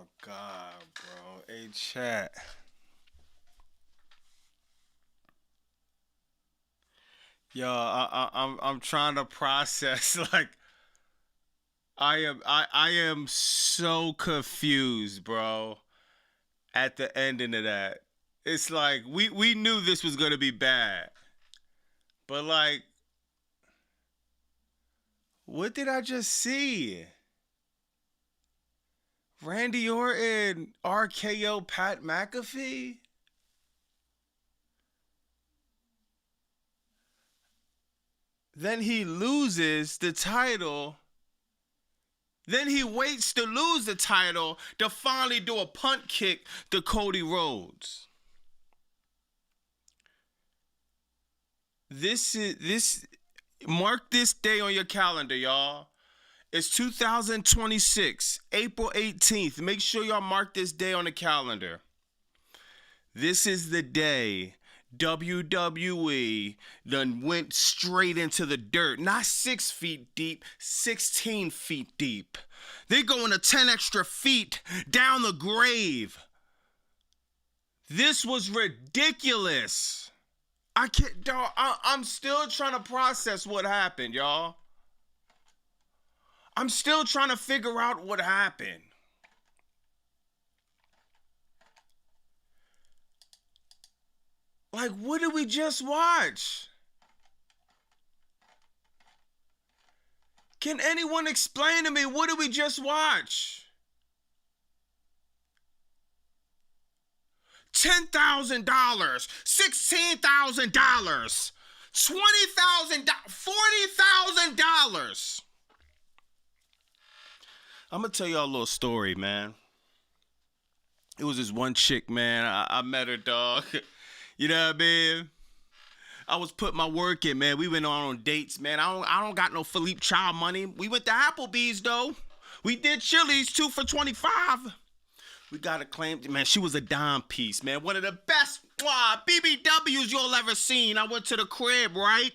my God, bro. Hey, chat. Yo, I'm trying to process. Like, I am so confused, bro. At the ending of that, it's like we knew this was gonna be bad, but like, what did I just see? Randy Orton RKO Pat McAfee? Then he loses the title. Then he waits to lose the title to finally do a punt kick to Cody Rhodes. This mark this day on your calendar, y'all. It's 2026, April 18th. Make sure y'all mark this day on the calendar. This is the day WWE done went straight into the dirt. Not 6 feet deep, 16 feet deep. They going to 10 extra feet down the grave. This was ridiculous. I can't, dog, I'm still trying to process what happened, y'all. I'm still trying to figure out what happened. Like, what did we just watch? Can anyone explain to me what did we just watch? $10,000, $16,000, $20,000, $40,000. I'm gonna tell y'all a little story, man. It was this one chick, man. I met her, dog. You know what I mean? I was putting my work in, man. We went on dates, man. I don't got no Philippe Child money. We went to Applebee's, though. We did Chili's, 2 for $25. We got a claim, man. She was a dime piece, man. One of the best BBWs you'll ever seen. I went to the crib, right?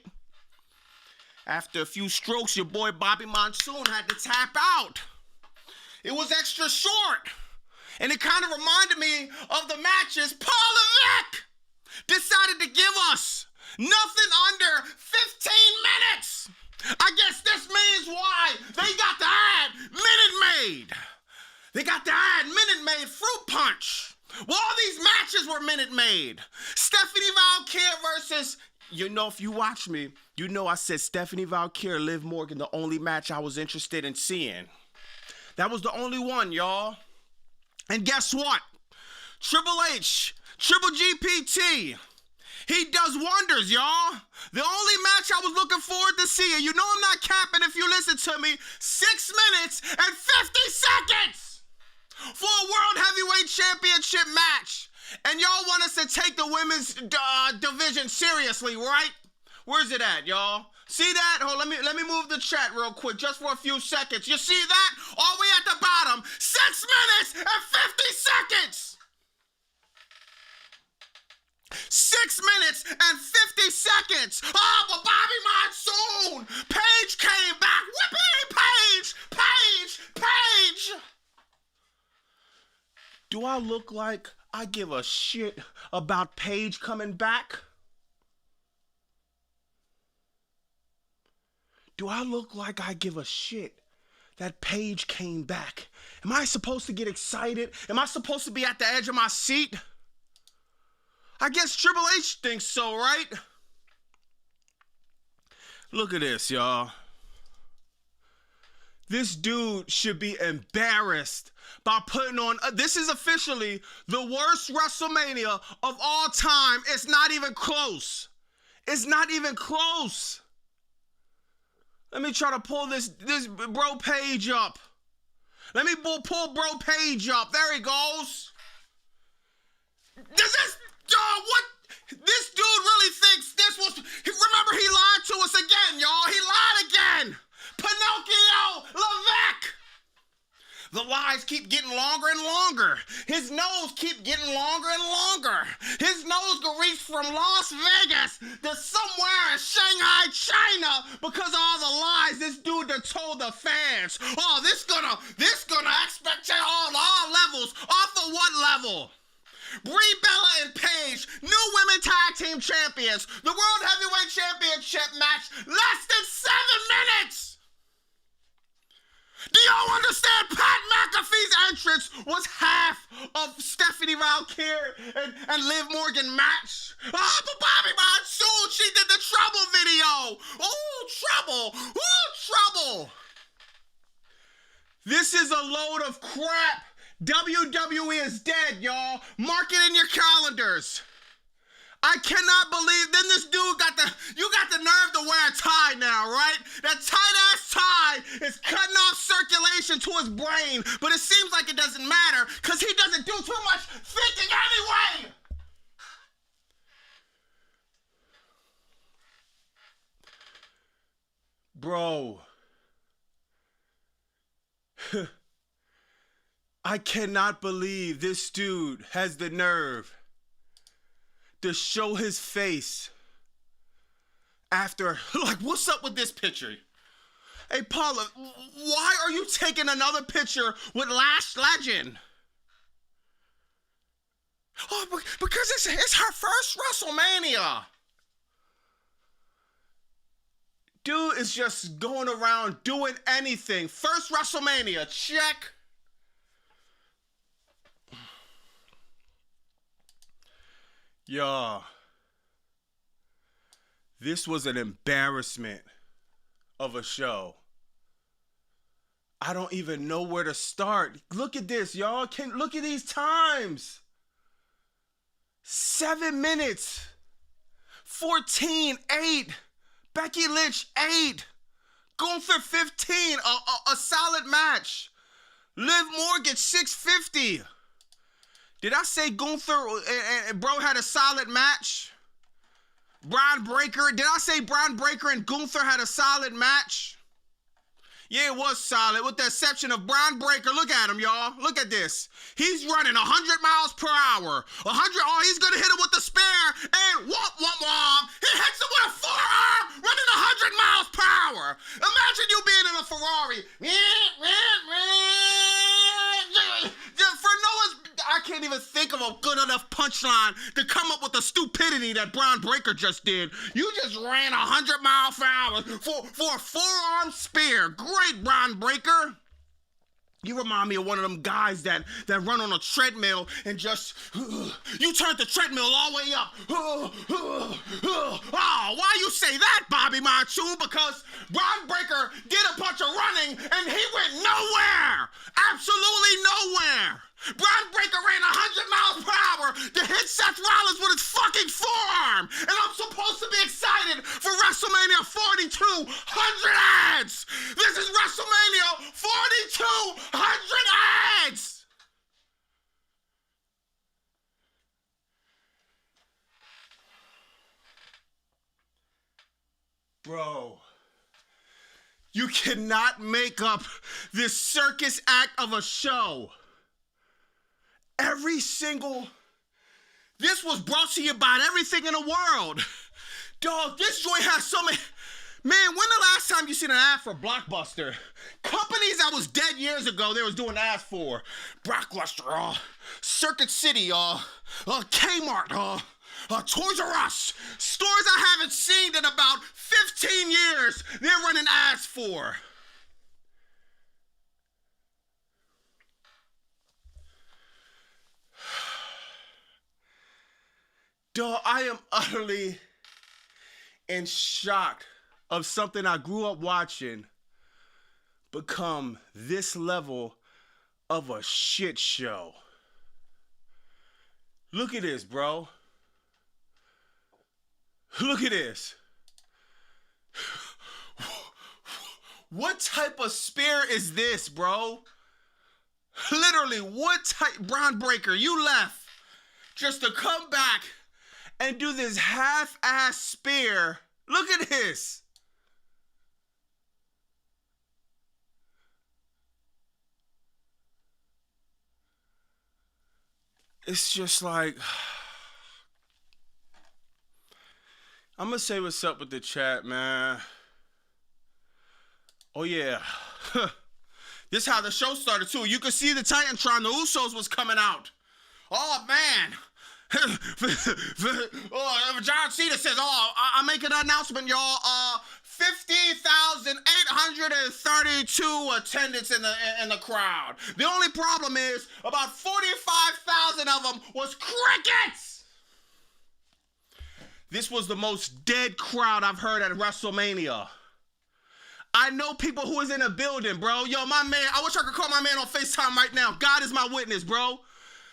After a few strokes, your boy Bobby Monsoon had to tap out. It was extra short. And it kind of reminded me of the matches Paul Levesque decided to give us. Nothing under 15 minutes. I guess this means why they got the ad Minute Maid. They got the ad Minute Maid Fruit Punch. Well, all these matches were Minute Maid. Stephanie Valkyrie versus, you know, if you watch me, you know I said Stephanie Valkyrie, Liv Morgan, the only match I was interested in seeing. That was the only one, y'all. And guess what? Triple H, Triple GPT, he does wonders, y'all. The only match I was looking forward to seeing, you know I'm not capping if you listen to me, 6 minutes and 50 seconds for a World Heavyweight Championship match. And y'all want us to take the women's division seriously, right? Where's it at, y'all? See that? Hold, let me move the chat real quick, just for a few seconds. You see that? All the way at the bottom, 6 minutes and 50 seconds. 6 minutes and 50 seconds. Oh, but Bobby Monsoon, Paige came back. Whoopee, Paige. Do I look like I give a shit about Paige coming back? Do I look like I give a shit that Paige came back? Am I supposed to get excited? Am I supposed to be at the edge of my seat? I guess Triple H thinks so, right? Look at this, y'all. This dude should be embarrassed by putting on, this is officially the worst WrestleMania of all time. It's not even close. It's not even close. Let me try to pull this bro Page up. Let me pull bro Page up. There he goes. What? This dude really thinks this was, remember he lied to us again, y'all. He lied again. Pinocchio Levesque. The lies keep getting longer and longer. His nose keep getting longer and longer. His nose can reach from Las Vegas to somewhere in Shanghai, by China because of all the lies this dude done told the fans. Oh, this gonna expect you on all levels. Off of what level? Brie Bella and Paige, new women tag team champions. The World Heavyweight Championship match less than 7 minutes. Do y'all understand? Pat McAfee's entrance was half of Stephanie Valkyrie and Liv Morgan match. Oh, but Bobby Monsoon, she did the Trouble video. Oh, Trouble. Oh, Trouble. This is a load of crap. WWE is dead, y'all. Mark it in your calendars. I cannot believe. Then this dude got the nerve to wear a tie now, right? That tight-ass tie is cutting off circulation to his brain, but it seems like it doesn't matter because he doesn't do too much thinking anyway. Bro. I cannot believe this dude has the nerve to show his face after, like, what's up with this picture? Hey, Paula, why are you taking another picture with Lash Legend? Oh, because it's her first WrestleMania. Dude is just going around doing anything. First WrestleMania, check. Y'all, this was an embarrassment of a show. I don't even know where to start. Look at this, y'all. Look at these times. 7 minutes. 14, 8. Becky Lynch, 8. Gunther, 15. A solid match. Liv Morgan, 650. Did I say Gunther and Bro had a solid match? Bron Breakker. Did I say Bron Breakker and Gunther had a solid match? Yeah, it was solid, with the exception of Bron Breakker. Look at him, y'all. Look at this. He's running 100 miles per hour. 100. Oh, he's going to hit him with the spear. And womp, womp, womp. He hits him with a forearm, running 100 miles per hour. Imagine you being in a Ferrari. For Noah's, I can't even think of a good enough punchline to come up with the stupidity that Bron Breakker just did. You just ran 100 miles per hour for a forearm spear. Great, Bron Breakker. You remind me of one of them guys that run on a treadmill and just, you turned the treadmill all the way up. Oh, why you say that, Bobby Monsoon? Because Bron Breakker did a bunch of running and he went nowhere. Absolutely nowhere. Bron Breakker ran 100 miles per hour to hit Seth Rollins with his fucking forearm. And I'm supposed to be excited for WrestleMania 4200 ads. This is WrestleMania 4200 ads. Bro, you cannot make up this circus act of a show. This was brought to you by everything in the world. Dog, this joint has so many. Man, when the last time you seen an ad for Blockbuster? Companies that was dead years ago, they was doing ads for. Blockbuster, Circuit City, Kmart, Toys R Us. Stores I haven't seen in about 15 years, they're running ads for. Dog, I am utterly in shock of something I grew up watching become this level of a shit show. Look at this, bro. Look at this. What type of spear is this, bro? Literally, what type? Bron Breakker, you left just to come back and do this half-ass spear. Look at this. It's just like, I'm gonna say what's up with the chat, man. Oh yeah. This is how the show started too. You could see the Titantron, the Usos was coming out. Oh man. John Cena says, I'm making an announcement, y'all. 50,832 attendance in the crowd. The only problem is about 45,000 of them was crickets. This was the most dead crowd I've heard at WrestleMania. I know people who was in a building, bro. Yo, my man, I wish I could call my man on FaceTime right now. God is my witness, bro.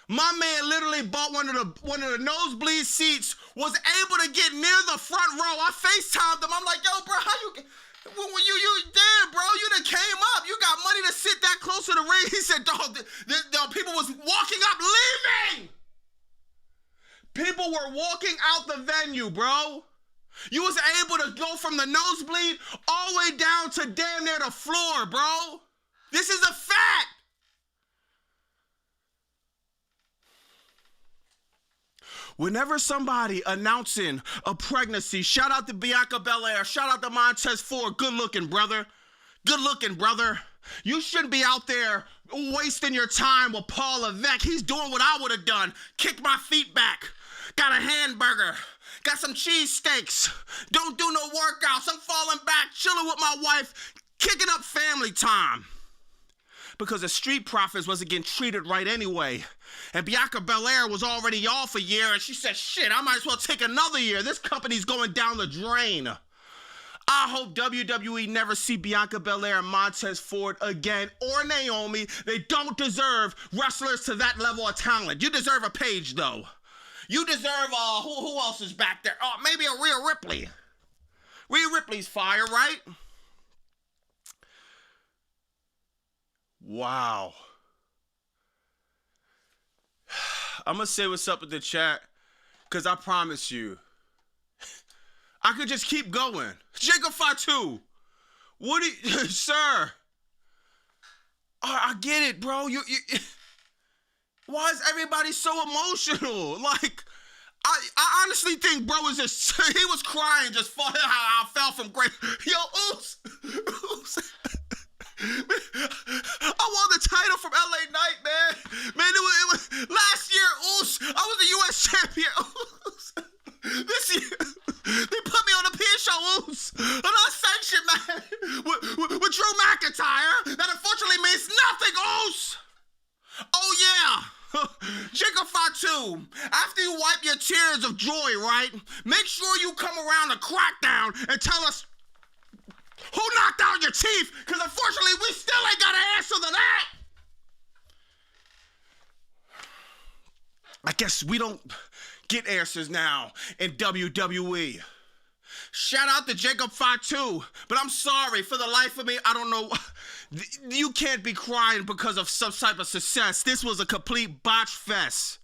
My man literally bought one of the nosebleed seats, was able to get near the front row. I FaceTimed him. I'm like, yo, bro, how you damn, bro, you done came up. You got money to sit that close to the ring. He said, dog, the people was walking up, leaving. People were walking out the venue, bro. You was able to go from the nosebleed all the way down to damn near the floor, bro. This is a fact. Whenever somebody announcing a pregnancy, shout out to Bianca Belair, shout out to Montez Ford, good looking, brother. Good looking, brother. You shouldn't be out there wasting your time with Paul Levesque. He's doing what I would have done. Kicked my feet back. Got a hamburger. Got some cheesesteaks. Don't do no workouts. I'm falling back, chilling with my wife, kicking up family time. Because the Street Profits wasn't getting treated right anyway. And Bianca Belair was already off a year, and she said, shit, I might as well take another year. This company's going down the drain. I hope WWE never see Bianca Belair and Montez Ford again, or Naomi. They don't deserve wrestlers to that level of talent. You deserve a Paige, though. You deserve, who else is back there? Oh, maybe a Rhea Ripley. Rhea Ripley's fire, right? Wow. I'm going to say what's up with the chat, because I promise you, I could just keep going. Jacob Fatu. What do you, sir? I get it, bro. You why is everybody so emotional? Like, I honestly think bro was just, he was crying just for how I fell from grace. Yo, oops. I won the title from LA Knight, man. Man, it was last year, oops, I was the U.S. champion. Oops. This year, they put me on a peer show, oops, an unsanctioned man, with Drew McIntyre. That unfortunately means nothing, oops. Oh, yeah. Jacob Fatu, after you wipe your tears of joy, right, make sure you come around the crackdown and tell us who knocked out your teeth, because unfortunately we still ain't got an answer to that. I guess we don't get answers now in WWE. Shout out to Jacob Fatu, but I'm sorry, for the life of me, I don't know. You can't be crying because of some type of success. This was a complete botch fest.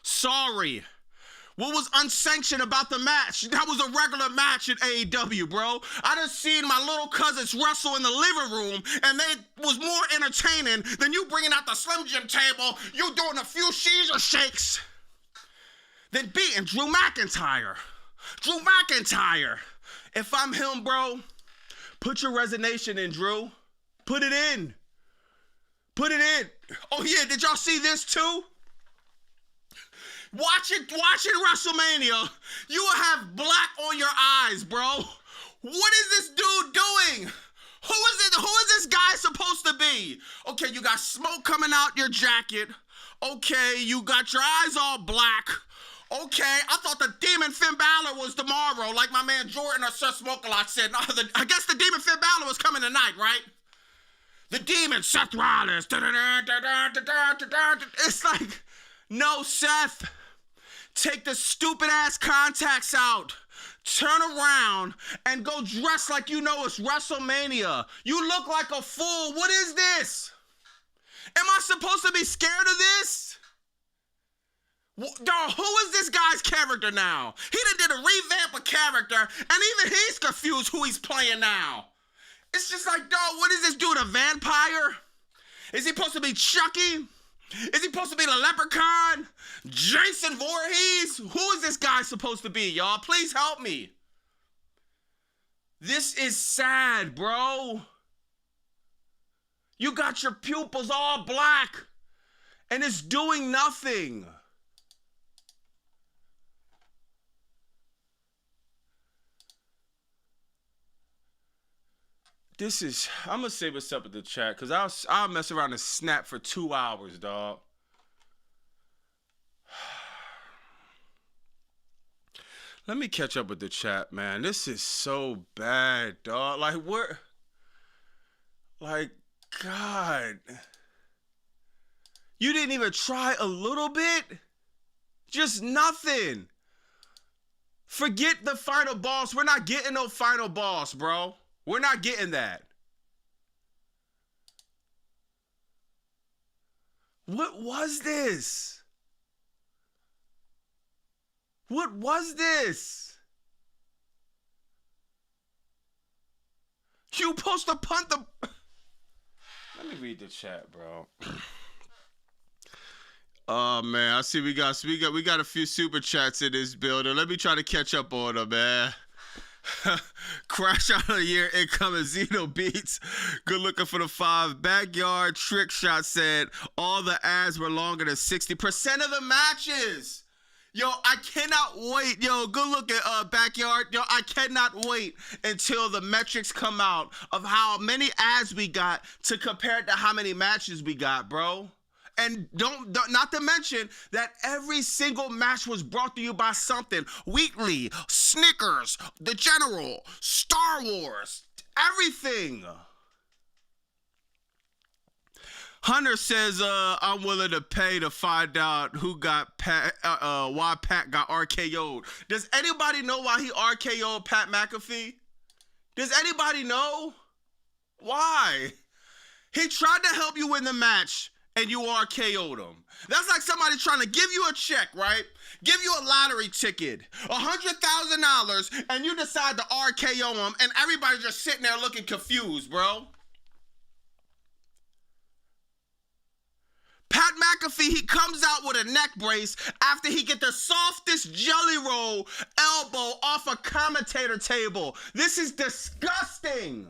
Sorry. What was unsanctioned about the match? That was a regular match in AEW, bro. I done seen my little cousins wrestle in the living room, and they was more entertaining than you bringing out the Slim Jim table, you doing a few Caesar shakes, than beating Drew McIntyre. Drew McIntyre. If I'm him, bro, put your resignation in, Drew. Put it in. Put it in. Oh, yeah, did y'all see this, too? Watching WrestleMania, you will have black on your eyes, bro. What is this dude doing? Who is this guy supposed to be? Okay, you got smoke coming out your jacket. Okay, you got your eyes all black. Okay, I thought the Demon Finn Balor was tomorrow, like my man Jordan or Seth Smoke-a-Lot said. No, I guess the Demon Finn Balor was coming tonight, right? The Demon, Seth Rollins. It's like, no, Seth. Take the stupid-ass contacts out. Turn around and go dress like you know it's WrestleMania. You look like a fool. What is this? Am I supposed to be scared of this? Dog, who is this guy's character now? He done did a revamp of character, and even he's confused who he's playing now. It's just like, dog, what is this dude, a vampire? Is he supposed to be Chucky? Is he supposed to be the Leprechaun? Jason Voorhees? Who is this guy supposed to be, y'all? Please help me. This is sad, bro. You got your pupils all black, and it's doing nothing. I'm gonna say what's up with the chat, because I'll mess around and snap for 2 hours, dog. Let me catch up with the chat, man. This is so bad, dog. Like, what? Like, God. You didn't even try a little bit? Just nothing. Forget the final boss. We're not getting no final boss, bro. We're not getting that. What was this? What was this? You supposed to punt the... Let me read the chat, bro. Oh man, I see we got a few super chats in this building. Let me try to catch up on them, man. Crash out of the year incoming Zeno Beats. Good looking for the 5. Backyard Trick Shot said all the ads were longer than 60% of the matches. Yo, I cannot wait. Yo, good looking Backyard. Yo, I cannot wait until the metrics come out of how many ads we got to compare it to how many matches we got, bro. And not to mention that every single match was brought to you by something. Wheatley, Snickers, The General, Star Wars, everything. Hunter says, I'm willing to pay to find out who got why Pat got RKO'd. Does anybody know why he RKO'd Pat McAfee? Does anybody know? Why? He tried to help you win the match, and you RKO'd him. That's like somebody trying to give you a check, right? Give you a lottery ticket, $100,000, and you decide to RKO him, and everybody's just sitting there looking confused, bro. Pat McAfee, he comes out with a neck brace after he get the softest jelly roll elbow off a commentator table. This is disgusting.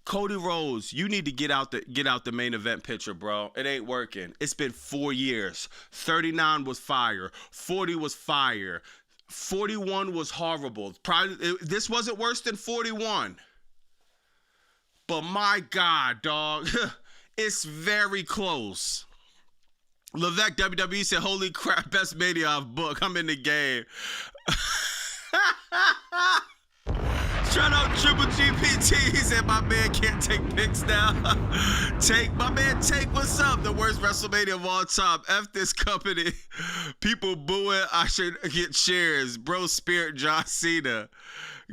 Cody Rhodes, you need to get out the main event picture, bro. It ain't working. It's been 4 years. 39 was fire. 40 was fire. 41 was horrible. This wasn't worse than 41. But my God, dog, it's very close. Levesque WWE said, holy crap, best Mania I've booked. I'm in the game. Shout out Triple GPT. He said, my man can't take pics now. My man Take, what's up? The worst WrestleMania of all time. F this company. People booing. I should get cheers. Bro Spirit John Cena.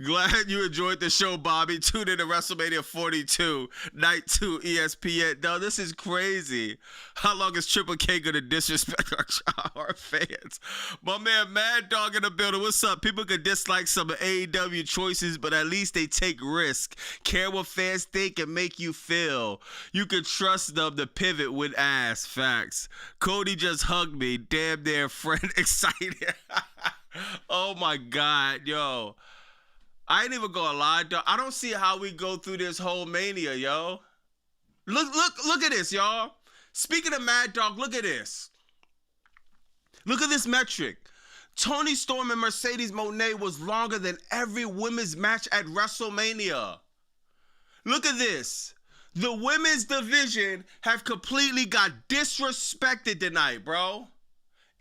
Glad you enjoyed the show, Bobby. Tune in to WrestleMania 42, Night 2, ESPN. No, this is crazy. How long is Triple K going to disrespect our fans? My man Mad Dog in the building. What's up? People could dislike some AEW choices, but at least they take risk. Care what fans think and make you feel. You can trust them to pivot with ass. Facts. Cody just hugged me. Damn their friend excited. Oh, my God. Yo. I ain't even gonna lie, dog. I don't see how we go through this whole Mania, yo. Look at this, y'all. Speaking of Mad Dog, look at this. Look at this metric. Toni Storm and Mercedes Moné was longer than every women's match at WrestleMania. Look at this. The women's division have completely got disrespected tonight, bro.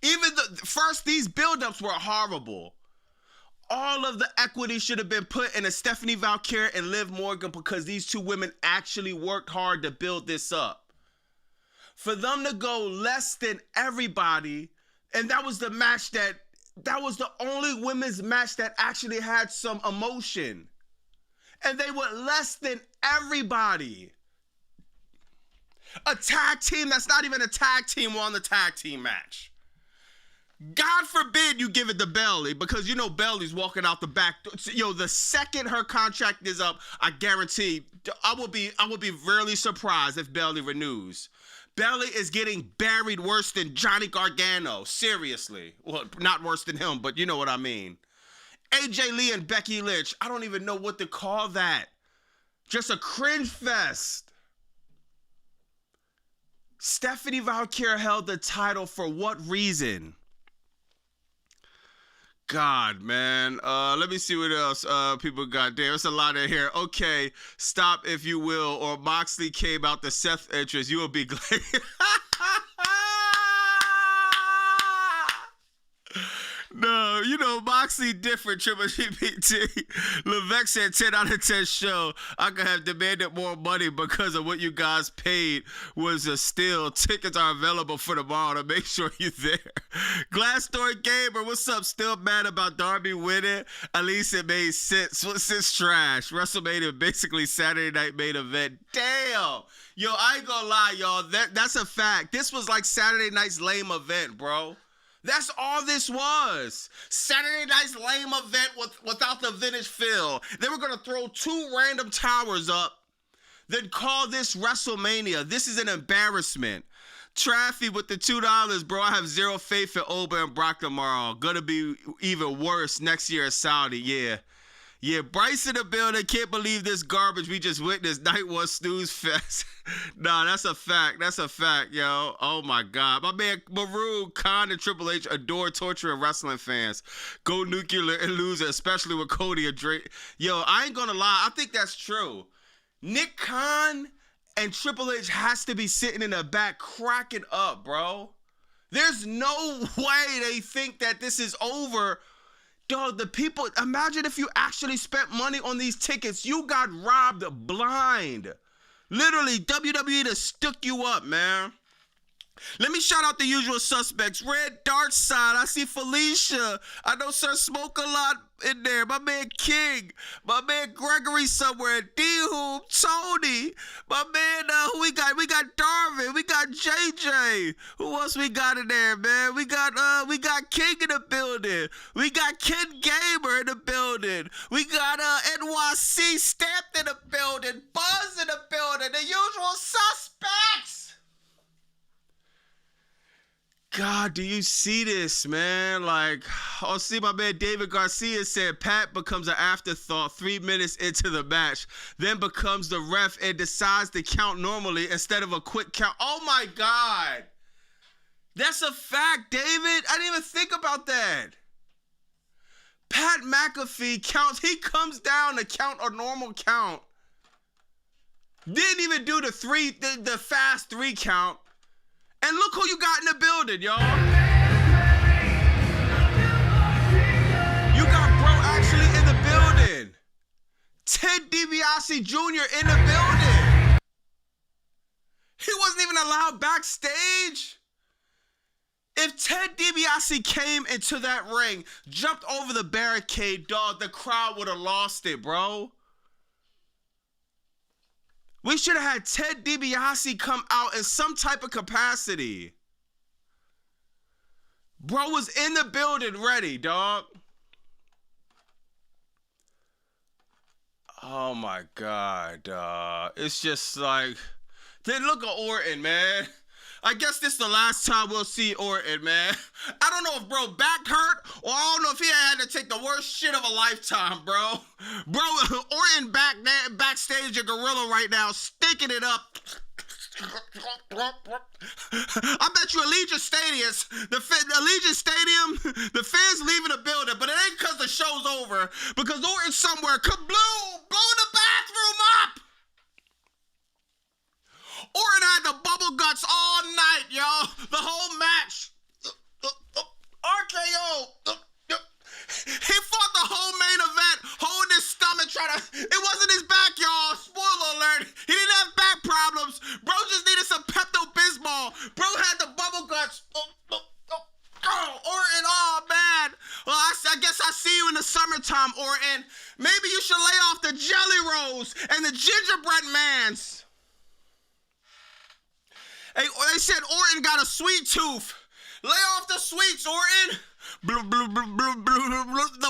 Even first, these buildups were horrible. All of the equity should have been put in a Stephanie Valkyrie and Liv Morgan because these two women actually worked hard to build this up. For them to go less than everybody, and that was the was the only women's match that actually had some emotion. And they were less than everybody. A tag team that's not even a tag team won the tag team match. God forbid you give it to Bayley, because you know Bayley's walking out the back door. Yo, the second her contract is up, I guarantee I will be really surprised if Bayley renews. Bayley is getting buried worse than Johnny Gargano. Seriously. Well, not worse than him, but you know what I mean. AJ Lee and Becky Lynch. I don't even know what to call that. Just a cringe fest. Stephanie Valkyrie held the title for what reason? God, man. Let me see what else people got there. There's a lot in here. Okay, stop if you will. Or Moxley came out the Seth entrance. You will be glad. No, you know, Moxley different, Triple GPT. Levesque said 10 out of 10 show. I could have demanded more money because of what you guys paid was a steal. Tickets are available for tomorrow to make sure you're there. Glassdoor Gamer, what's up? Still mad about Darby winning? At least it made sense. What's this trash? WrestleMania basically Saturday night main event. Damn. Yo, I ain't gonna lie, y'all. That's a fact. This was like Saturday night's lame event, bro. That's all this was. Saturday night's lame event without the vintage feel. They were going to throw 2 random towers up, then call this WrestleMania. This is an embarrassment. Traffy with the $2, bro. I have zero faith in Oba and Brock tomorrow. Gonna be even worse next year at Saudi. Yeah. Yeah, Bryce in the building. Can't believe this garbage we just witnessed. Night 1 snooze fest. Nah, that's a fact. That's a fact, yo. Oh, my God. My man Maroon, Khan, and Triple H adore torturing wrestling fans. Go nuclear and lose it, especially with Cody and Drake. Yo, I ain't gonna lie. I think that's true. Nick Khan and Triple H has to be sitting in the back cracking up, bro. There's no way they think that this is over. Dog, the people, imagine if you actually spent money on these tickets. You got robbed blind. Literally, WWE to stuck you up, man. Let me shout out the usual suspects. Red Dark Side, I see Felicia. I know Sir Smoke a lot in there. My man King. My man Gregory somewhere. D-Hoop, Tony. My man, who we got? We got Darvin. We got JJ. Who else we got in there, man? We got King in the building. We got Ken Gamer in the building. We got NYC Stamped in the building. Buzz in the building. The usual suspects. God, do you see this, man? Like, oh, see, my man David Garcia said Pat becomes an afterthought 3 minutes into the match, then becomes the ref and decides to count normally instead of a quick count. Oh, my God. That's a fact, David. I didn't even think about that. Pat McAfee counts. He comes down to count a normal count. Didn't even do the fast 3 count. And look who you got in the building, y'all. You got Bro actually in the building. Ted DiBiase Jr. in the building. He wasn't even allowed backstage. If Ted DiBiase came into that ring, jumped over the barricade, dog, the crowd would have lost it, bro. We should have had Ted DiBiase come out in some type of capacity. Bro was in the building ready, dog. Oh, my God, dog. It's just like, then look at Orton, man. I guess this is the last time we'll see Orton, man. I don't know if bro back hurt or I don't know if he had to take the worst shit of a lifetime, bro. Bro, Orton backstage at Gorilla right now, stinking it up. I bet you Allegiant Stadium, the fans leaving the building, but it ain't because the show's over, because Orton's somewhere, kabloo, blow the bathroom up. Orton had the bubble guts all night, y'all. The whole match. RKO. He fought the whole main event, holding his stomach, it wasn't his back, y'all. Spoiler alert. He didn't have back problems. Bro just needed some Pepto-Bismol. Bro had the bubble guts. Orton, oh, man. Well, I guess I see you in the summertime, Orton. Maybe you should lay off the Jelly Rolls and the gingerbread mans. Hey, they said Orton got a sweet tooth. Lay off the sweets, Orton. The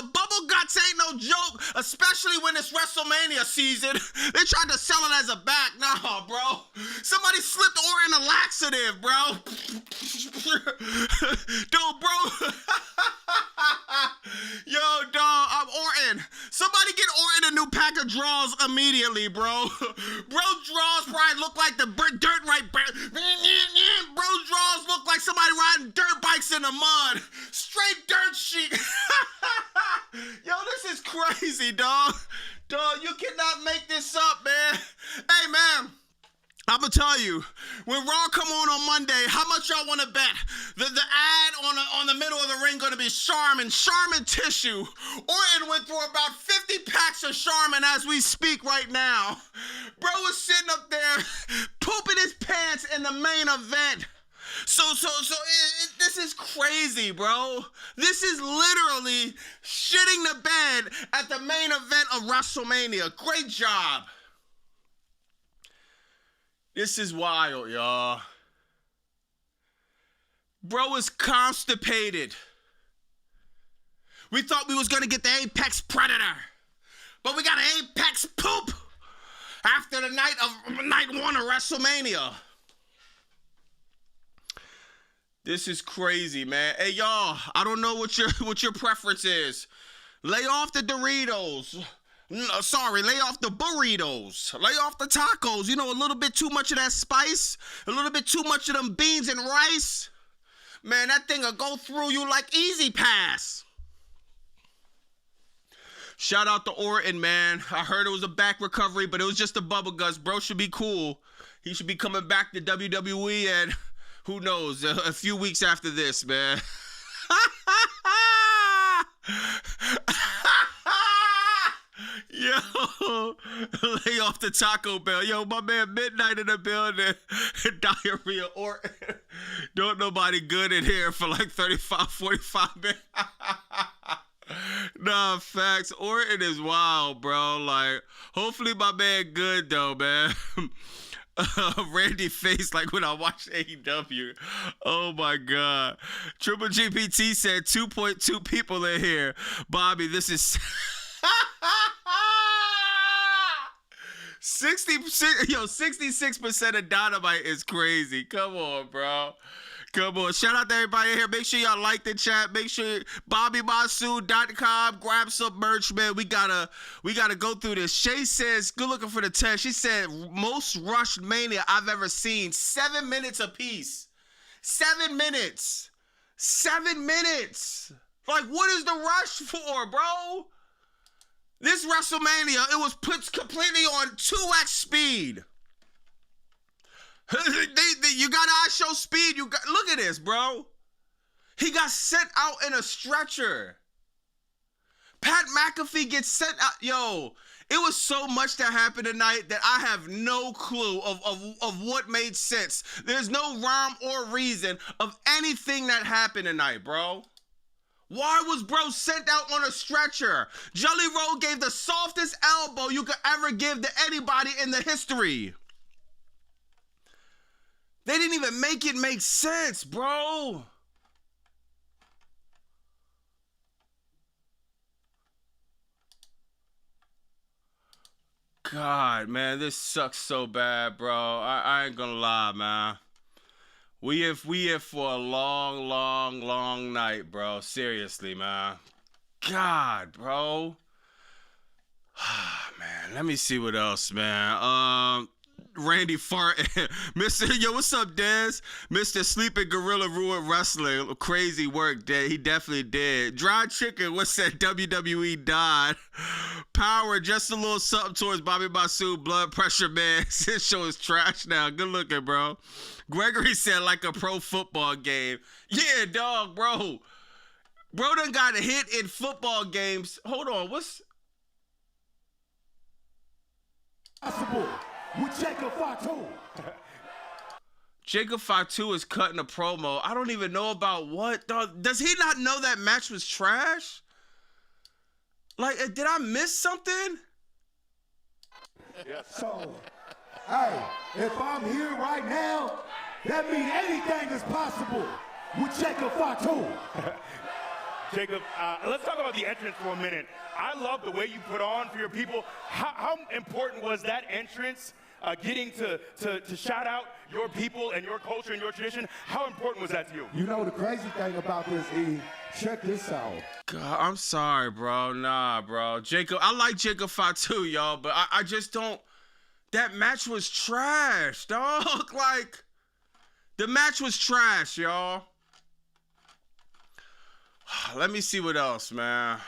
bubble guts ain't no joke, especially when it's WrestleMania season. They tried to sell it as a back. Nah, bro. Somebody slipped Orton a laxative, bro. Dude, bro. Yo, dog, Somebody get Orton a new pack of draws immediately, bro. Bro draws probably look like the dirt right. Bro draws look like somebody riding dirt bikes in the mud. Straight dirt sheet. Yo, this is crazy, dog. Dog, you cannot make this up, man. Hey, man. I'm gonna tell you, when Raw come on Monday, how much y'all want to bet? The ad on the middle of the ring gonna be Charmin tissue. Orton went through about 50 packs of Charmin as we speak right now. Bro was sitting up there pooping his pants in the main event. So this is crazy, bro. This is literally shitting the bed at the main event of WrestleMania. Great job. This is wild, y'all. Bro is constipated. We thought we was gonna get the Apex Predator, but we got an Apex Poop after the night one of WrestleMania. This is crazy, man. Hey, y'all, I don't know what your preference is. Lay off the Doritos. No, sorry, lay off the burritos. Lay off the tacos. You know, a little bit too much of that spice. A little bit too much of them beans and rice. Man, that thing will go through you like Easy Pass. Shout out to Orton, man. I heard it was a back recovery, but it was just a bubble guts. Bro should be cool. He should be coming back to WWE, and who knows, a few weeks after this, man. Yo, lay off the Taco Bell. Yo, my man Midnight in the building. Diarrhea Orton. Don't nobody good in here for like 35, 45 minutes. Nah, facts. Orton is wild, bro. Like, hopefully my man good, though, man. Randy face like when I watched AEW. Oh my God. Triple GPT said 2.2 people in here. Bobby, this is 66% of Dynamite is crazy. Come on, bro. Come on. Shout out to everybody in here. Make sure y'all like the chat. Make sure BobbyMasu.com. Grab some merch, man. We gotta go through this. Shay says, good looking for the test. She said, most rushed Mania I've ever seen. 7 minutes apiece. 7 minutes. 7 minutes. Like, what is the rush for, bro? This WrestleMania, it was put completely on 2x speed. You got ISHO speed. Look at this, bro. He got sent out in a stretcher. Pat McAfee gets sent out. Yo, it was so much that happened tonight that I have no clue of what made sense. There's no rhyme or reason of anything that happened tonight, bro. Why was bro sent out on a stretcher? Jelly Roll gave the softest elbow you could ever give to anybody in the history. They didn't even make it make sense, bro. God, man, this sucks so bad, bro. I ain't gonna lie, man. We here for a long night, bro. Seriously, man. God, bro. Man, let me see what else, man. Randy Fart, Mr. Yo, what's up, Dez? Mr. Sleeping Gorilla ruined wrestling. Crazy work, Dad. He definitely did. Dry Chicken, what's that? WWE died. Power, just a little something towards Bobby Masu. Blood pressure, man. This show is trash now. Good looking, bro. Gregory said like a pro football game. Yeah, dog, bro. Bro done got a hit in football games. Hold on, what's... Possible. With Jacob Fatu. Jacob Fatu is cutting a promo. I don't even know about what. Does he not know that match was trash? Like, did I miss something? So, hey, if I'm here right now, that means anything is possible with Jacob Fatu. Jacob, let's talk about the entrance for a minute. I love the way you put on for your people. How important was that entrance getting to shout out your people and your culture and your tradition. How important was that to you? You know the crazy thing about this, E, check this out. God, I'm sorry, bro. Nah, bro. Jacob, I like Jacob Fatu, y'all, but I just don't. That match was trash, dog. Like, the match was trash, y'all. Let me see what else, man.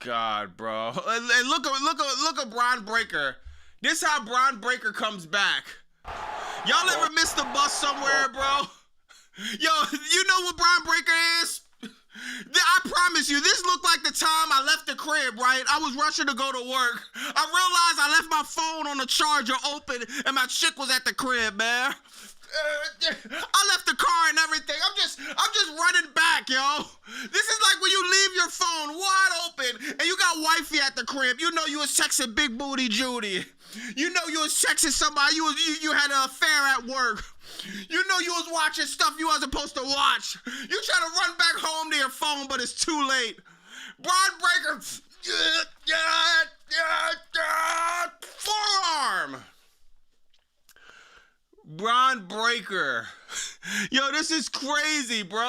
God, bro. And look at Bron Breakker. This how Bron Breakker comes back. Y'all ever missed the bus somewhere, bro? Yo, you know what Bron Breakker is? I promise you, this looked like the time I left the crib, right? I was rushing to go to work. I realized I left my phone on the charger open and my chick was at the crib, man. I left the car and everything. I'm just running back, yo. This is like when you leave your phone wide open and you got wifey at the crib. You know you was texting Big Booty Judy. You know you was texting somebody. You had an affair at work. You know you was watching stuff you wasn't supposed to watch. You try to run back home to your phone, but it's too late. Bron Breakker, forearm. Bron Breakker. Yo, this is crazy, bro.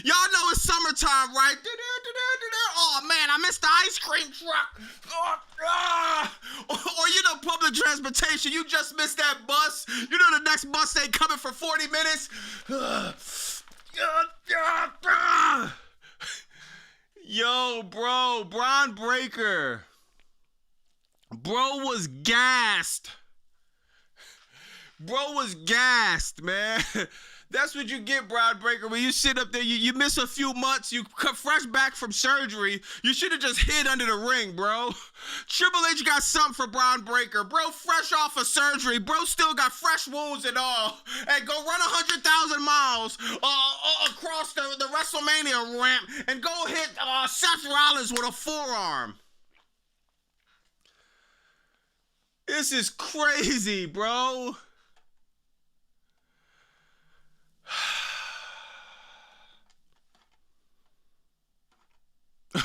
Y'all know it's summertime, right? Oh, man, I missed the ice cream truck. Or, you know, public transportation. You just missed that bus. You know the next bus ain't coming for 40 minutes. Yo, bro, Bron Breakker. Bro was gassed. Bro was gassed, man. That's what you get, Bron Breakker. When you sit up there, you miss a few months, you come fresh back from surgery, you should have just hid under the ring, bro. Triple H got something for Bron Breakker. Bro, fresh off of surgery. Bro still got fresh wounds and all. And go run 100,000 miles across the WrestleMania ramp and go hit Seth Rollins with a forearm. This is crazy, bro.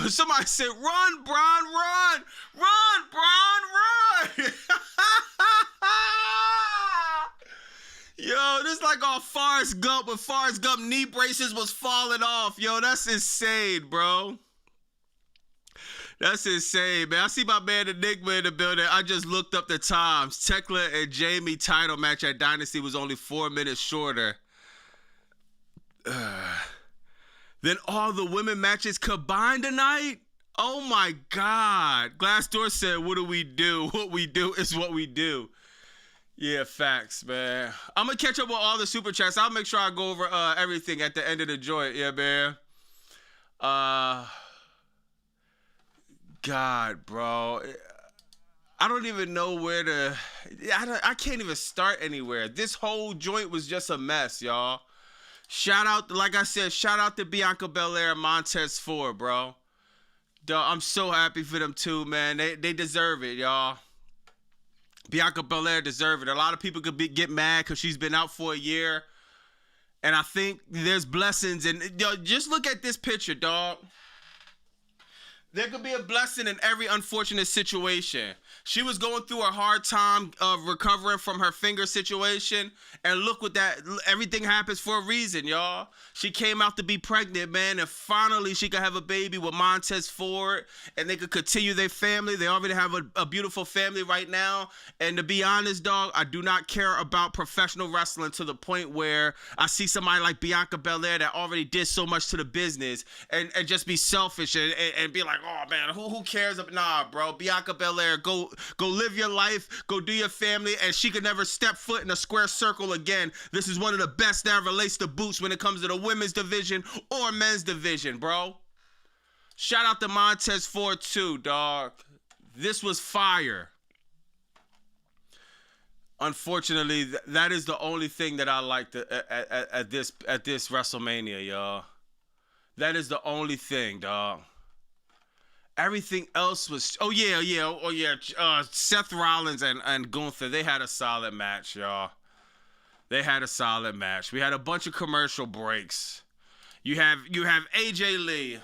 Somebody said, run, Bron, run. Run, Bron, run. Yo, this is like all Forrest Gump when Forrest Gump knee braces was falling off. Yo, that's insane, bro. That's insane, man. I see my man Enigma in the building. I just looked up the times. Tekla and Jamie title match at Dynasty was only 4 minutes shorter. Then all the women matches combined tonight? Oh my God. Glassdoor said, what do we do? What we do is what we do. Yeah, facts, man. I'm going to catch up with all the super chats. I'll make sure I go over everything at the end of the joint. Yeah, man. God, bro. I don't even know where to... I can't even start anywhere. This whole joint was just a mess, y'all. Shout out, like I said, shout out to Bianca Belair and Montez Ford, bro. Duh, I'm so happy for them too, man. They deserve it, y'all. Bianca Belair deserve it. A lot of people could get mad because she's been out for a year. And I think there's blessings. And yo, just look at this picture, dog. There could be a blessing in every unfortunate situation. She was going through a hard time of recovering from her finger situation. And look what that, everything happens for a reason, y'all. She came out to be pregnant, man. And finally she could have a baby with Montez Ford. And they could continue their family. They already have a beautiful family right now. And to be honest, dog, I do not care about professional wrestling to the point where I see somebody like Bianca Belair that already did so much to the business and just be selfish and be like, oh man, who cares? Nah, bro. Bianca Belair, go live your life, go do your family, and she could never step foot in a square circle again. This is one of the best that relates to boots when it comes to the women's division or men's division, bro. Shout out to Montez Ford too, dog. This was fire. Unfortunately, that is the only thing that I liked at this WrestleMania, y'all. That is the only thing, dog. Everything else was... Oh, yeah. Seth Rollins and Gunther, they had a solid match, y'all. They had a solid match. We had a bunch of commercial breaks. You have AJ Lee.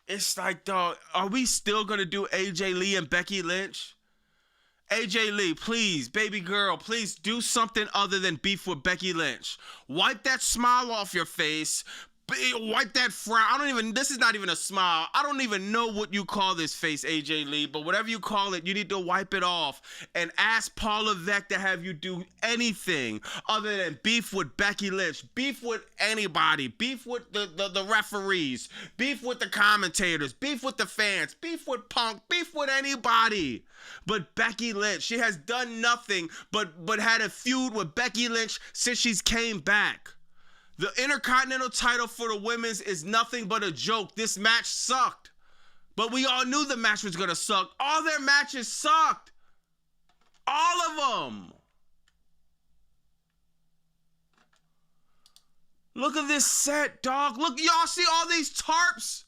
It's like, dog, are we still going to do AJ Lee and Becky Lynch? AJ Lee, please, baby girl, please do something other than beef with Becky Lynch. Wipe that smile off your face. Wipe that frown. This is not even a smile. I don't even know what you call this face, AJ Lee, but whatever you call it, you need to wipe it off and ask Paul Levesque to have you do anything other than beef with Becky Lynch, beef with anybody, beef with the referees, beef with the commentators, beef with the fans, beef with Punk, beef with anybody. But Becky Lynch, she has done nothing but had a feud with Becky Lynch since she's came back. The Intercontinental title for the women's is nothing but a joke. This match sucked. But we all knew the match was going to suck. All their matches sucked. All of them. Look at this set, dog. Look, y'all see all these tarps?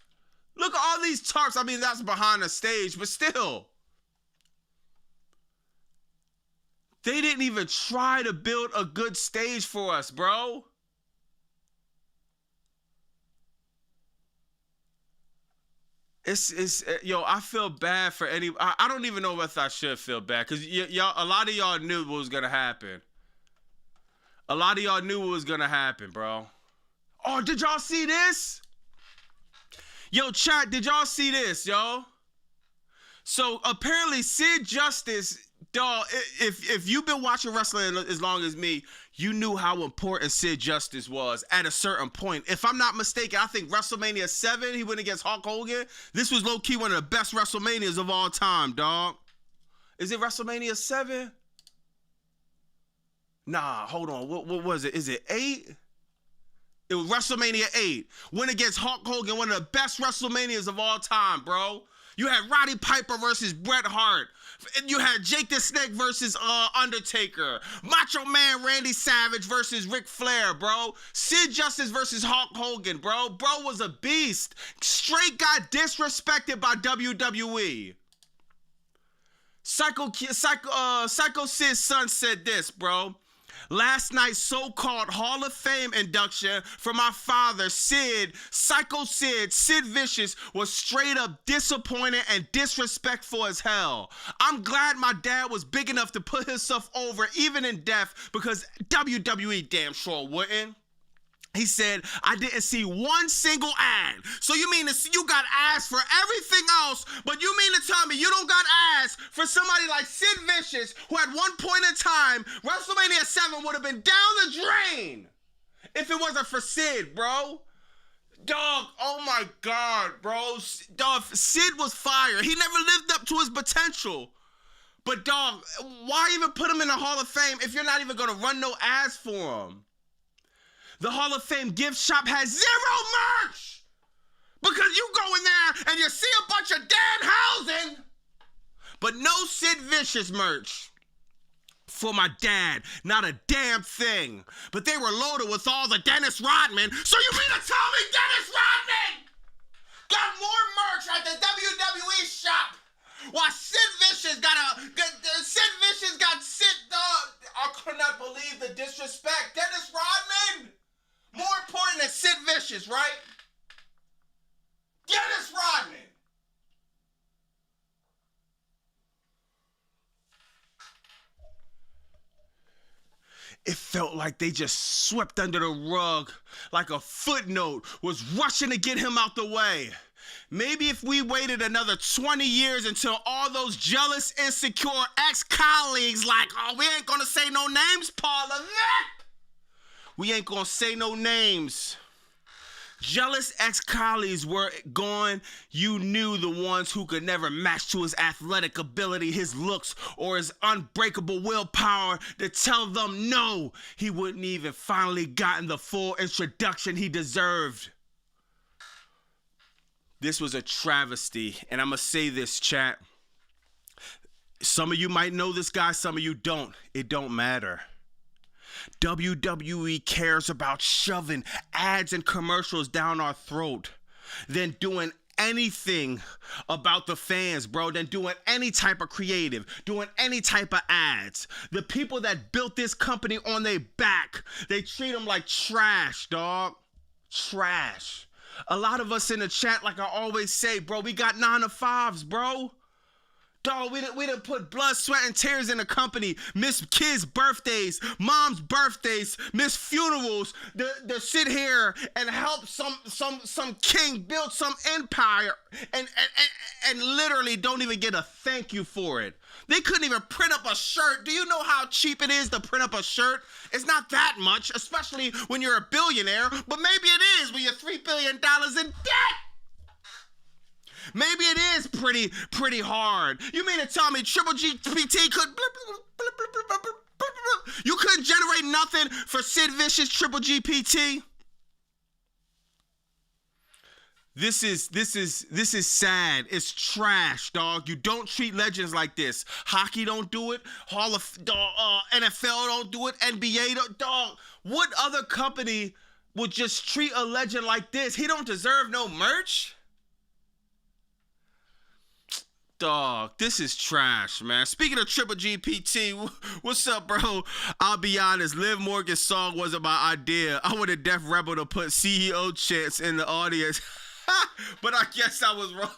Look at all these tarps. I mean, that's behind the stage, but still. They didn't even try to build a good stage for us, bro. Yo, I feel bad for any. I don't even know if I should feel bad because y'all, a lot of y'all knew what was gonna happen. A lot of y'all knew what was gonna happen, bro. Oh, did y'all see this? Yo, chat, did y'all see this, yo? So apparently, Sid Justice, dog. If you've been watching wrestling as long as me, you knew how important Sid Justice was at a certain point. If I'm not mistaken, I think WrestleMania 7, he went against Hulk Hogan. This was low-key one of the best WrestleManias of all time, dog. Is it WrestleMania 7? Nah, hold on. What was it? Is it 8? It was WrestleMania 8. Went against Hulk Hogan, one of the best WrestleManias of all time, bro. You had Roddy Piper versus Bret Hart. You had Jake the Snake versus Undertaker. Macho Man Randy Savage versus Ric Flair, bro. Sid Justice versus Hulk Hogan, bro. Bro was a beast. Straight got disrespected by WWE. Psycho Sid's son said this, bro. Last night's so-called Hall of Fame induction for my father, Sid, Psycho Sid, Sid Vicious, was straight up disappointed and disrespectful as hell. I'm glad my dad was big enough to put himself over even in death because WWE damn sure wouldn't. He said, I didn't see one single ad. So you mean you got ads for everything else, but you mean to tell me you don't got ads for somebody like Sid Vicious, who at one point in time, WrestleMania 7 would have been down the drain if it wasn't for Sid, bro. Dog, oh my God, bro. Dog, Sid was fire. He never lived up to his potential. But dog, why even put him in the Hall of Fame if you're not even going to run no ads for him? The Hall of Fame gift shop has zero merch because you go in there and you see a bunch of Dan Housen, but no Sid Vicious merch. For my dad, not a damn thing. But they were loaded with all the Dennis Rodman. So you mean to tell me Dennis Rodman got more merch at the WWE shop? While Sid Vicious got I could not believe the disrespect. Dennis Rodman, more important than Sid Vicious, right? Dennis Rodman. It felt like they just swept under the rug, like a footnote was rushing to get him out the way. Maybe if we waited another 20 years until all those jealous, insecure ex-colleagues like, oh, we ain't gonna say no names, Paul Levesque. We ain't gonna say no names. Jealous ex-colleagues were gone. You knew the ones who could never match to his athletic ability, his looks, or his unbreakable willpower to tell them no. He wouldn't even finally gotten the full introduction he deserved. This was a travesty, and I'm gonna say this, chat. Some of you might know this guy, some of you don't. It don't matter. WWE cares about shoving ads and commercials down our throat than doing anything about the fans, bro, than doing any type of creative, doing any type of ads. The people that built this company on their back, they treat them like trash, dog. Trash. A lot of us in the chat, like I always say, bro, we got 9 to 5s, bro. Dog, we done put blood, sweat, and tears in the company. Miss kids' birthdays, mom's birthdays, miss funerals, to sit here and help some king build some empire and literally don't even get a thank you for it. They couldn't even print up a shirt. Do you know how cheap it is to print up a shirt? It's not that much, especially when you're a billionaire, but maybe it is when you're $3 billion in debt. Maybe it is pretty hard. You mean to tell me Triple GPT could... You couldn't generate nothing for Sid Vicious Triple GPT? This is sad. It's trash, dog. You don't treat legends like this. Hockey don't do it. NFL don't do it. NBA don't. Dog, what other company would just treat a legend like this? He don't deserve no merch? Dog, this is trash, man. Speaking of Triple GPT, what's up, bro? I'll be honest, Liv Morgan's song wasn't my idea. I would have Def Rebel to put CEO chants in the audience. But I guess I was wrong.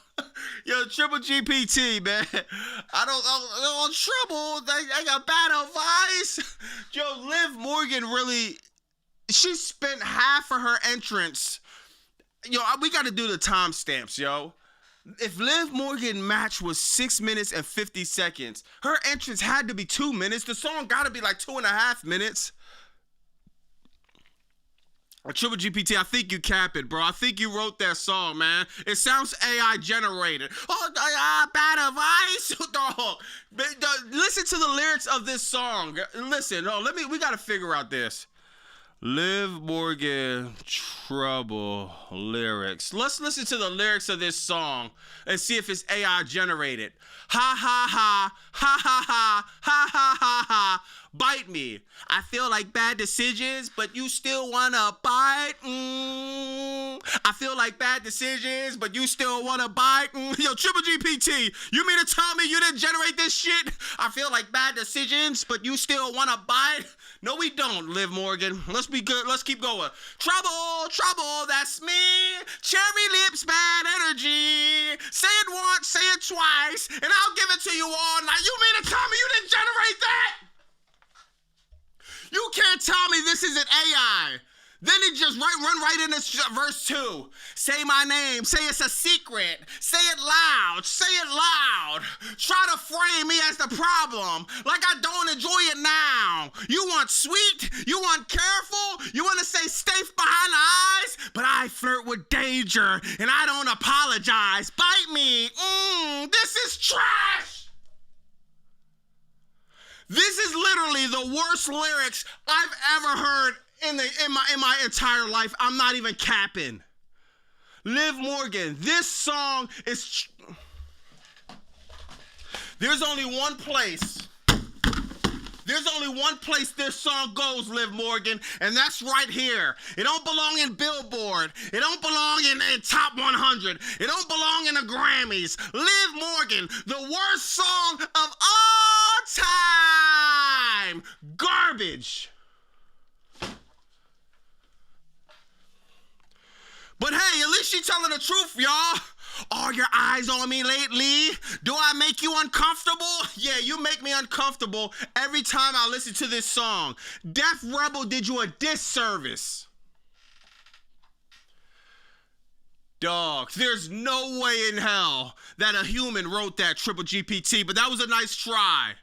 Yo, Triple GPT, man. I'm trouble. I got bad advice. Yo, Liv Morgan really, she spent half of her entrance. Yo, we got to do the timestamps, yo. If Liv Morgan match was 6 minutes and 50 seconds, her entrance had to be 2 minutes. The song got to be like 2.5 minutes. Triple GPT, I think you cap it, bro. I think you wrote that song, man. It sounds AI generated. Oh, bad advice. Dog. Listen to the lyrics of this song. Listen, we got to figure out this. Liv Morgan Trouble lyrics. Let's listen to the lyrics of this song and see if it's AI generated. Ha ha ha, ha ha ha, ha ha ha ha. Bite me. I feel like bad decisions, but you still wanna bite. I feel like bad decisions, but you still wanna bite. Yo, Triple GPT, you mean to tell me you didn't generate this shit? I feel like bad decisions, but you still wanna bite. No, we don't, Liv Morgan. Let's be good. Let's keep going. Trouble, trouble, that's me. Cherry lips, bad energy. Say it once, say it twice, and I'll give it to you all night. You mean to tell me you didn't generate that? You can't tell me this isn't AI. Then he just run right into verse 2. Say my name. Say it's a secret. Say it loud. Say it loud. Try to frame me as the problem. Like I don't enjoy it now. You want sweet. You want careful. You want to say safe behind the eyes. But I flirt with danger and I don't apologize. Bite me. This is trash. This is literally the worst lyrics I've ever heard in my entire life. I'm not even capping. Liv Morgan, this song is... There's only one place this song goes, Liv Morgan, and that's right here. It don't belong in Billboard. It don't belong in Top 100. It don't belong in the Grammys. Liv Morgan, the worst song of all time. Garbage. But hey, at least she's telling the truth, y'all. Are your eyes on me lately? Do I make you uncomfortable? Yeah, you make me uncomfortable every time I listen to this song. Def Rebel did you a disservice. Dog, there's no way in hell that a human wrote that, Triple GPT, but that was a nice try.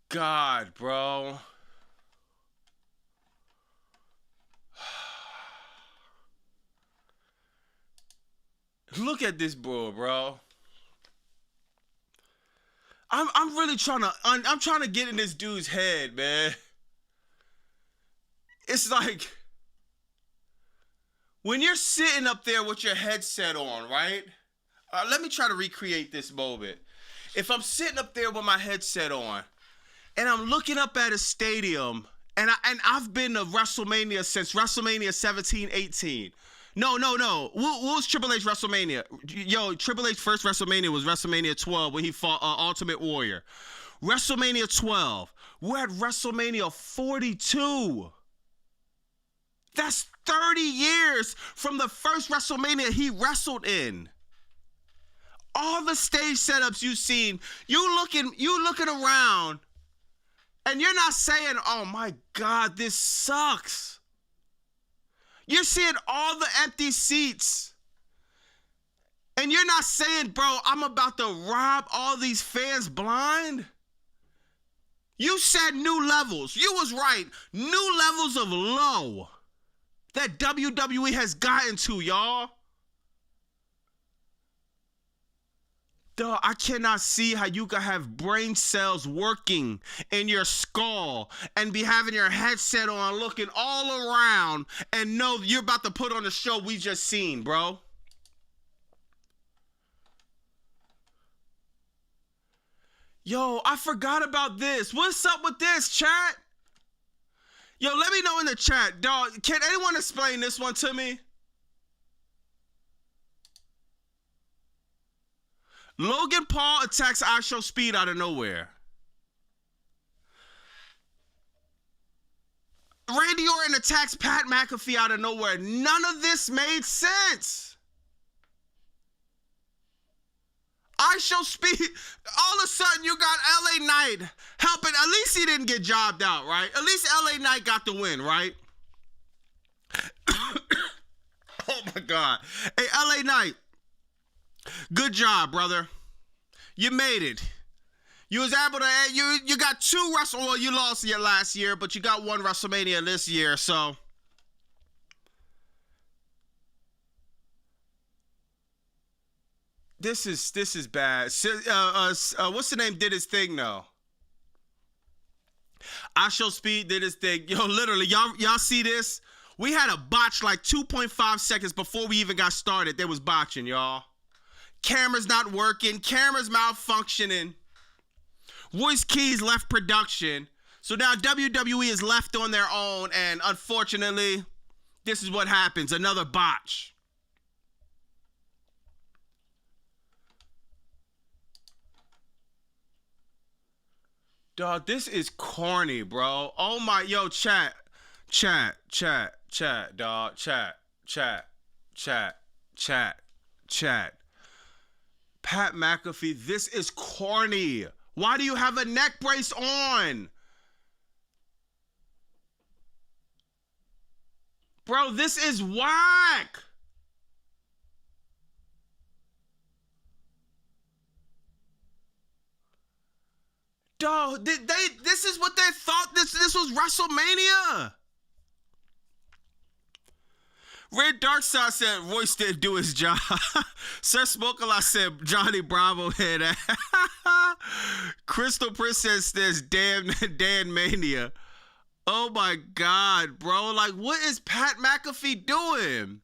God, bro. Look at this bro. I'm really trying to get in this dude's head, man. It's like when you're sitting up there with your headset on, right? Let me try to recreate this moment. If I'm sitting up there with my headset on and I'm looking up at a stadium and I've been to WrestleMania since WrestleMania 17, 18. No. What was Triple H WrestleMania? Yo, Triple H first WrestleMania was WrestleMania 12 when he fought Ultimate Warrior. WrestleMania 12. We're at WrestleMania 42. 30 years from the first WrestleMania he wrestled in. All the stage setups you've seen, you looking around, and you're not saying, oh my God, this sucks. You're seeing all the empty seats. And you're not saying, bro, I'm about to rob all these fans blind. You said new levels. You was right. New levels of low that WWE has gotten to, y'all. Duh, I cannot see how you can have brain cells working in your skull and be having your headset on, looking all around, and know you're about to put on the show we just seen, bro. Yo, I forgot about this. What's up with this, chat? Yo, let me know in the chat, dog. Can anyone explain this one to me? Logan Paul attacks ISHO Speed out of nowhere. Randy Orton attacks Pat McAfee out of nowhere. None of this made sense. ISHO Speed, all of a sudden you got LA Knight helping. At least he didn't get jobbed out, right? At least LA Knight got the win, right? Oh my God. Hey, LA Knight, good job, brother. You made it. You was able to, you got two well, you lost your last year, but you got one WrestleMania this year, so. This is bad. What's the name did his thing though? ISHO Speed did his thing. Yo, literally, y'all see this? We had a botch like 2.5 seconds before we even got started. There was botching, y'all. Cameras not working. Cameras malfunctioning. Voice keys left production. So now WWE is left on their own, and unfortunately, this is what happens. Another botch. Dog, this is corny, bro. Oh my, yo, chat, dog, chat. Pat McAfee, this is corny. Why do you have a neck brace on? Bro, this is whack. Dog, this is what they thought this was WrestleMania. Red Darkside said Royce didn't do his job. Sir Smokalot said Johnny Bravo had Crystal Princess says Dan Mania. Oh my God, bro. Like, what is Pat McAfee doing?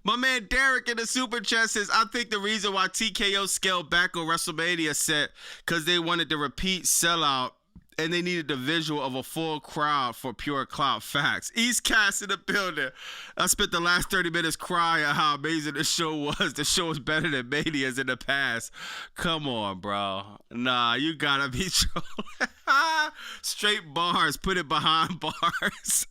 My man Derek in the super chat says, I think the reason why TKO scaled back on WrestleMania set because they wanted to repeat sellout and they needed the visual of a full crowd for pure clout. Facts. East Cast in the building. I spent the last 30 minutes crying at how amazing the show was. The show was better than Mania's in the past. Come on, bro. Nah, you gotta be trolling. Straight bars. Put it behind bars.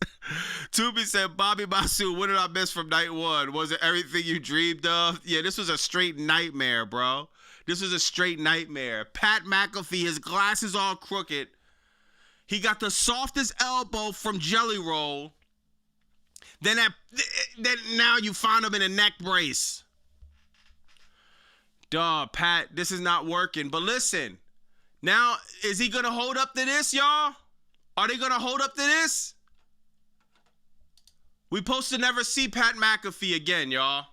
Tubi said, Bobby Basu, what did I miss from night one? Was it everything you dreamed of? Yeah, this was a straight nightmare, bro. This was a straight nightmare. Pat McAfee, his glasses all crooked. He got the softest elbow from Jelly Roll. Then now you find him in a neck brace. Dawg, Pat, this is not working. But listen, now, is he going to hold up to this, y'all? Are they going to hold up to this? We supposed to never see Pat McAfee again, y'all.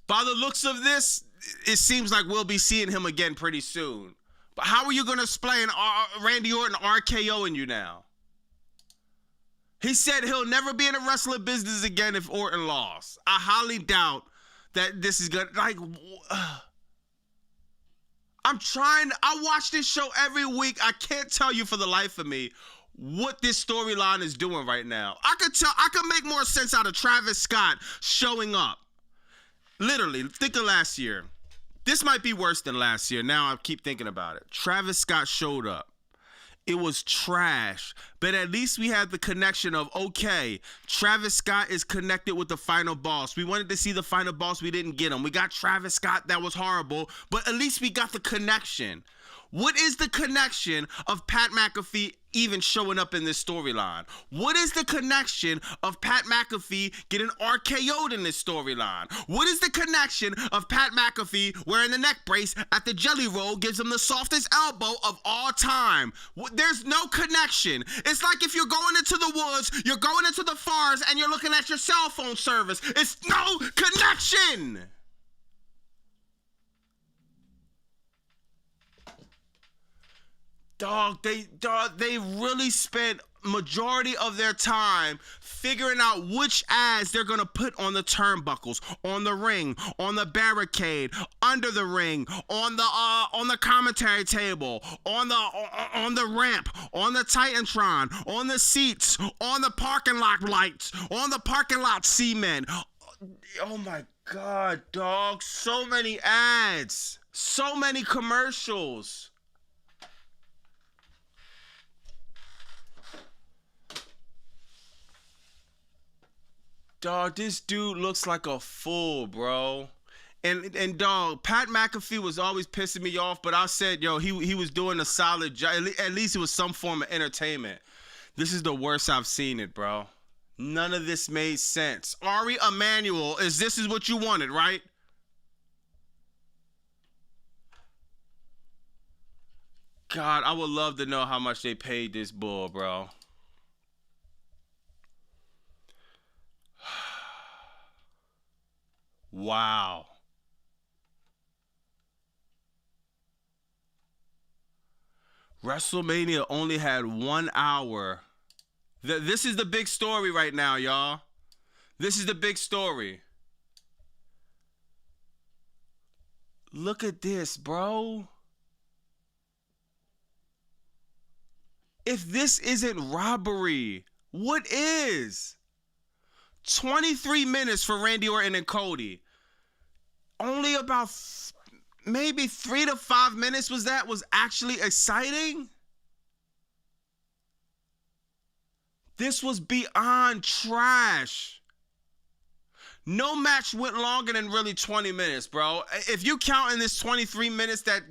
By the looks of this, it seems like we'll be seeing him again pretty soon. But how are you going to explain Randy Orton RKOing you now? He said he'll never be in the wrestling business again if Orton lost. I highly doubt that this is good. Like, I watch this show every week. I can't tell you for the life of me what this storyline is doing right now. I could make more sense out of Travis Scott showing up. Literally, think of last year. This might be worse than last year. Now I keep thinking about it. Travis Scott showed up It was trash. But at least we had the connection of, okay, Travis Scott is connected with the final boss. We wanted to see the final boss. We didn't get him. We got Travis Scott. That was horrible. But at least we got the connection. What is the connection of Pat McAfee even showing up in this storyline? What is the connection of Pat McAfee getting RKO'd in this storyline? What is the connection of Pat McAfee wearing the neck brace at the Jelly Roll gives him the softest elbow of all time? There's no connection. It's like if you're going into the woods, you're going into the forest, and you're looking at your cell phone service. It's no connection. Dog, they really spent majority of their time figuring out which ads they're gonna put on the turnbuckles, on the ring, on the barricade, under the ring, on the commentary table, on the ramp, on the Titantron, on the seats, on the parking lot lights, on the parking lot cement. Oh my God, dog! So many ads, so many commercials. Dog, this dude looks like a fool, bro. And dog, Pat McAfee was always pissing me off, but I said, yo, he was doing a solid job. At least it was some form of entertainment. This is the worst I've seen it, bro. None of this made sense. Ari Emanuel, this is what you wanted, right? God, I would love to know how much they paid this bull, bro. Wow. WrestleMania only had 1 hour. This is the big story right now, y'all. This is the big story. Look at this, bro. If this isn't robbery, what is? 23 minutes for Randy Orton and Cody. Only about maybe 3 to 5 minutes was actually exciting. This was beyond trash. No match went longer than really 20 minutes, bro. If you count in this 23 minutes that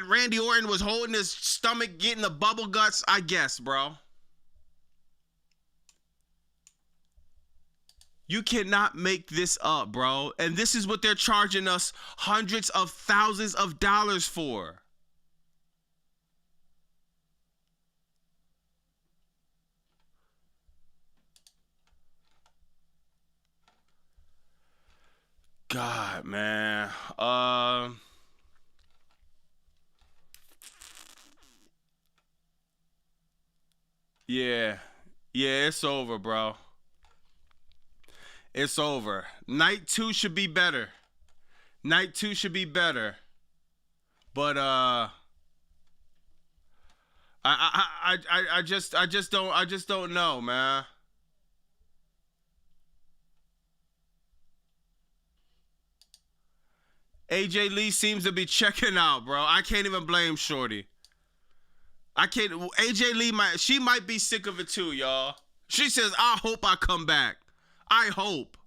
Randy Orton was holding his stomach, getting the bubble guts, I guess, bro. You cannot make this up, bro. And this is what they're charging us hundreds of thousands of dollars for. God, man. Yeah, it's over, bro. It's over. Night 2 should be better. Night 2 should be better. But I just don't know, man. AJ Lee seems to be checking out, bro. I can't even blame Shorty. AJ Lee might be sick of it too, y'all. She says, I hope I come back. I hope.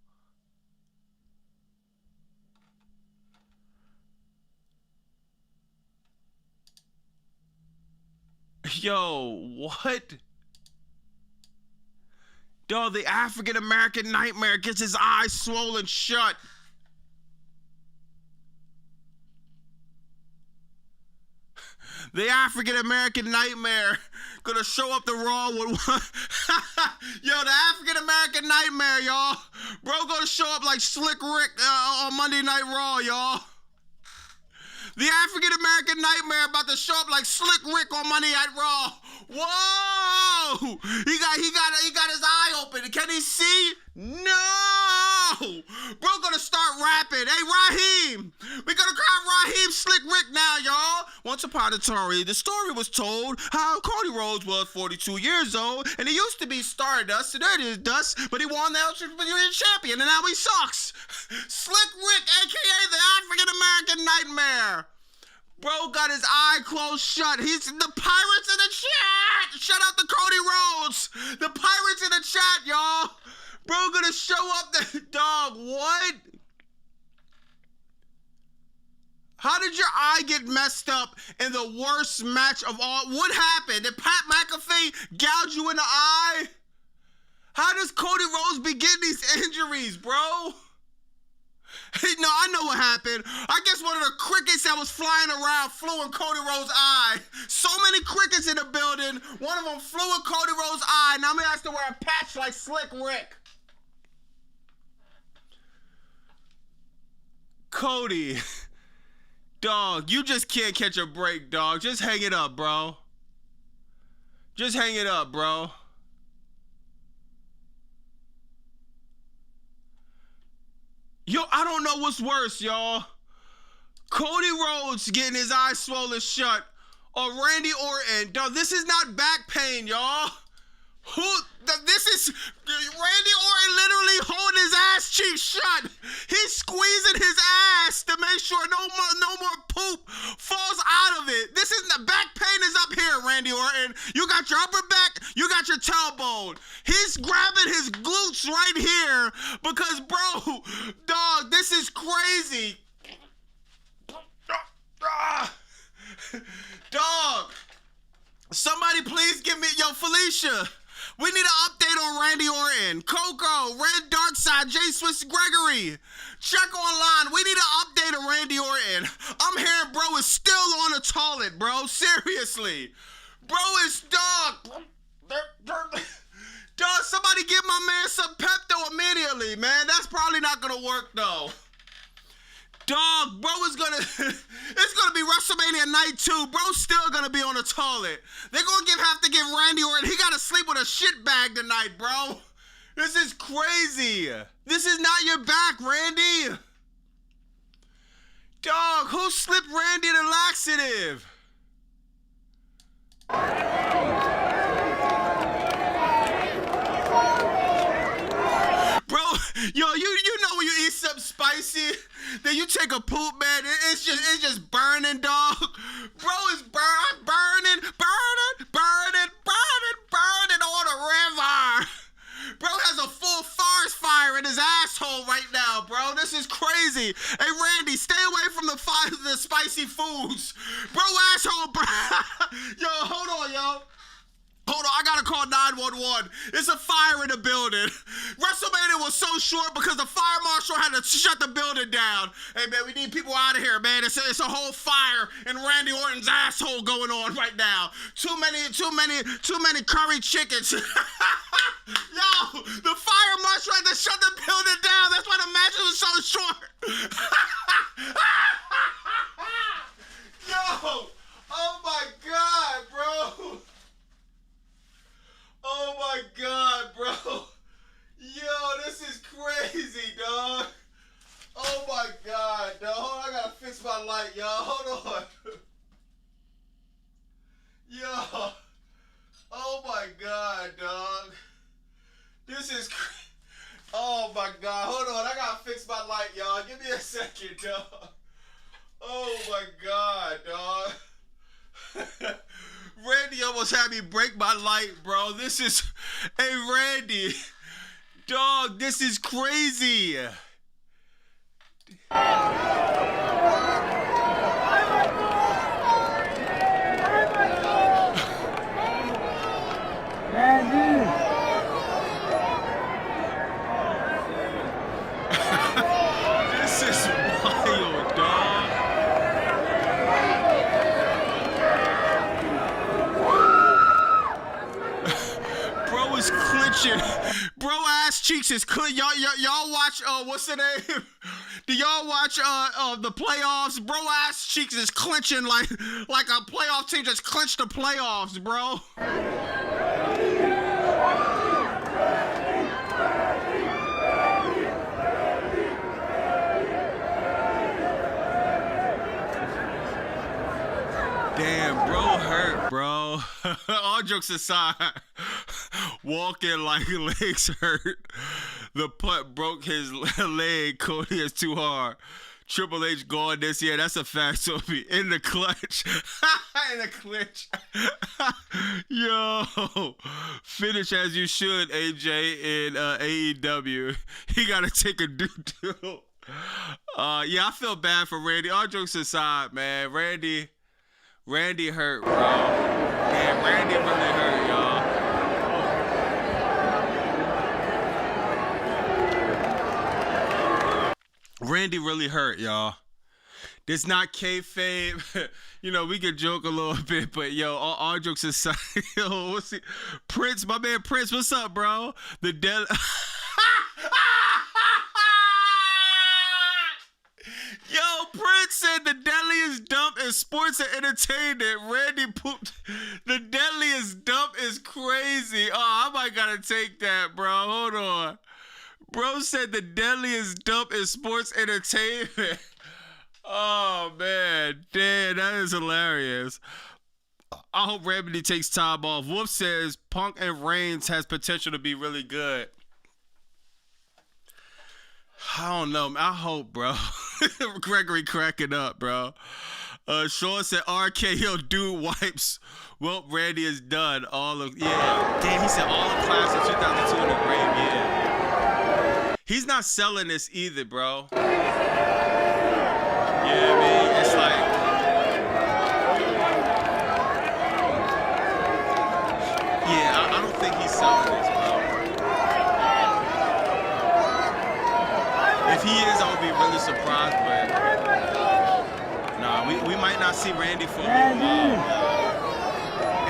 Yo, what? Dog, the African American Nightmare gets his eyes swollen shut. The African American Nightmare gonna show up the Raw with one. Yo, the African American Nightmare, y'all. Bro gonna show up like Slick Rick on Monday Night Raw, y'all. The African American Nightmare about to show up like Slick Rick on Monday Night Raw. Whoa! He got his eye open. Can he see? No! Bro gonna start rapping. Hey, Raheem! We gonna call Raheem Slick Rick now, y'all. Once upon a time, the story was told how Cody Rhodes was 42 years old, and he used to be Stardust, and there it is Dust, but he won the Ultimate Champion, and now he sucks. Slick Rick, a.k.a. the African American Nightmare. Bro got his eye closed shut. He's the pirates in the chat. Shout out to Cody Rhodes. The pirates in the chat, y'all. Bro gonna show up the dog. What? How did your eye get messed up in the worst match of all? What happened? Did Pat McAfee gouge you in the eye? How does Cody Rhodes be getting these injuries, bro? No, I know what happened. I guess one of the crickets that was flying around flew in Cody Rhodes' eye. So many crickets in the building. One of them flew in Cody Rhodes' eye. Now I'm gonna have to wear a patch like Slick Rick. Cody. Dog, you just can't catch a break, dog. Just hang it up, bro. Just hang it up, bro. Yo, I don't know what's worse, y'all. Cody Rhodes getting his eyes swollen shut, or Randy Orton. Dog, this is not back pain, y'all. This is Randy Orton literally holding his ass cheek shut. He's squeezing his ass to make sure no more poop falls out of it. This is the back pain is up here, Randy Orton. You got your upper back, you got your tailbone. He's grabbing his glutes right here because, bro, dog, this is crazy. Dog, somebody please give me, yo, Felicia. We need an update on Randy Orton, Coco, Red Darkside, J Swiss Gregory. Check online. We need an update on Randy Orton. I'm hearing bro is still on the toilet, bro. Seriously. Bro is dog. Dog, somebody give my man some Pepto immediately, man. That's probably not gonna work though. Dog, bro is gonna, it's gonna be WrestleMania night 2. Bro's still gonna be on the toilet. They're gonna have to give Randy Orton, he gotta sleep with a shit bag tonight, bro. This is crazy. This is not your back, Randy. Dog, who slipped Randy the laxative? Bro, yo, you know when you eat something spicy, then you take a poop, man, it's just burning, dog. Bro is burning on the river. Bro has a full forest fire in his asshole right now, bro. This is crazy. Hey, Randy, stay away from the spicy foods. Bro, asshole, bro. Yo, hold on, yo. Hold on, I gotta call 911. It's a fire in the building. WrestleMania was so short because the fire marshal had to shut the building down. Hey, man, we need people out of here, man. It's a whole fire in Randy Orton's asshole going on right now. Too many curry chickens. Yo, the fire marshal had to shut the building down. That's why the match was so short. Yo, oh my God, bro. Oh my God, bro. Yo, this is crazy, dog. Oh my God, dog. Hold on, I gotta fix my light, y'all. Hold on. Yo. Oh my God, dog. This is oh my God. Hold on, I gotta fix my light, y'all. Give me a second, dog. Oh my God, dog. Randy almost had me break my light, bro. This is, hey, Randy. Dog, this is crazy. This is wild, dog. Bro is clinching. Bro ass cheeks is clenching. Y'all watch, what's the name? Do y'all watch the playoffs? Bro ass cheeks is clinching like a playoff team just clinched the playoffs, bro. Damn, bro hurt, bro. All jokes aside, walking like legs hurt. The putt broke his leg. Cody is too hard. Triple H going this year. That's a fact, Sophie. In the clutch. In the clinch. Yo. Finish as you should, AJ, in AEW. He got to take a doo-doo. Yeah, I feel bad for Randy. All jokes aside, man. Randy hurt, bro. Yeah, Randy really hurt, y'all. Randy really hurt, y'all. This not kayfabe. You know, we could joke a little bit, but yo, all jokes aside, yo, what's it? Prince, my man Prince, what's up, bro? The dead. Yo, Prince said the deadliest dump in sports and entertainment. Randy pooped. The deadliest dump is crazy. Oh, I might gotta take that, bro. Hold on. Bro said the deadliest dump in sports entertainment. Oh, man. Damn, that is hilarious. I hope Remedy takes time off. Wolf says Punk and Reigns has potential to be really good. I don't know. I hope, bro. Gregory cracking up, bro. Sean said RKO dude wipes. Well, Randy is done. Yeah. Damn, he said all of class of 2002 in the grave. Yeah. He's not selling this either, bro. Yeah, I mean, it's like. Yeah, I don't think he's selling this, bro. If he is, I would be really surprised, but nah, we might not see Randy for a little while.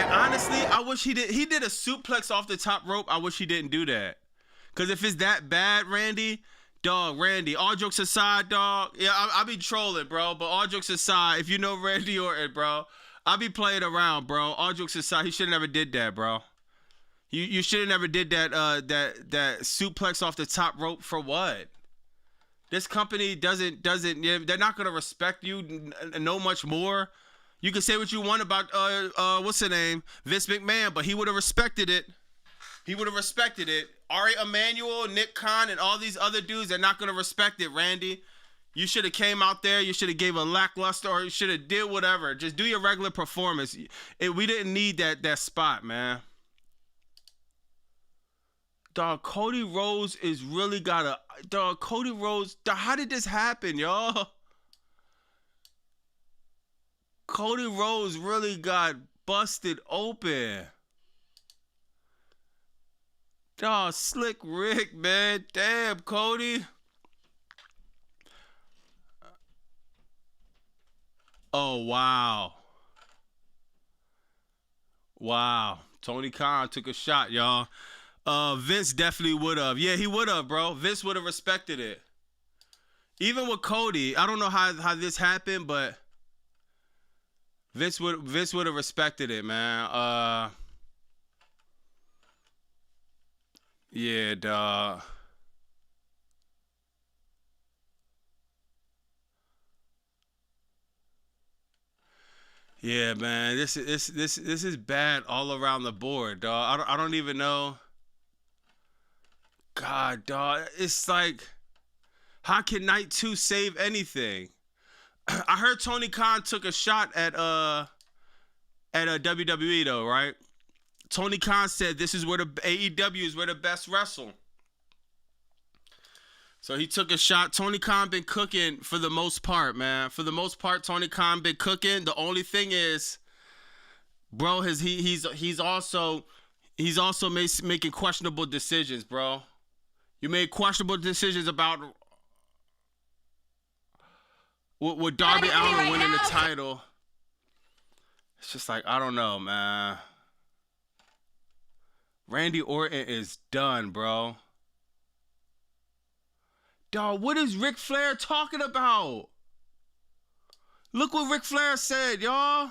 And honestly, I wish he did. He did a suplex off the top rope. I wish he didn't do that. Cause if it's that bad, Randy, all jokes aside, dog. Yeah, I be trolling, bro. But all jokes aside, if you know Randy Orton, bro, I be playing around, bro. All jokes aside, he should have never did that, bro. You should have never did that that suplex off the top rope for what? This company doesn't. They're not gonna respect you no much more. You can say what you want about what's the name, Vince McMahon, but he would have respected it. He would have respected it. Ari Emanuel, Nick Khan, and all these other dudes, they're not going to respect it, Randy. You should have came out there. You should have gave a lackluster, or you should have did whatever. Just do your regular performance. We didn't need that spot, man. Dog, Cody Rhodes is really got a... Dog, Cody Rhodes... Dog, how did this happen, y'all? Cody Rhodes really got busted open. Dog, Slick Rick, man. Damn, Cody. Oh, wow. Wow. Tony Khan took a shot, y'all. Vince definitely would have. Yeah, he would have, bro. Vince would have respected it. Even with Cody, I don't know how this happened, but Vince would have respected it, man. Yeah, dog. Yeah, man. This is bad all around the board, dog. I don't even know. God, dog. It's like, how can Night 2 save anything? I heard Tony Khan took a shot at a WWE though, right? Tony Khan said this is where the AEW is where the best wrestle. So he took a shot. Tony Khan been cooking for the most part, man. For the most part, Tony Khan been cooking. The only thing is, bro, he's also making questionable decisions, bro. You made questionable decisions about with Darby Allin winning the title. It's just like, I don't know, man. Randy Orton is done, bro. Dog, what is Ric Flair talking about? Look what Ric Flair said, y'all.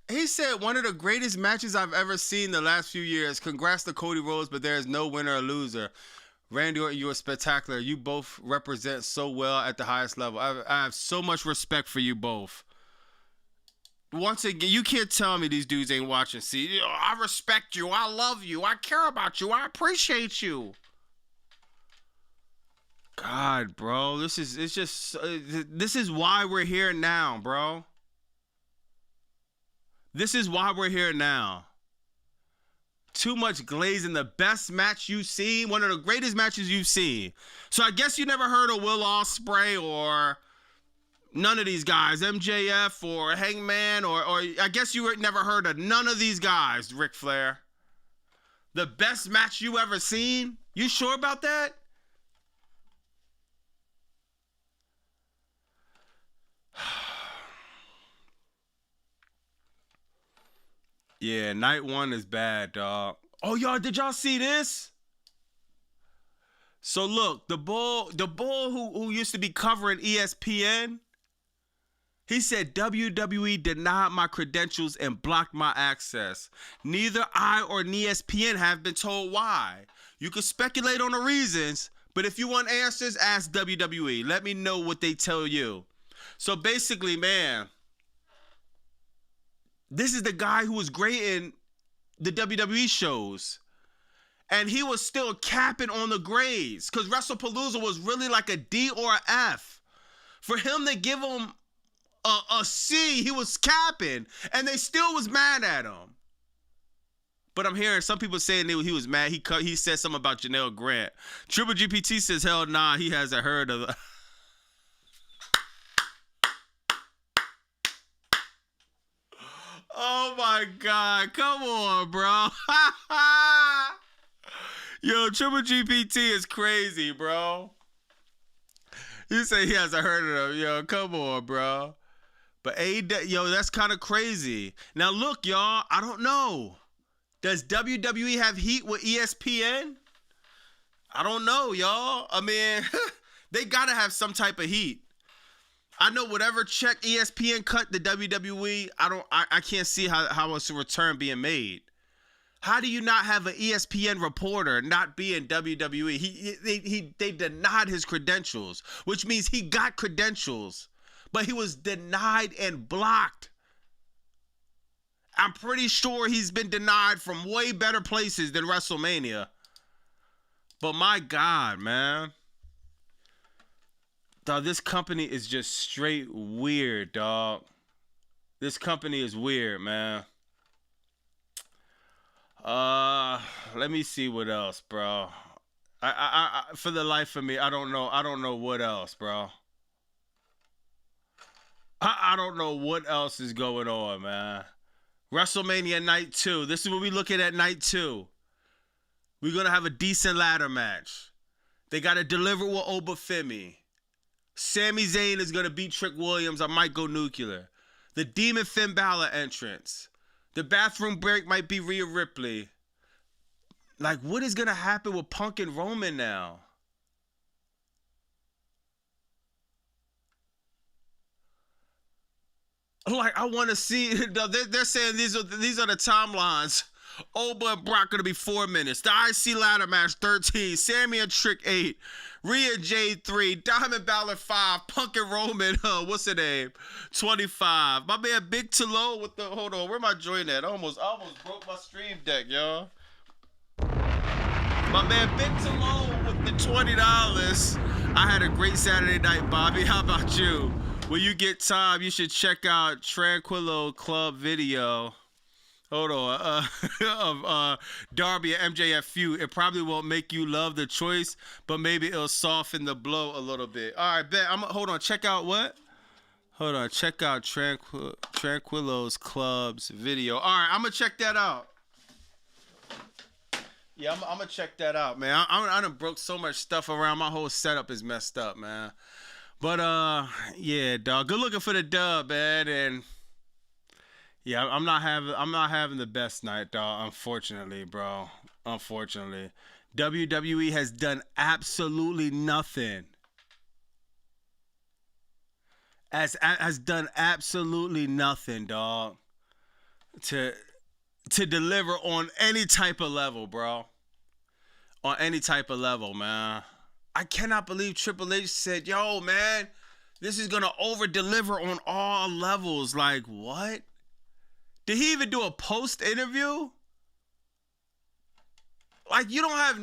He said one of the greatest matches I've ever seen the last few years. Congrats to Cody Rhodes, but there is no winner or loser. Randy Orton, you are spectacular. You both represent so well at the highest level. I have so much respect for you both. Once again, you can't tell me these dudes ain't watching. See, I respect you. I love you. I care about you. I appreciate you. God, bro, this is why we're here now, bro. This is why we're here now. Too much glaze in the best match you've seen, one of the greatest matches you've seen. So I guess you never heard of Will Ospreay or none of these guys, MJF or Hangman, or I guess you never heard of none of these guys, Ric Flair. The best match you ever seen? You sure about that? Yeah, night one is bad, dog. Oh, y'all, did y'all see this? So look, the bull who used to be covering ESPN, he said WWE denied my credentials and blocked my access. Neither I or ESPN have been told why. You can speculate on the reasons, but if you want answers, ask WWE. Let me know what they tell you. So basically, man, this is the guy who was great in the WWE shows. And he was still capping on the grades because WrestlePalooza was really like a D or an F. For him to give him a C, he was capping. And they still was mad at him. But I'm hearing some people saying he was mad. He said something about Janelle Grant. Triple GPT says, hell nah, he hasn't heard of it. Oh my God, come on, bro. Yo, Triple GPT is crazy, bro. You say he hasn't heard of them. Yo, come on, bro. But yo, that's kind of crazy. Now look, y'all, I don't know. Does WWE have heat with ESPN? I don't know, y'all. I mean, they gotta have some type of heat. I know whatever check ESPN cut the WWE, I can't see how it's a return being made. How do you not have an ESPN reporter not be in WWE? They denied his credentials, which means he got credentials, but he was denied and blocked. I'm pretty sure he's been denied from way better places than WrestleMania. But my God, man. Dog, this company is just straight weird, dog. This company is weird, man. Let me see what else, bro. I for the life of me, I don't know what else, bro. I don't know what else is going on, man. WrestleMania night 2. This is what we looking at night 2. We're gonna have a decent ladder match. They gotta deliver with Obafemi. Sami Zayn is going to beat Trick Williams. I might go nuclear. The Demon Finn Balor entrance. The bathroom break might be Rhea Ripley. Like, what is going to happen with Punk and Roman now? Like, I want to see. They're saying these are the timelines. Oba and Brock going to be 4 minutes. The IC ladder match 13. Sammy and Trick 8. Rhea J 3. Diamond Balor 5. Punk and Roman. What's her name? 25. My man Big Talo with the. Hold on. Where my joint at? I almost broke my stream deck, y'all. My man Big Talo with the $20. I had a great Saturday night, Bobby. How about you? When you get time, you should check out Tranquilo Club video. Hold on, of Darby and MJF feud. It probably won't make you love the choice, but maybe it'll soften the blow a little bit. All right, bet. Hold on. Check out what? Hold on. Check out Tranquilo's Club's video. All right, I'm gonna check that out. Yeah, I'm gonna check that out, man. I done broke so much stuff around. My whole setup is messed up, man. But yeah, dog. Good looking for the dub, man, and. Yeah, I'm not having the best night, dog. Unfortunately, bro. Unfortunately, WWE has done absolutely nothing. Has done absolutely nothing, dog. To deliver on any type of level, bro. On any type of level, man. I cannot believe Triple H said, "Yo, man, this is gonna over deliver on all levels." Like, what? Did he even do a post interview? Like, you don't have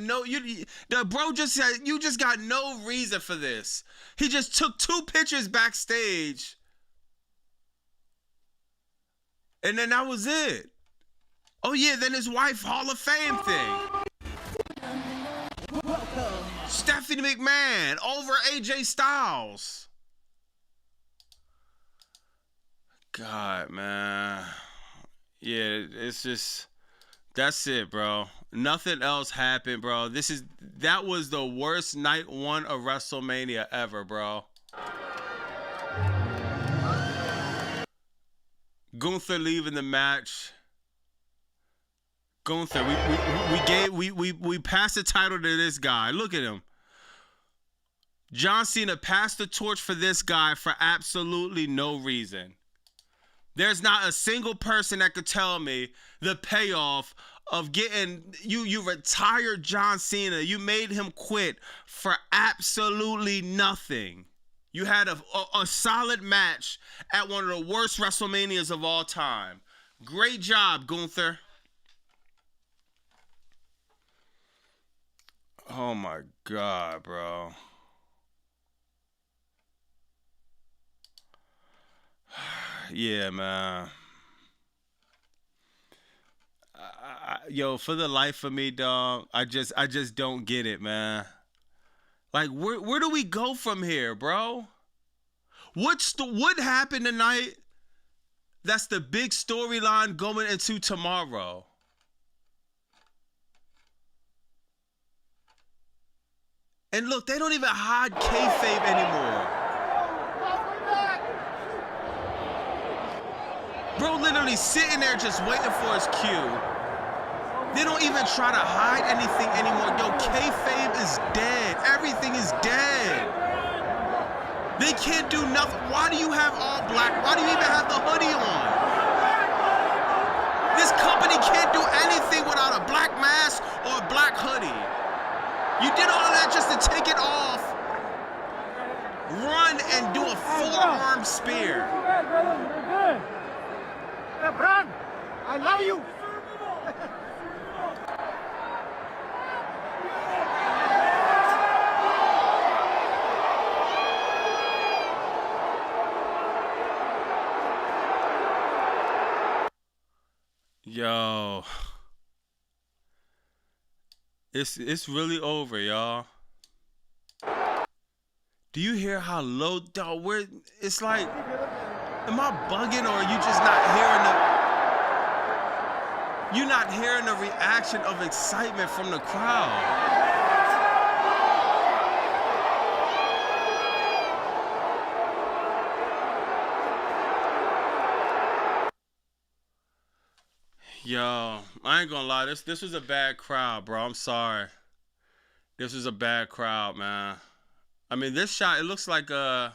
the bro just said, you just got no reason for this. He just took 2 pictures backstage. And then that was it. Oh yeah, then his wife Hall of Fame thing. Stephanie McMahon over AJ Styles. God, man. Yeah, it's just, that's it, bro. Nothing else happened, bro. That was the worst night 1 of WrestleMania ever, bro. Gunther leaving the match. Gunther, we passed the title to this guy. Look at him. John Cena passed the torch for this guy for absolutely no reason. There's not a single person that could tell me the payoff of getting you retired John Cena. You made him quit for absolutely nothing. You had a solid match at one of the worst WrestleManias of all time. Great job, Gunther. Oh my God, bro. Yeah, man. Yo, for the life of me, dog, I just don't get it, man. Like, where do we go from here, bro? What happened tonight? That's the big storyline going into tomorrow. And look, they don't even hide kayfabe anymore. Bro literally sitting there just waiting for his cue. They don't even try to hide anything anymore. Yo, kayfabe is dead. Everything is dead. They can't do nothing. Why do you have all black? Why do you even have the hoodie on? This company can't do anything without a black mask or a black hoodie. You did all of that just to take it off, run and do a forearm spear. Hey, Bron, I love you. Yo, it's really over, y'all. Do you hear how low, dog? It's like, am I bugging, or are you just not hearing you're not hearing the reaction of excitement from the crowd? Yo, I ain't gonna lie, this was a bad crowd, bro. I'm sorry. This was a bad crowd, man. I mean, this shot, it looks like yo,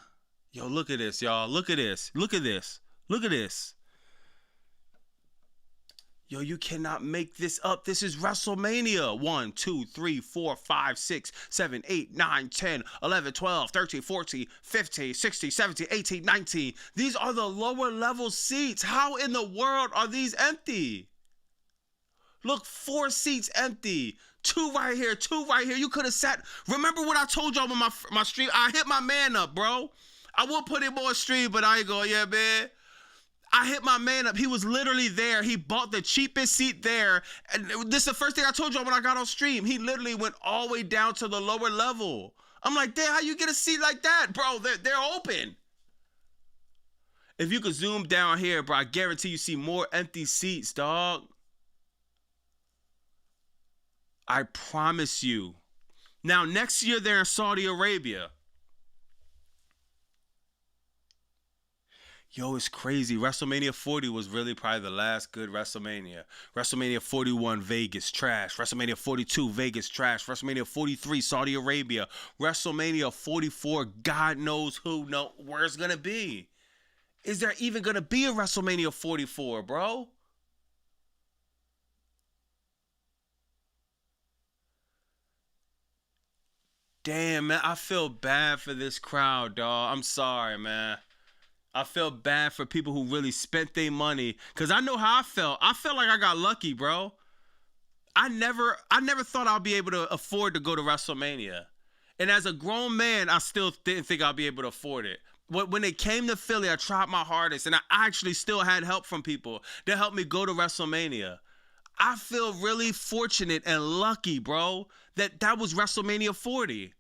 look at this, y'all. Look at this. Look at this. Look at this. Yo, you cannot make this up. This is WrestleMania. 1, 2, 3, 4, 5, 6, 7, 8, 9, 10, 11, 12, 13, 14, 15, 16, 17, 18, 19. These are the lower level seats. How in the world are these empty? Look, 4 seats empty. 2 right here, 2 right here. You could have sat. Remember what I told y'all on my stream? I hit my man up, bro. I will put him on stream, but I ain't going, yeah, man. I hit my man up. He was literally there. He bought the cheapest seat there. And this is the first thing I told y'all when I got on stream. He literally went all the way down to the lower level. I'm like, damn, how you get a seat like that, bro? They're open. If you could zoom down here, bro, I guarantee you see more empty seats, dog. I promise you. Now, next year, they're in Saudi Arabia. Yo, it's crazy. WrestleMania 40 was really probably the last good WrestleMania. WrestleMania 41, Vegas, trash. WrestleMania 42, Vegas, trash. WrestleMania 43, Saudi Arabia. WrestleMania 44, God knows where it's going to be. Is there even going to be a WrestleMania 44, bro? Damn, man, I feel bad for this crowd, dog. I'm sorry, man. I feel bad for people who really spent their money. Because I know how I felt. I felt like I got lucky, bro. I never thought I'd be able to afford to go to WrestleMania. And as a grown man, I still didn't think I'd be able to afford it. When it came to Philly, I tried my hardest, and I actually still had help from people that helped me go to WrestleMania. I feel really fortunate and lucky, bro, that was WrestleMania 40.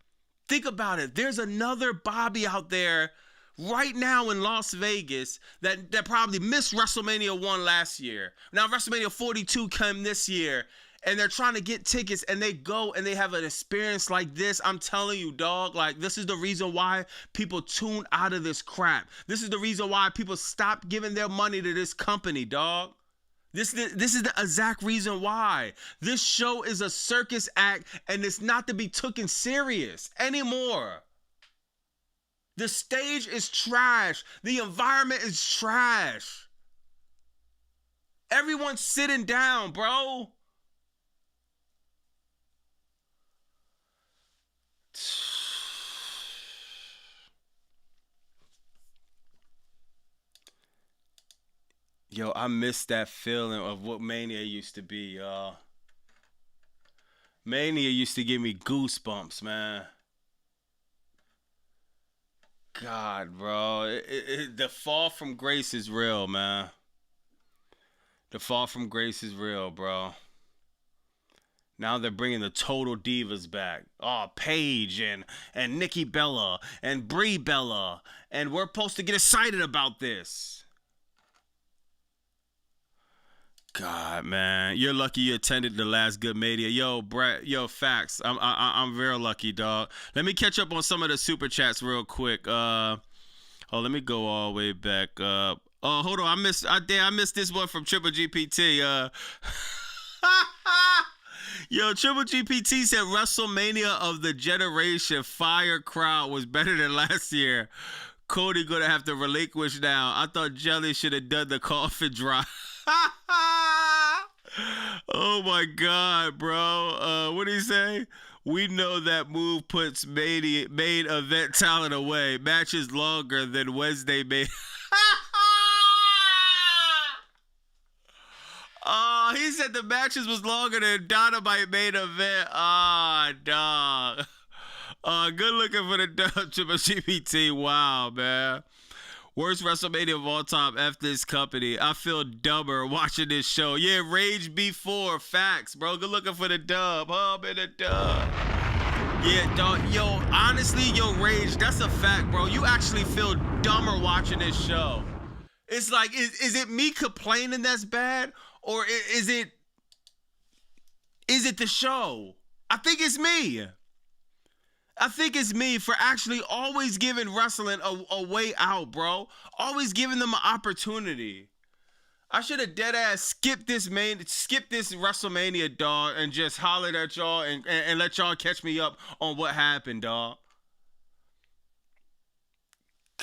Think about it. There's another Bobby out there right now in Las Vegas that probably missed WrestleMania 1 last year. Now WrestleMania 42 came this year, and they're trying to get tickets, and they go and they have an experience like this. I'm telling you, dog, like, this is the reason why people tune out of this crap. This is the reason why people stop giving their money to this company, dog. This is the exact reason why. This show is a circus act, and it's not to be taken serious anymore. The stage is trash. The environment is trash. Everyone's sitting down, bro. Yo, I miss that feeling of what Mania used to be, y'all. Mania used to give me goosebumps, man. God, bro. The fall from grace is real, man. The fall from grace is real, bro. Now they're bringing the Total Divas back. Oh, Paige and Nikki Bella and Brie Bella. And we're supposed to get excited about this. God, man, you're lucky you attended the last Good Mania. Yo, Brett, yo, facts. I'm real lucky, dog. Let me catch up on some of the super chats real quick. Let me go all the way back. Hold on, I missed this one from Triple GPT. Yo, Triple GPT said WrestleMania of the generation fire crowd was better than last year. Cody gonna have to relinquish now. I thought Jelly should have done the coffin drop. Oh my God, bro. What did he say? We know that move puts main event talent away. Matches longer than Wednesday main. Oh, he said the matches was longer than Dynamite main event. Ah, dog. Good looking for the dub, Triple GPT. Wow, man. Worst WrestleMania of all time. F this company. I feel dumber watching this show. Yeah, Rage B4. Facts, bro. Good looking for the dub. Hub and the dub. Yeah, dog. Yo, honestly, yo, Rage, that's a fact, bro. You actually feel dumber watching this show. It's like, is it me complaining that's bad? Or is it the show? I think it's me. I think it's me for actually always giving wrestling a way out, bro. Always giving them an opportunity. I should have dead ass skipped this WrestleMania, dog, and just hollered at y'all and let y'all catch me up on what happened, dog.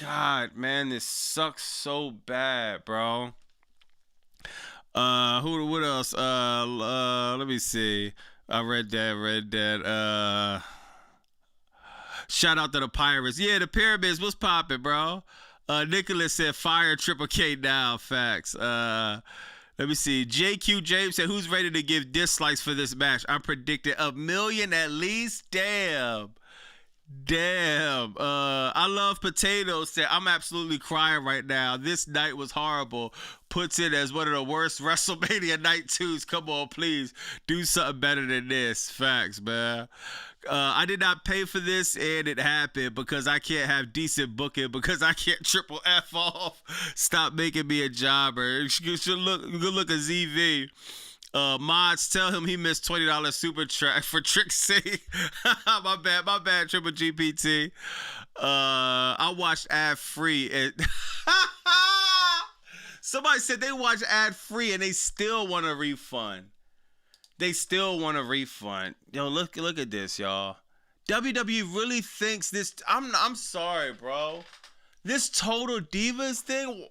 God, man, this sucks so bad, bro. What else? Let me see. I read that. Shout out to the Pirates. Yeah, the Pyramids was popping, bro. Nicholas said fire Triple K now. Facts. Let me see. JQ James said, who's ready to give dislikes for this match? I predicted 1 million at least. Damn. I love Potatoes said, I'm absolutely crying right now. This night was horrible. Puts it as one of the worst WrestleMania night twos. Come on, please. Do something better than this. Facts, man. I did not pay for this, and it happened because I can't have decent booking because I can't triple F off. Stop making me a jobber. You should look at ZV. Mods, tell him he missed $20 super track for Trick's sake. my bad, Triple GPT. I watched ad free. And somebody said they watched ad free and they still want a refund. Yo, look at this, y'all. WWE really thinks this. I'm sorry, bro. This Total Divas thing.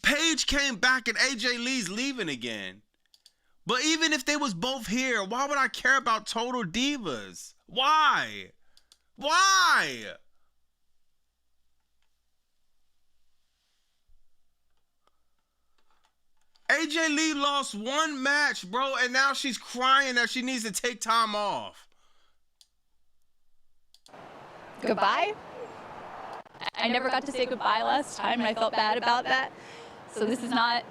Paige came back and AJ Lee's leaving again. But even if they was both here, why would I care about Total Divas? Why? AJ Lee lost one match, bro, and now she's crying that she needs to take time off. Goodbye? I never got to say goodbye last time, and I felt bad about that. So this is not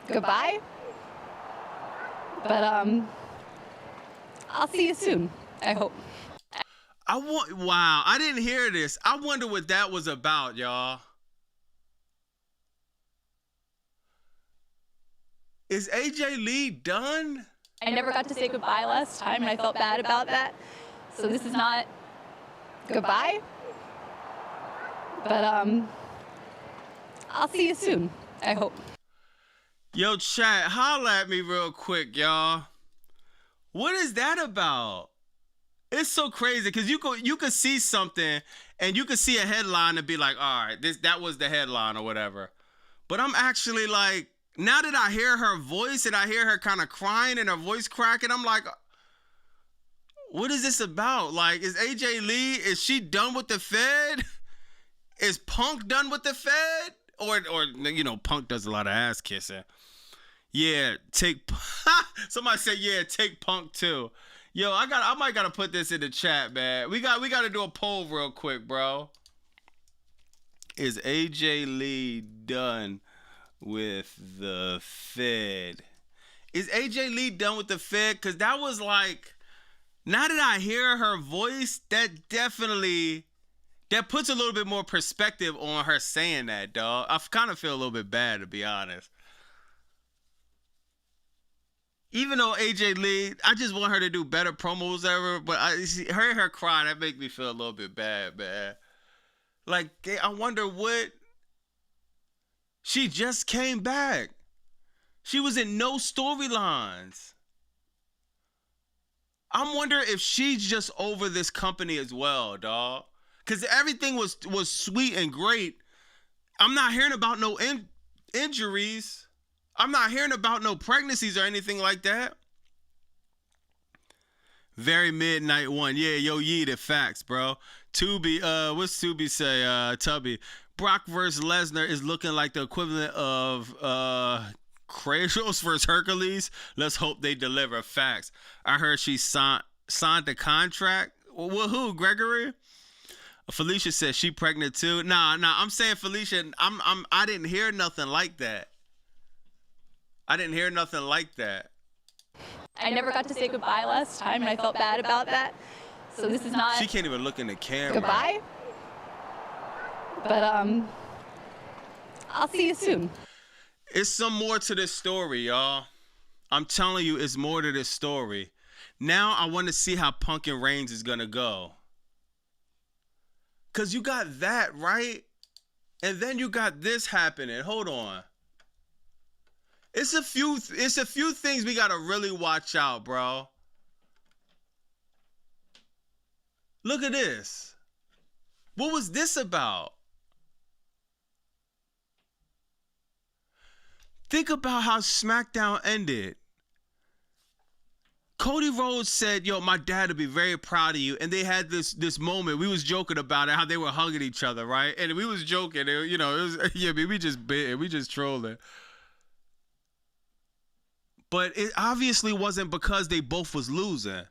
goodbye. But, I'll see you soon, I hope. Wow, I didn't hear this. I wonder what that was about, y'all. Is AJ Lee done? I never got to say goodbye last time, and I felt bad about that. So this is not goodbye. But, I'll see you soon, I hope. Yo, chat, holla at me real quick, y'all. What is that about? It's so crazy because you could see something and you could see a headline and be like, all right, that was the headline or whatever. But I'm actually like, now that I hear her voice and I hear her kind of crying and her voice cracking, I'm like, what is this about? Like, is AJ Lee, is she done with the Fed? Is Punk done with the Fed? Or you know, Punk does a lot of ass kissing. Yeah, somebody said, yeah, take Punk too. Yo, I might gotta put this in the chat, man. We gotta do a poll real quick, bro. Is AJ Lee done with the Fed? Is AJ Lee done with the Fed? Cause that was like, now that I hear her voice, that puts a little bit more perspective on her saying that, dog. I kind of feel a little bit bad, to be honest. Even though AJ Lee, I just want her to do better promos ever, but hearing her cry, that makes me feel a little bit bad, man. Like, I wonder what... She just came back. She was in no storylines. I'm wondering if she's just over this company as well, dog. Because everything was sweet and great. I'm not hearing about no injuries. I'm not hearing about no pregnancies or anything like that. Very midnight one. Yeah, yo, the facts, bro. Tubi, what's Tubi say? Tubby. Brock versus Lesnar is looking like the equivalent of Kratos versus Hercules. Let's hope they deliver. Facts. I heard she signed the contract. Well, who? Gregory? Felicia says she pregnant too. Nah. I'm saying Felicia. I didn't hear nothing like that. I didn't hear nothing like that. I never got to say goodbye last time, and I felt bad about that. So this is not... She can't even look in the camera. Goodbye? But, I'll see you soon. It's some more to this story, y'all. I'm telling you, it's more to this story. Now I want to see how Punk and Reigns is going to go. Because you got that, right? And then you got this happening. Hold on. It's a few things we gotta really watch out, bro. Look at this. What was this about? Think about how SmackDown ended. Cody Rhodes said, yo, my dad would be very proud of you. And they had this moment. We was joking about it, how they were hugging each other, right? And we was joking. You know, it was, yeah, we just trolling. But it obviously wasn't because they both was losing.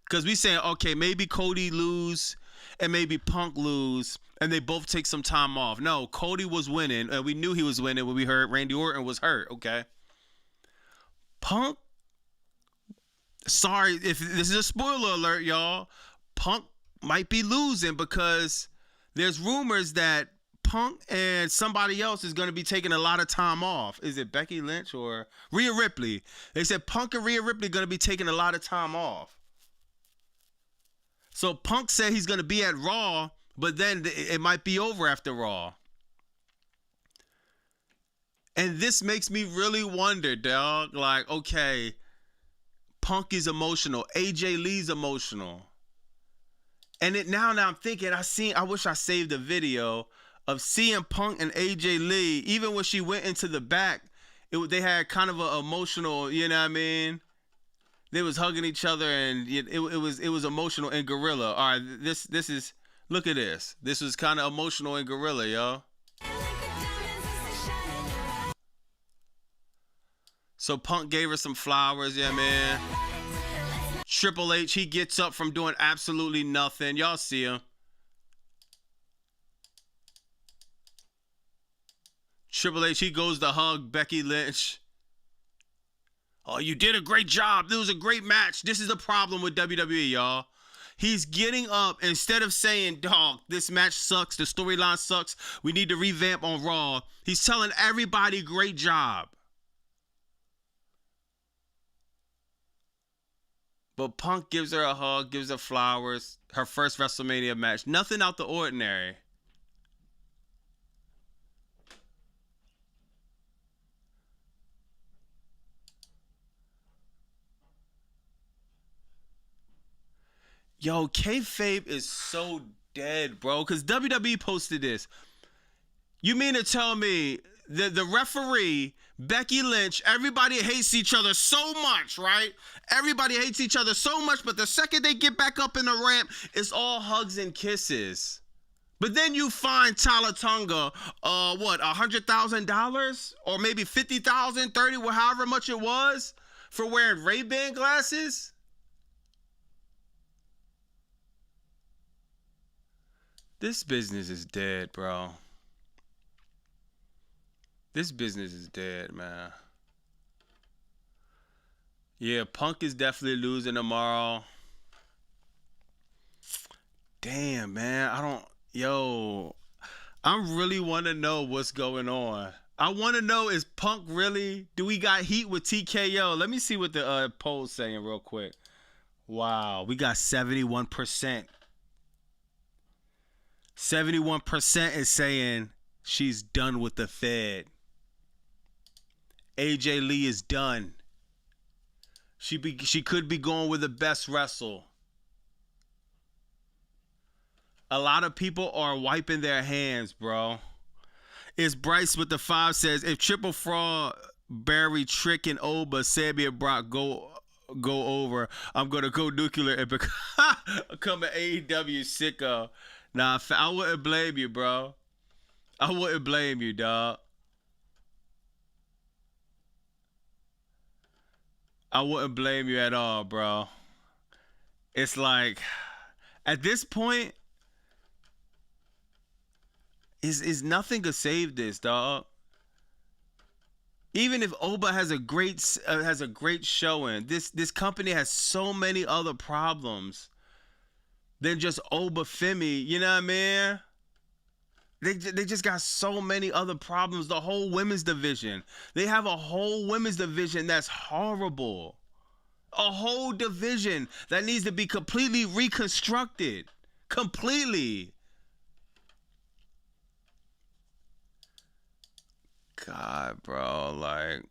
Because we saying, okay, maybe Cody lose and maybe Punk lose and they both take some time off. No, Cody was winning and we knew he was winning when we heard Randy Orton was hurt, okay? Punk, sorry if this is a spoiler alert, y'all. Punk might be losing because there's rumors that Punk and somebody else is going to be taking a lot of time off. Is it Becky Lynch or Rhea Ripley? They said Punk and Rhea Ripley are going to be taking a lot of time off. So Punk said he's going to be at Raw, but then it might be over after Raw. And this makes me really wonder, dog. Like, okay, Punk is emotional. AJ Lee's emotional. And now I'm thinking, I wish I saved a video of CM Punk and AJ Lee. Even when she went into the back, they had kind of an emotional, you know what I mean? They was hugging each other and it was emotional in Gorilla. All right, this is, look at this. This was kind of emotional in Gorilla, yo. So Punk gave her some flowers, yeah, man. Triple H, he gets up from doing absolutely nothing. Y'all see him. Triple H, he goes to hug Becky Lynch. Oh, you did a great job. This was a great match. This is the problem with WWE, y'all. He's getting up instead of saying, dog, this match sucks. The storyline sucks. We need to revamp on Raw. He's telling everybody, great job. But Punk gives her a hug, gives her flowers. Her first WrestleMania match. Nothing out the ordinary. Yo, kayfabe is so dead, bro. Because WWE posted this. You mean to tell me that the referee, Becky Lynch, everybody hates each other so much, right? Everybody hates each other so much, but the second they get back up in the ramp, it's all hugs and kisses. But then you find Talatonga, $100,000? Or maybe $50,000, $30,000, however much it was, for wearing Ray-Ban glasses? This business is dead, bro. This business is dead, man. Yeah, Punk is definitely losing tomorrow. Damn, man. I really want to know what's going on. I want to know, is Punk really, do we got heat with TKO? Let me see what the poll's saying real quick. Wow, we got 71%. 71% is saying she's done with the Fed. AJ Lee is done. She could be going with the best wrestle. A lot of people are wiping their hands, bro. It's Bryce with the 5 says, if Triple Fraud, Barry, Trick, and Oba, Sabia, Brock go over, I'm going to go nuclear and become an AEW sicko. Nah, I wouldn't blame you, bro. I wouldn't blame you, dog. I wouldn't blame you at all, bro. It's like, at this point, is nothing to save this, dog. Even if Oba has a great showing, this company has so many other problems than just Oba Femi. You know what I mean? They just got so many other problems. The whole women's division. They have a whole women's division that's horrible. A whole division that needs to be completely reconstructed. Completely. God, bro, like,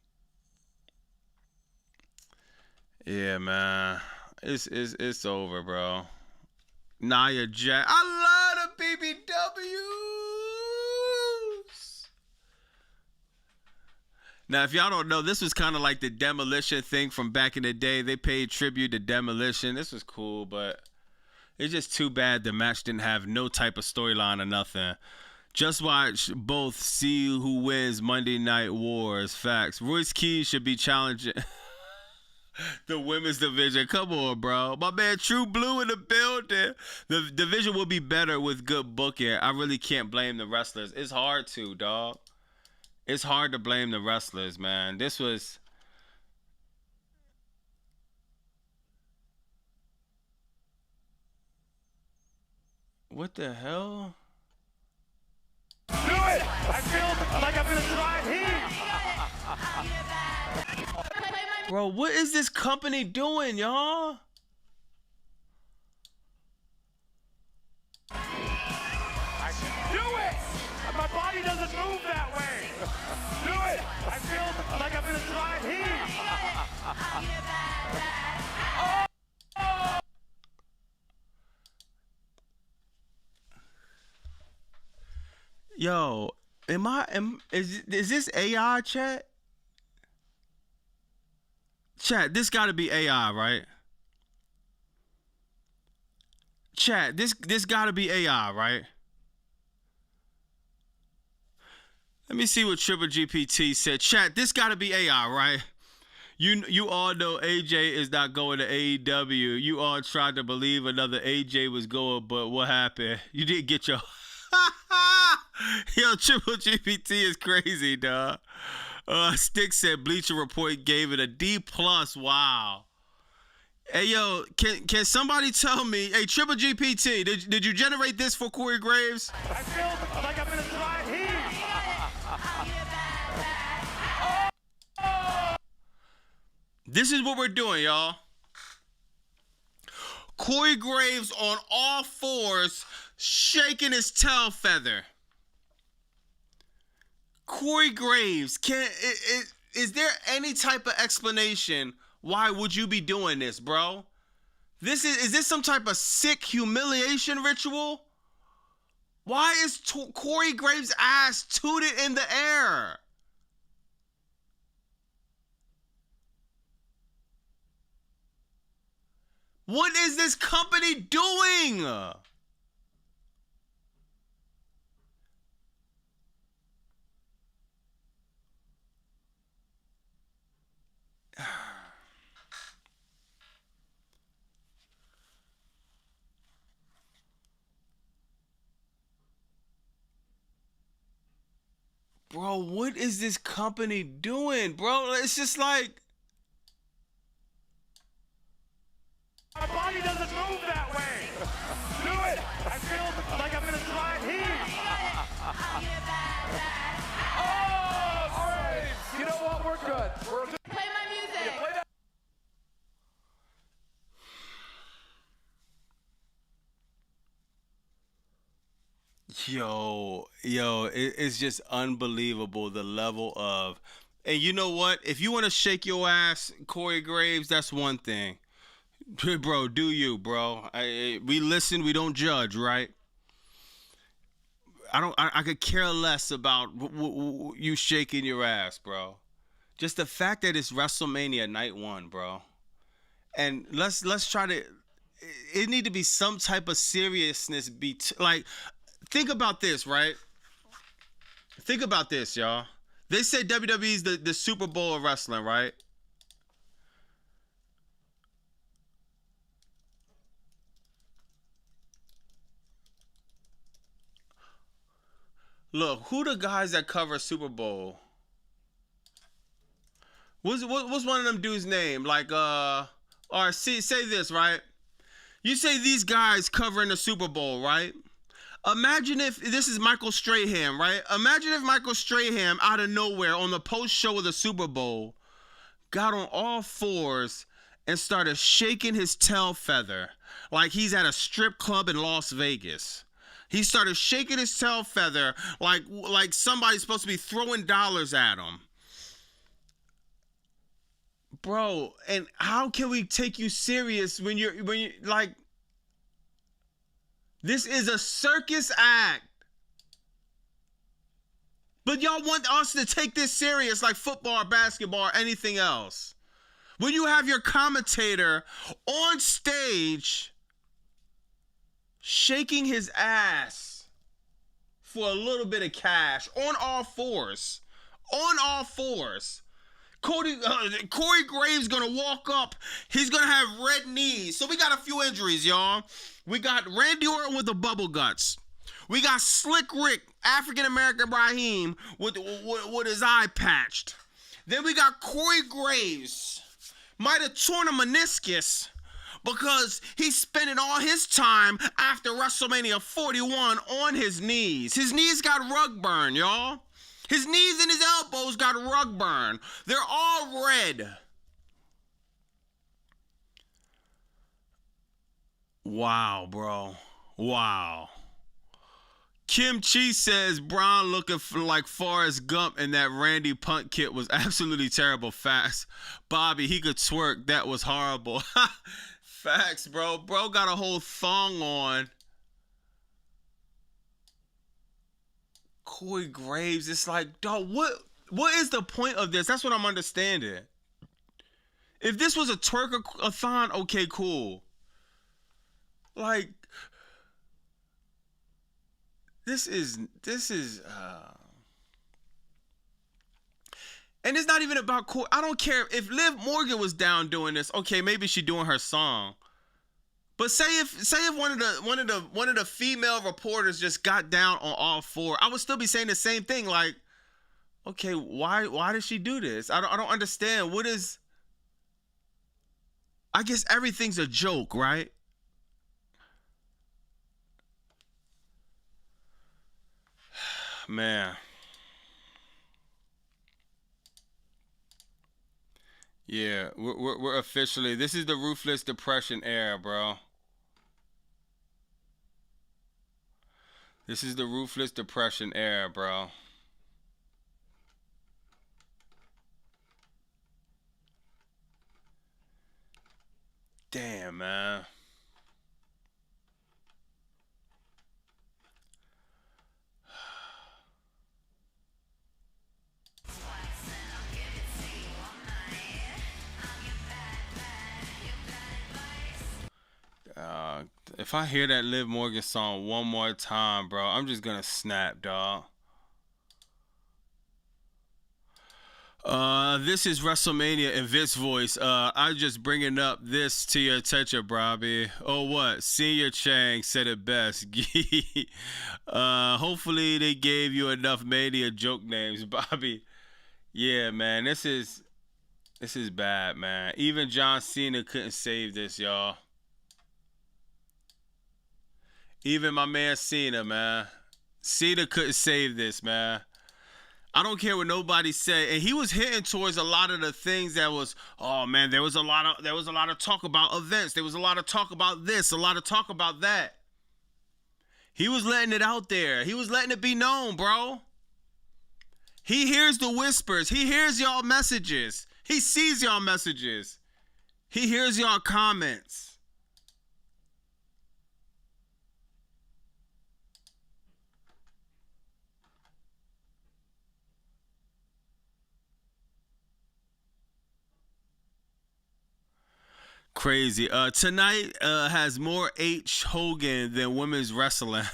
yeah, man, it's over, bro. Nia Jax, I love the BBWs. Now, if y'all don't know, this was kind of like the Demolition thing from back in the day. They paid tribute to Demolition. This was cool, but it's just too bad the match didn't have no type of storyline or nothing. Just watch both, see who wins Monday Night Wars. Facts. Royce Keys should be challenging the women's division. Come on, bro. My man True Blue in the building. The division will be better with good booking. I really can't blame the wrestlers. It's hard to, dog. It's hard to blame the wrestlers, man. This was... What the hell? Do it! I feel like I'm in a dry heat. Bro, what is this company doing, y'all? I should do it! My body doesn't move that way. Do it! I feel like I'm in a dry heat. Yo, is this AI, chat? Chat, this gotta be AI, right? Chat, this gotta be AI, right? Let me see what Triple GPT said. Chat, this gotta be AI, right? You all know AJ is not going to AEW. You all tried to believe another AJ was going, but what happened? You didn't get your... Yo, Triple GPT is crazy, dog. Stick said Bleacher Report gave it a D+. Wow. Hey, yo, can somebody tell me... Hey, Triple GPT, did you generate this for Corey Graves? I feel like I'm in a dry heat. This is what we're doing, y'all. Corey Graves on all fours, shaking his tail feather. Corey Graves, is there any type of explanation why would you be doing this, bro? Is this some type of sick humiliation ritual? Why is Corey Graves' ass tooted in the air? What is this company doing? Bro, what is this company doing, bro? It's just like... My body doesn't move that way. Do it. I feel like I'm in a dry heat. Oh, all right. You know what? We're good. We're good. Play my music. Yeah, play that. It's just unbelievable the level of... And you know what? If you want to shake your ass, Corey Graves, that's one thing. Bro, do you, bro? We listen, we don't judge, right? I could care less about you shaking your ass, bro. Just the fact that it's WrestleMania night 1, bro. And let's try to... It need to be some type of seriousness. Like, think about this, right? Think about this, y'all. They say WWE's the Super Bowl of wrestling, right? Look, who the guys that cover Super Bowl? What's one of them dudes' name? Like, or say this, right? You say these guys covering the Super Bowl, right? Imagine if this is Michael Strahan, right? Imagine if Michael Strahan, out of nowhere, on the post show of the Super Bowl, got on all fours and started shaking his tail feather like he's at a strip club in Las Vegas. He started shaking his tail feather like somebody's supposed to be throwing dollars at him. Bro, and how can we take you serious when you like, this is a circus act. But y'all want us to take this serious like football or basketball or anything else. When you have your commentator on stage shaking his ass for a little bit of cash on all fours. On all fours. Corey Graves gonna walk up. He's gonna have red knees. So we got a few injuries, y'all. We got Randy Orton with the bubble guts. We got Slick Rick, African American Raheem, with his eye patched. Then we got Corey Graves. Might have torn a meniscus because he's spending all his time after WrestleMania 41 on his knees. His knees got rug burn, y'all. His knees and his elbows got rug burn. They're all red. Wow, bro. Wow. Kim Chi says Bron looking like Forrest Gump and that Randy punt kit was absolutely terrible. Facts. Bobby, he could twerk. That was horrible. Facts, bro. Bro got a whole thong on. Corey Graves, it's like, dog, what is the point of this? That's what I'm understanding. If this was a twerk-a-thon, okay, cool. Like, this is And it's not even about I don't care if Liv Morgan was down doing this. Okay, maybe she doing her song. But say if one of the female reporters just got down on all four, I would still be saying the same thing. Like, okay, why did she do this? I don't understand. What is? I guess everything's a joke, right? Man. Yeah, we're officially. This is the ruthless depression era, bro. This is the ruthless depression era, bro. Damn, man. If I hear that Liv Morgan song one more time, bro, I'm just gonna snap, dog. This is WrestleMania in Vince voice. I'm just bringing up this to your attention, Bobby. Oh, what? Senior Chang said it best. Hopefully they gave you enough Mania joke names, Bobby. Yeah, man, this is bad, man. Even John Cena couldn't save this, y'all. Even my man Cena, man. Cena couldn't save this, man. I don't care what nobody said, and he was hitting towards a lot of the things that was. Oh man, there was a lot of talk about events. There was a lot of talk about this, a lot of talk about that. He was letting it out there. He was letting it be known, bro. He hears the whispers. He hears y'all messages. He sees y'all messages. He hears y'all comments. Crazy. Tonight has more H Hogan than women's wrestling.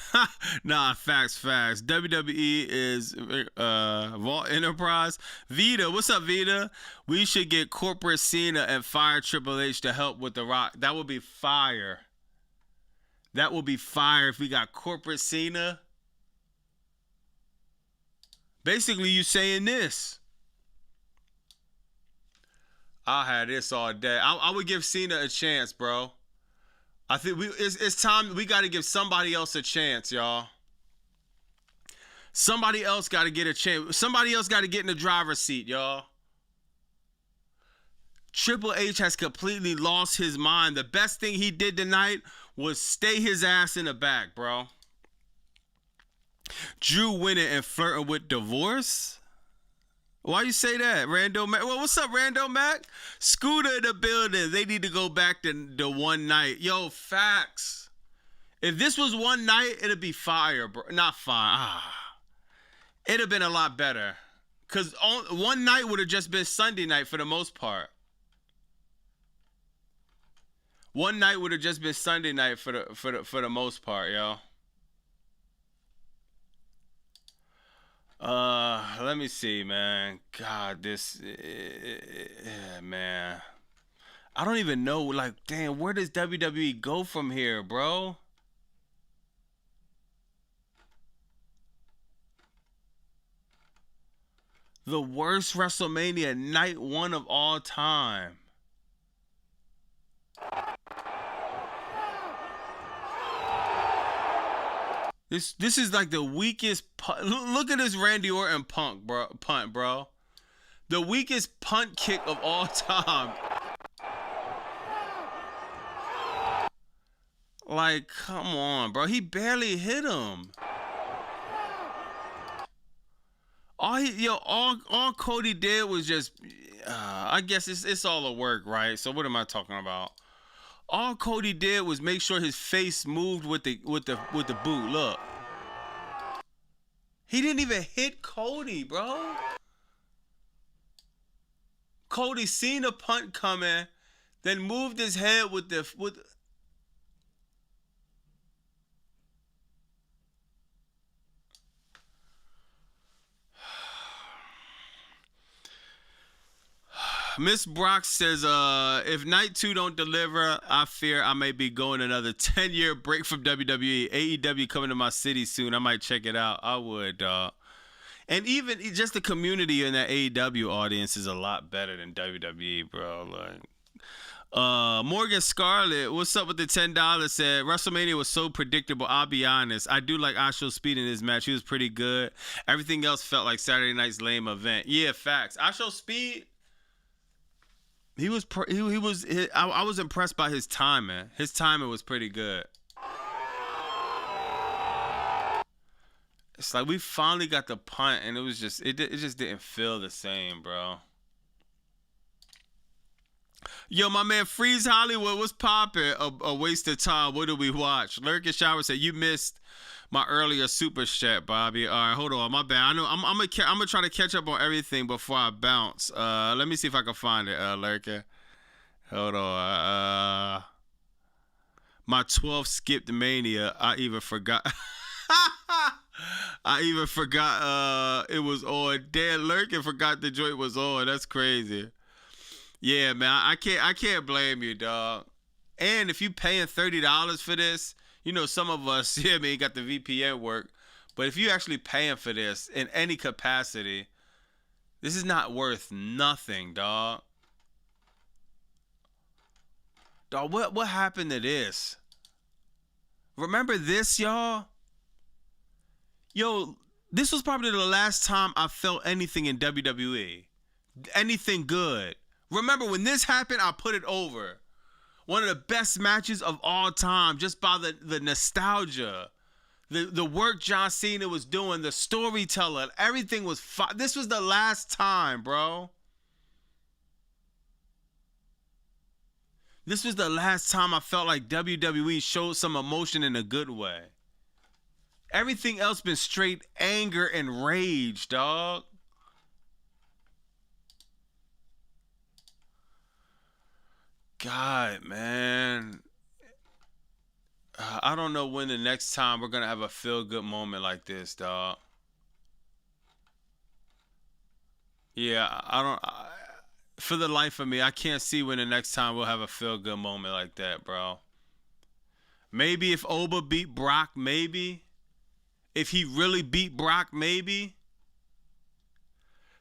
Nah, facts. WWE is Vault Enterprise. Vita, what's up, Vita? We should get corporate Cena and fire Triple H to help with The Rock. That would be fire. That would be fire if we got corporate Cena. Basically, you saying this. I'll have this all day. I would give Cena a chance, bro. I think it's time. We got to give somebody else a chance, y'all. Somebody else got to get a chance. Somebody else got to get in the driver's seat, y'all. Triple H has completely lost his mind. The best thing he did tonight was stay his ass in the back, bro. Drew winning and flirting with divorce? Why you say that, Rando Mac? Well, what's up, Rando Mac? Scooter in the building. They need to go back to the one night. Yo, facts. If this was one night, it'd be fire, bro. Not fire. It'd have been a lot better. Because one night would have just been Sunday night for the most part. One night would have just been Sunday night for the most part, yo. Let me see, man. God, this, man. I don't even know, like, damn, where does WWE go from here, bro? The worst WrestleMania night one of all time. This is like the weakest look at this Randy Orton punt, bro. The weakest punt kick of all time. Like, come on, bro. He barely hit him. All Cody did was just I guess it's all a work, right? So what am I talking about? All Cody did was make sure his face moved with the boot. Look. He didn't even hit Cody, bro. Cody seen a punt coming, then moved his head with Miss Brock says, if Night 2 don't deliver, I fear I may be going another 10-year break from WWE. AEW coming to my city soon. I might check it out. I would, dog. And even just the community in that AEW audience is a lot better than WWE, bro. Like, Morgan Scarlett, what's up with the $10? Said WrestleMania was so predictable. I'll be honest. I do like Asho Speed in his match. He was pretty good. Everything else felt like Saturday night's lame event. Yeah, facts. Asho Speed, I was impressed by his timing. His timing was pretty good. It's like we finally got the punt, and it was just it just didn't feel the same, bro. Yo, my man Freeze Hollywood, what's poppin'? A waste of time. What do we watch? Lurk and Shower said you missed my earlier super chat, Bobby. All right, hold on, my bad. I know I'm gonna try to catch up on everything before I bounce. Let me see if I can find it, Lurker. Hold on. My 12th skipped Mania. I even forgot. It was on. Dan Lurkin forgot the joint was on. That's crazy. Yeah, man, I can't blame you, dog. And if you paying $30 for this, you know, some of us, yeah, man, got the VPN work. But if you actually paying for this in any capacity, this is not worth nothing, dog. Dog, what happened to this? Remember this, y'all? Yo, this was probably the last time I felt anything in WWE. Anything good. Remember when this happened, I put it over. One of the best matches of all time, just by the nostalgia. The work John Cena was doing, the storyteller, everything was fine. This was the last time, bro. This was the last time I felt like WWE showed some emotion in a good way. Everything else been straight anger and rage, dog. God, man. I don't know when the next time we're going to have a feel-good moment like this, dog. Yeah, for the life of me, I can't see when the next time we'll have a feel-good moment like that, bro. Maybe if Oba beat Brock, maybe. If he really beat Brock, maybe.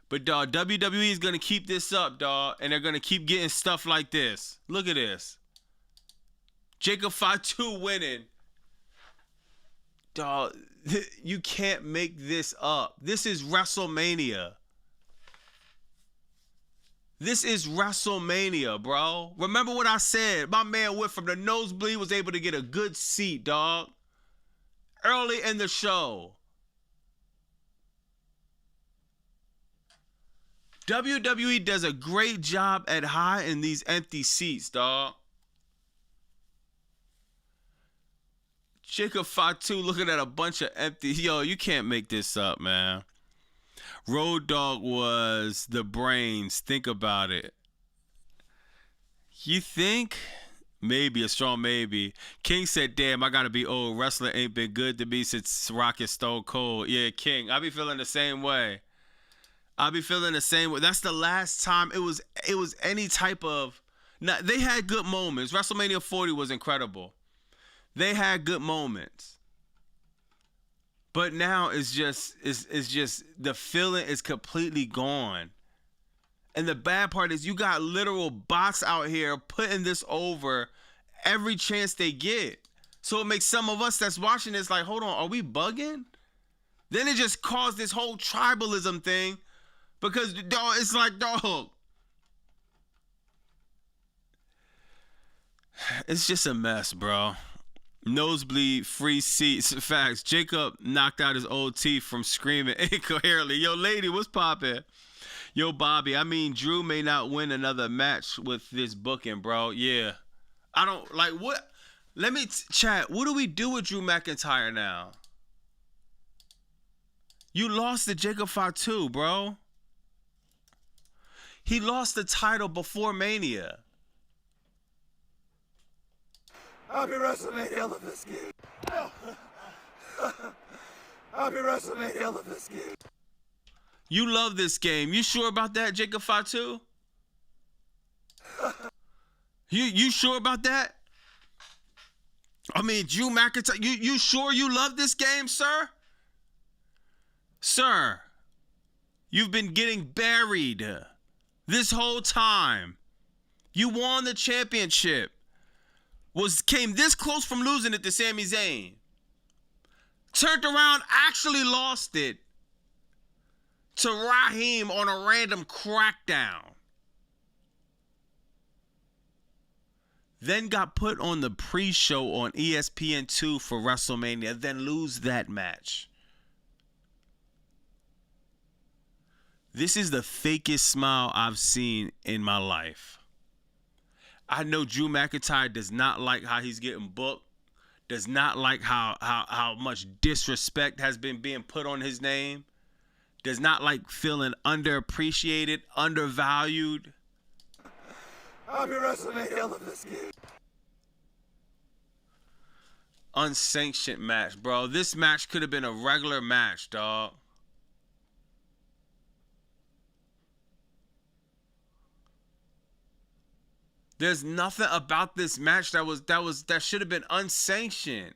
But, dog, WWE is going to keep this up, dog. And they're going to keep getting stuff like this. Look at this. Jacob Fatu winning. Dog, you can't make this up. This is WrestleMania. This is WrestleMania, bro. Remember what I said. My man went from the nosebleed, was able to get a good seat, dog. Early in the show. WWE does a great job at high in these empty seats, dog. Jacob Fatu looking at a bunch of empty. Yo, you can't make this up, man. Road Dogg was the brains. Think about it. You think? Maybe, a strong maybe. King said, damn, I gotta be old. Wrestling ain't been good to me since Rock is Stone Cold. Yeah, King, I be feeling the same way. That's the last time it was any type of. Now, they had good moments. WrestleMania 40 was incredible. They had good moments. But now it's just the feeling is completely gone. And the bad part is you got literal bots out here putting this over every chance they get. So it makes some of us that's watching this like, hold on, are we bugging? Then it just caused this whole tribalism thing. Because, dog, it's like, dog. It's just a mess, bro. Nosebleed, free seats. Facts. Jacob knocked out his old teeth from screaming incoherently. Yo, lady, what's poppin'? Yo, Bobby, I mean, Drew may not win another match with this booking, bro. Yeah. I don't, like, what? Let me chat. What do we do with Drew McIntyre now? You lost to Jacob Fatu, bro. He lost the title before Mania. Happy WrestleMania, I love this game. Happy WrestleMania, I love this game. You love this game. You sure about that, Jacob Fatu? You sure about that? I mean, Drew McIntyre, you sure you love this game, sir? Sir, you've been getting buried this whole time. You won the championship. Came this close from losing it to Sami Zayn. Turned around, actually lost it to Raheem on a random crackdown. Then got put on the pre-show on ESPN2 for WrestleMania, then lose that match. This is the fakest smile I've seen in my life. I know Drew McIntyre does not like how he's getting booked, does not like how much disrespect has been being put on his name, does not like feeling underappreciated, undervalued. I'll be WrestleMania. I love this game. Unsanctioned match, bro. This match could have been a regular match, dog. There's nothing about this match that should have been unsanctioned.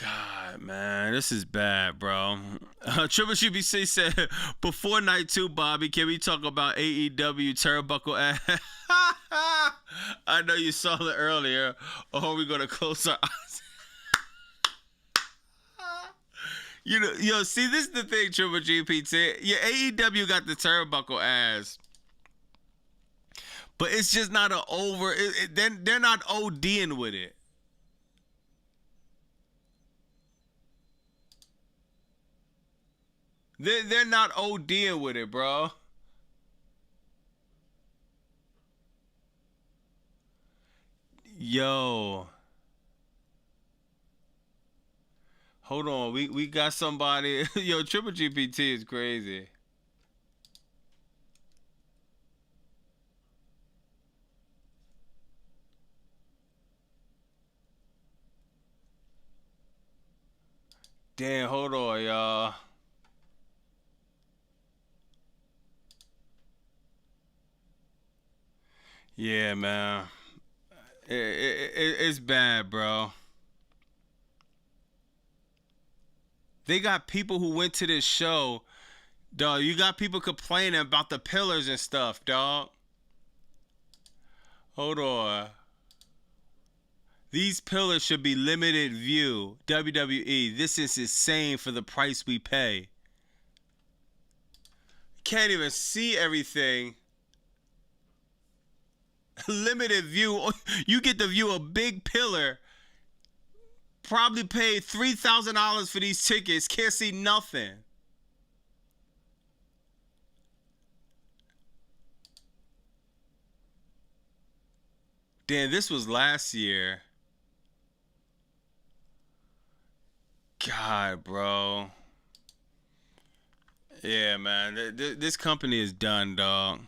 God, man, this is bad, bro. Triple CBC said, before night 2, Bobby, can we talk about AEW turnbuckle ass? I know you saw it earlier. Or are we going to close our eyes? See, this is the thing, Triple GPT. Yeah, AEW got the turnbuckle ass. But it's just not they're not ODing with it. They're not ODing with it, bro. Yo. Hold on. We got somebody. Yo, Triple GPT is crazy. Damn, hold on, y'all. Yeah, man. It's bad, bro. They got people who went to this show, dog. You got people complaining about the pillars and stuff, dog. Hold on. These pillars should be limited view. WWE, this is insane for the price we pay. Can't even see everything. Limited view. You get to view a big pillar. Probably paid $3,000 for these tickets. Can't see nothing. Damn, this was last year. God, bro. Yeah, man. This company is done, dog.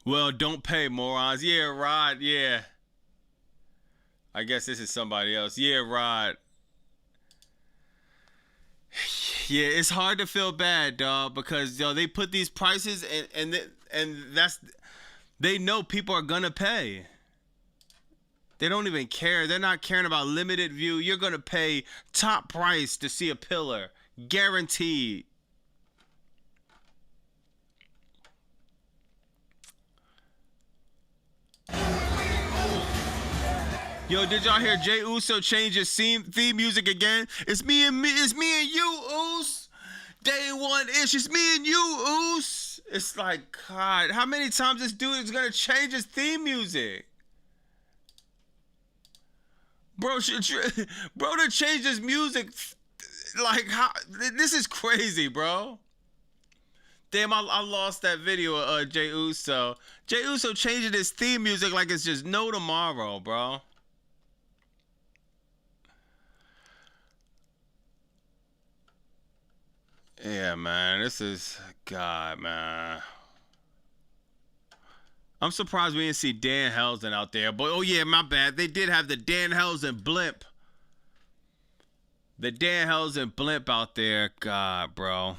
Well, don't pay, morons. Yeah, Rod, yeah. I guess this is somebody else. Yeah, Rod. Yeah, it's hard to feel bad, dog, because they put these prices and that's they know people are gonna pay. They don't even care. They're not caring about limited view. You're gonna pay top price to see a pillar, guaranteed. Yo, did y'all hear Jey Uso change his theme music again? It's me and you, Us. Day one ish. It's me and you, Us. It's like, God, how many times this dude is gonna change his theme music? Bro to change his music. Like, how? This is crazy, bro. Damn, I lost that video of Jey Uso. Jey Uso changing his theme music like it's just no tomorrow, bro. Yeah, man, this is God, man. I'm surprised we didn't see Dan Helsen out there, but oh yeah, my bad. They did have the Dan Helsen blimp. The Dan Helsen blimp out there, God, bro.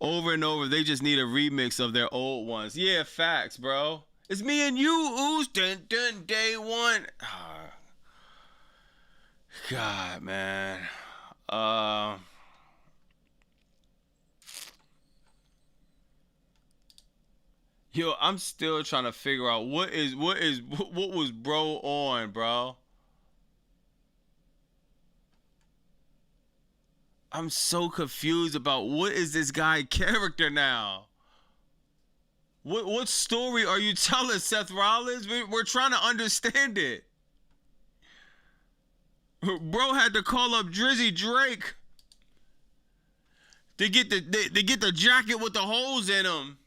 over and over. They just need a remix of their old ones. Yeah, facts, bro. It's me and you, ooze. Dun, dun, day one. God, man. Yo, I'm still trying to figure out what was bro on, bro. I'm so confused about what is this guy character now. What story are you telling, Seth Rollins? We're trying to understand it. Bro had to call up Drizzy Drake to get the jacket with the holes in them.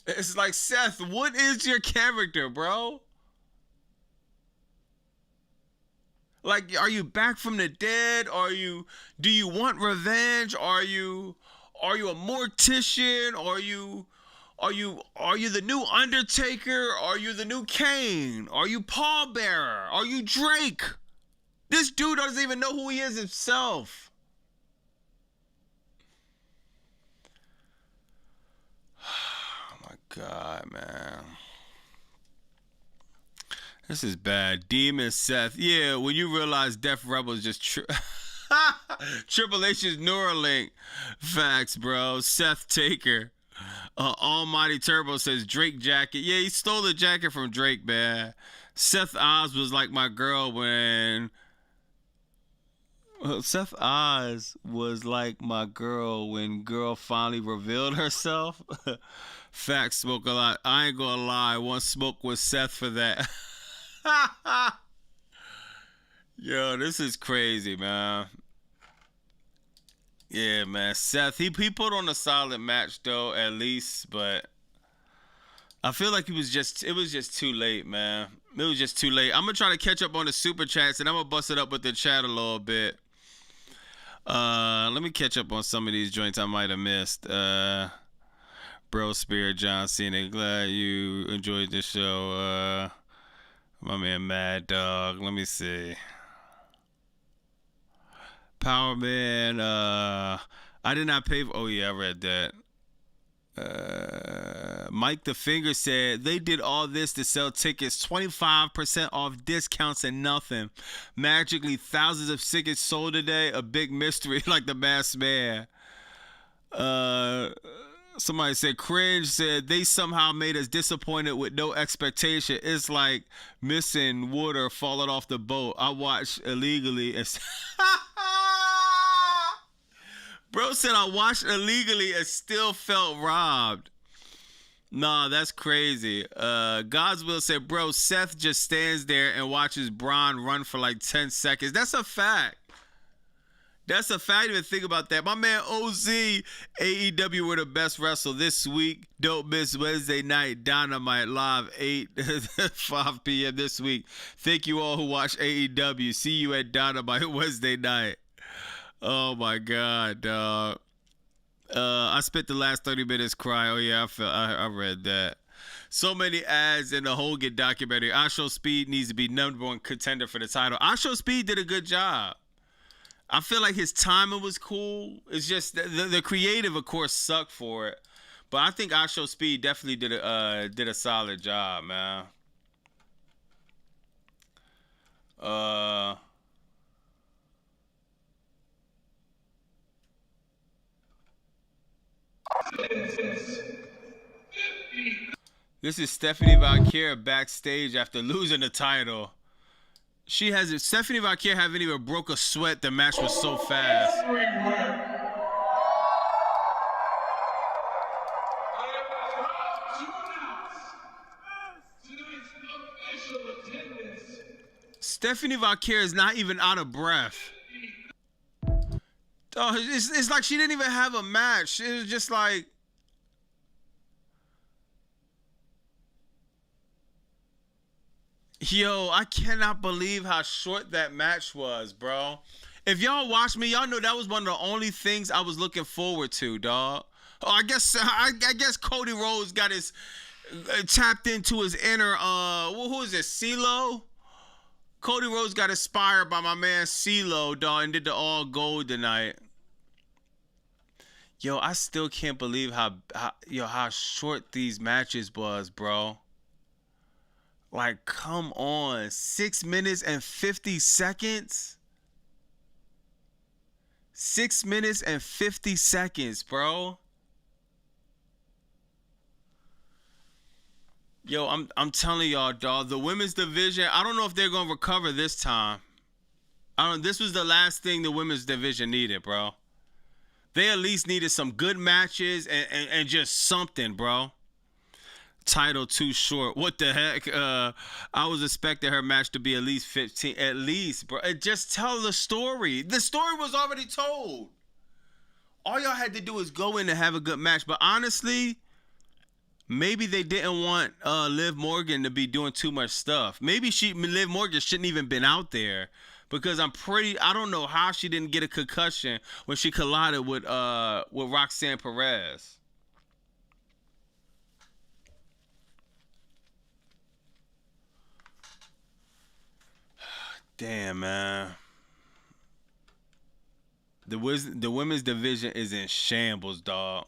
It's like, Seth, what is your character, bro? Like, are you back from the dead? Do you want revenge? Are you a mortician? Are you the new Undertaker? Are you the new Kane? Are you Paul Bearer? Are you Drake? This dude doesn't even know who he is himself. God, man. This is bad. Demon Seth. Yeah, when you realize Def Rebel is just Triple H's Neuralink. Facts, bro. Seth Taker. Almighty Turbo says Drake jacket. Yeah, he stole the jacket from Drake, man. Seth Oz was like my girl when... Seth Oz was like my girl when girl finally revealed herself. Facts, smoke a lot. I ain't gonna lie. One smoke with Seth for that. Yo, this is crazy, man. Yeah, man. Seth, he put on a solid match though, at least, but I feel like it was just too late, man. It was just too late. I'm gonna try to catch up on the super chats and I'm gonna bust it up with the chat a little bit. Let me catch up on some of these joints I might have missed. Bro Spirit, John Cena, glad you enjoyed the show. My man Mad Dog, let me see. Power Man, I did not pay for, oh yeah, I read that. Mike the Finger said they did all this to sell tickets, 25% off discounts and nothing. Magically, thousands of tickets sold today. A big mystery, like the Masked Man. Somebody said cringe. Said they somehow made us disappointed with no expectation. It's like missing water falling off the boat. I watched illegally. Bro said I watched illegally and still felt robbed. Nah, that's crazy. Godswill said, bro, Seth just stands there and watches Bron run for like 10 seconds. That's a fact. That's a fact. Even think about that. My man OZ, AEW were the best wrestler this week. Don't miss Wednesday night Dynamite live 5 p.m. this week. Thank you all who watch AEW. See you at Dynamite Wednesday night. Oh my God, dog. I spent the last 30 minutes crying. Oh yeah, I read that. So many ads in the Hogan documentary. Asho Speed needs to be #1 contender for the title. Asho Speed did a good job. I feel like his timing was cool. It's just the creative, of course, sucked for it. But I think Asho Speed definitely did a solid job, man. This is Stephanie Valkyria backstage after losing the title. She hasn't. Stephanie Valkyria haven't even broke a sweat. The match was so fast. Stephanie Valkyria is not even out of breath. Oh, it's like she didn't even have a match. It was just like. Yo, I cannot believe how short that match was, bro. If y'all watch me, y'all know that was one of the only things I was looking forward to, dog. Oh, I guess Cody Rhodes got his tapped into his inner who is it, CeeLo? Cody Rhodes got inspired by my man CeeLo, dog, and did the all gold tonight. Yo, I still can't believe how short these matches was, bro. Like, come on. 6 minutes and 50 seconds? 6 minutes and 50 seconds, bro. Yo, I'm telling y'all, dog, the women's division, I don't know if they're gonna recover this time. This was the last thing the women's division needed, bro. They at least needed some good matches and just something, bro. Title too short. What the heck? I was expecting her match to be at least 15. At least, bro. Just tell the story. The story was already told. All y'all had to do is go in and have a good match. But honestly, maybe they didn't want Liv Morgan to be doing too much stuff. Maybe Liv Morgan shouldn't even been out there. Because I don't know how she didn't get a concussion when she collided with Roxanne Perez. Damn, man. The women's division is in shambles, dog.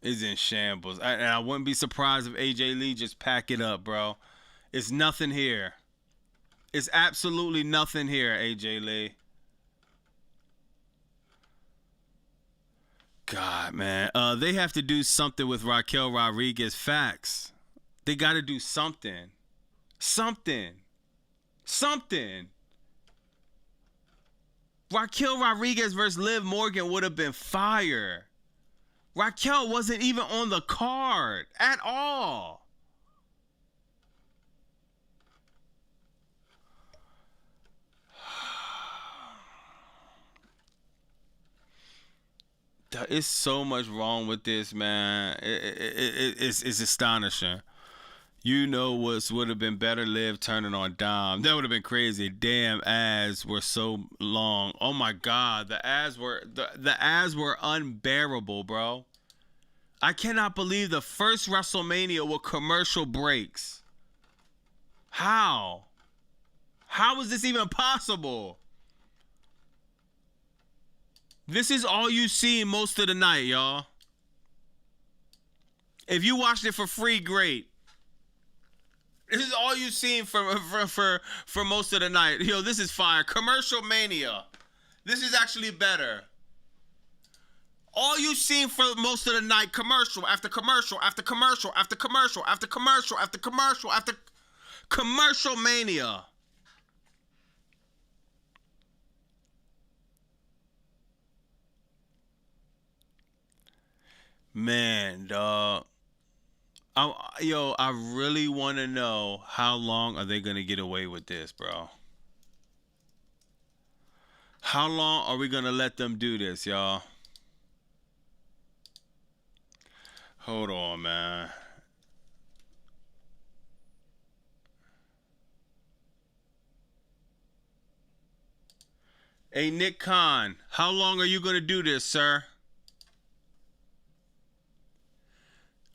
Is in shambles. And I wouldn't be surprised if AJ Lee just pack it up, bro. It's nothing here. It's absolutely nothing here, AJ Lee. God, man. They have to do something with Raquel Rodriguez. Facts. They got to do something. Something. Raquel Rodriguez versus Liv Morgan would have been fire. Raquel wasn't even on the card at all. There is so much wrong with this, man. It's astonishing. You know what would have been better? Liv turning on Dom. That would have been crazy. Damn, ads were so long. Oh my God, the ads were unbearable, bro. I cannot believe the first WrestleMania with commercial breaks. How? How is this even possible? This is all you see most of the night, y'all. If you watched it for free, great. This is all you seen for most of the night. Yo, this is fire. Commercial mania. This is actually better. All you seen for most of the night, commercial after commercial after commercial after commercial after commercial after commercial after commercial mania. Man, dog. I really want to know how long are they going to get away with this, bro? How long are we going to let them do this, y'all? Hold on, man. Hey, Nick Khan, how long are you going to do this, sir?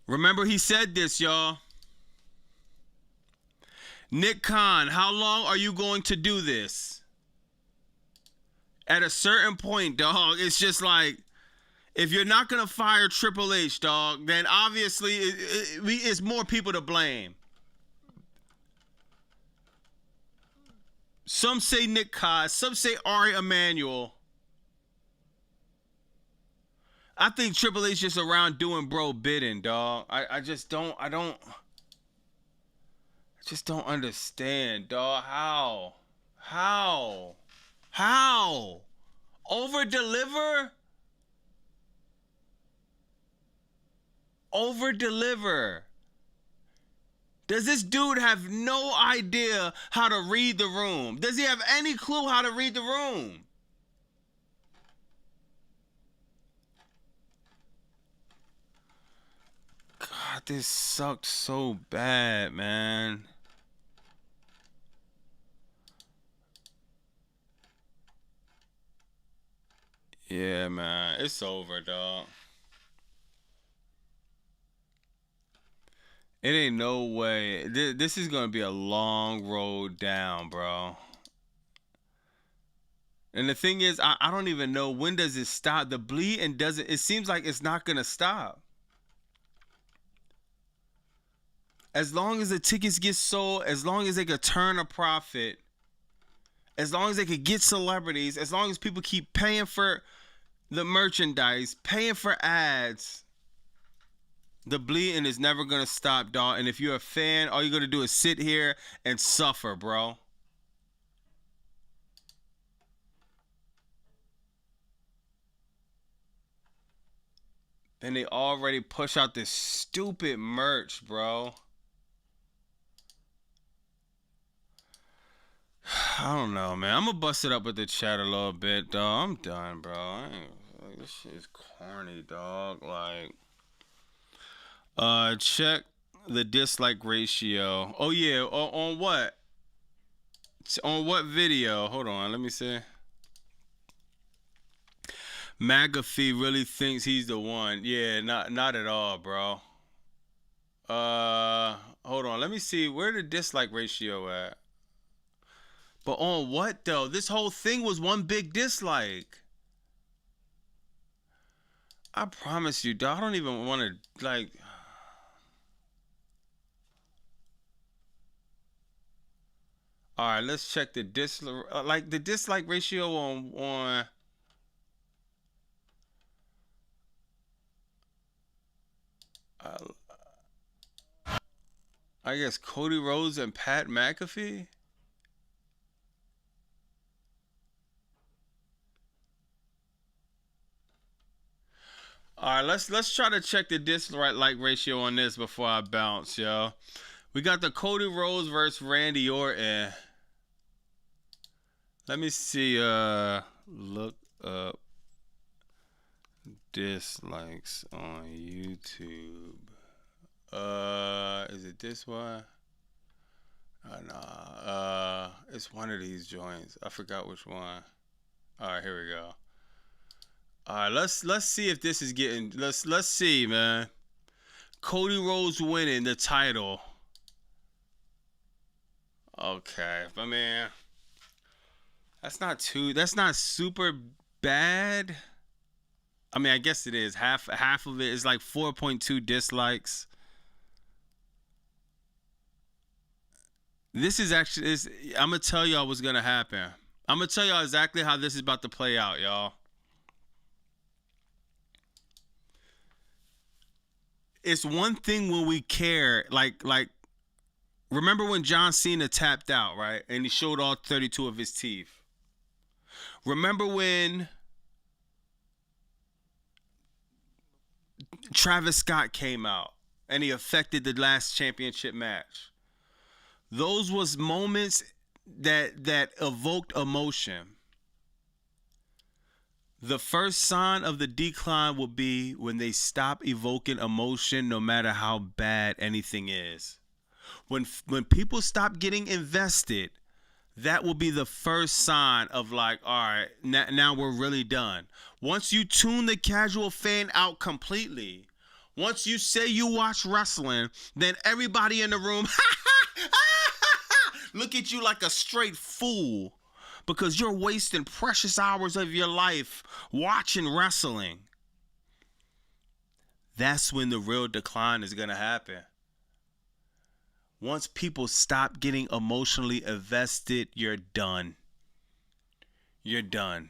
Remember, he said this, y'all. Nick Khan, how long are you going to do this? At a certain point, dog, it's just like, if you're not going to fire Triple H, dog, then obviously it's more people to blame. Some say Nick Khan, some say Ari Emanuel. I think Triple H just around doing bro bidding, dog. I just don't understand, dog. How? Over deliver? Does this dude have no idea how to read the room? Does he have any clue how to read the room? God, this sucked so bad, man. Yeah, man. It's over, dog. It ain't no way. This is going to be a long road down, bro. And the thing is, I don't even know when does it stop. The bleeding doesn't, it seems like it's not going to stop. As long as the tickets get sold, as long as they could turn a profit, as long as they could get celebrities, as long as people keep paying for the merchandise, paying for ads, the bleeding is never going to stop, dog. And if you're a fan, all you're going to do is sit here and suffer, bro. And they already push out this stupid merch, bro. I don't know, man. I'm gonna bust it up with the chat a little bit, dog. I'm done, bro. This shit is corny, dog. Like, check the dislike ratio. Oh yeah, on what? On what video? Hold on, let me see. McAfee really thinks he's the one. Yeah, not at all, bro. Hold on, let me see where the dislike ratio at. But on what though? This whole thing was one big dislike. I promise you, dog. I don't even want to like. All right, let's check the dislike ratio on. I guess Cody Rhodes and Pat McAfee. All right, let's try to check the dislike ratio on this before I bounce, yo. We got the Cody Rhodes versus Randy Orton. Let me see. Look up dislikes on YouTube. Is it this one? Nah. It's one of these joints. I forgot which one. All right, here we go. All right, let's see if this is getting. Let's see, man. Cody Rhodes winning the title. Okay, I mean, that's not super bad. I mean, I guess it is. Half of it is like 4.2 dislikes. This is actually, I'm gonna tell y'all what's gonna happen. I'm gonna tell y'all exactly how this is about to play out, y'all. It's one thing when we care, like remember when John Cena tapped out, right? And he showed all 32 of his teeth. Remember when Travis Scott came out and he affected the last championship match? Those was moments that evoked emotion. The first sign of the decline will be when they stop evoking emotion, no matter how bad anything is. When people stop getting invested, that will be the first sign of like, all right, now we're really done. Once you tune the casual fan out completely, once you say you watch wrestling, then everybody in the room look at you like a straight fool because you're wasting precious hours of your life watching wrestling. That's when the real decline is going to happen. Once people stop getting emotionally invested, you're done. You're done.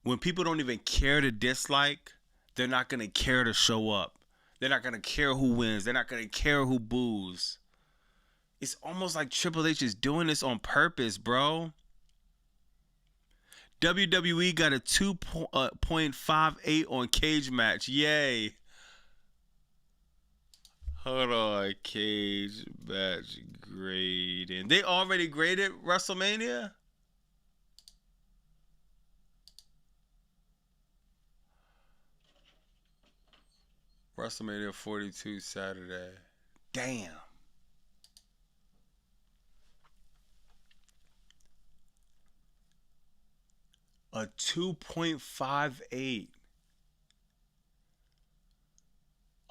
When people don't even care to dislike, they're not going to care to show up. They're not going to care who wins. They're not going to care who boos. It's almost like Triple H is doing this on purpose, bro. WWE got a 2.58 on Cage Match. Yay. Hold on. Cage Match grading. They already graded WrestleMania? WrestleMania 42 Saturday. Damn. A 2.58.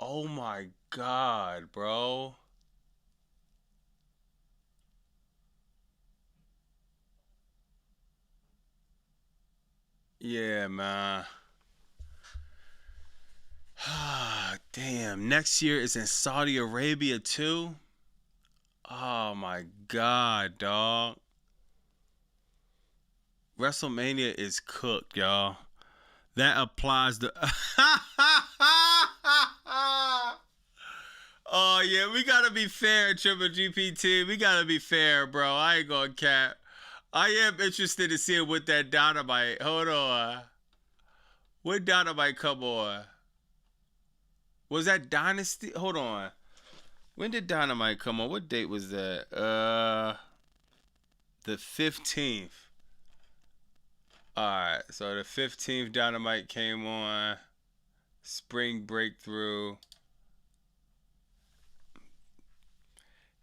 Oh my God, bro. Yeah, man. Damn. Next year is in Saudi Arabia too. Oh my God, dog. WrestleMania is cooked, y'all. That applies to. Oh yeah, we gotta be fair, Triple GPT. We gotta be fair, bro. I ain't gonna cap. I am interested to see what that Dynamite. Hold on. When Dynamite come on? Was that Dynasty? Hold on. When did Dynamite come on? What date was that? The 15th. Alright, so the 15th Dynamite came on. Spring Breakthrough.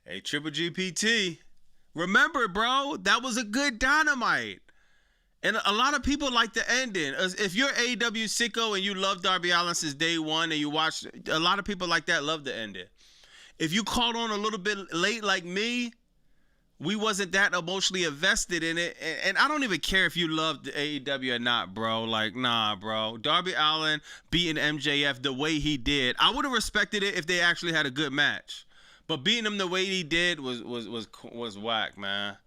Hey, Triple GPT. Remember, bro, that was a good Dynamite. And a lot of people like the ending. If you're AEW sicko and you love Darby Allin since day one and you watch, a lot of people like that love the ending. If you caught on a little bit late like me, we wasn't that emotionally invested in it. And I don't even care if you loved AEW or not, bro. Like, nah, bro. Darby Allin beating MJF the way he did. I would have respected it if they actually had a good match. But beating him the way he did was whack, man.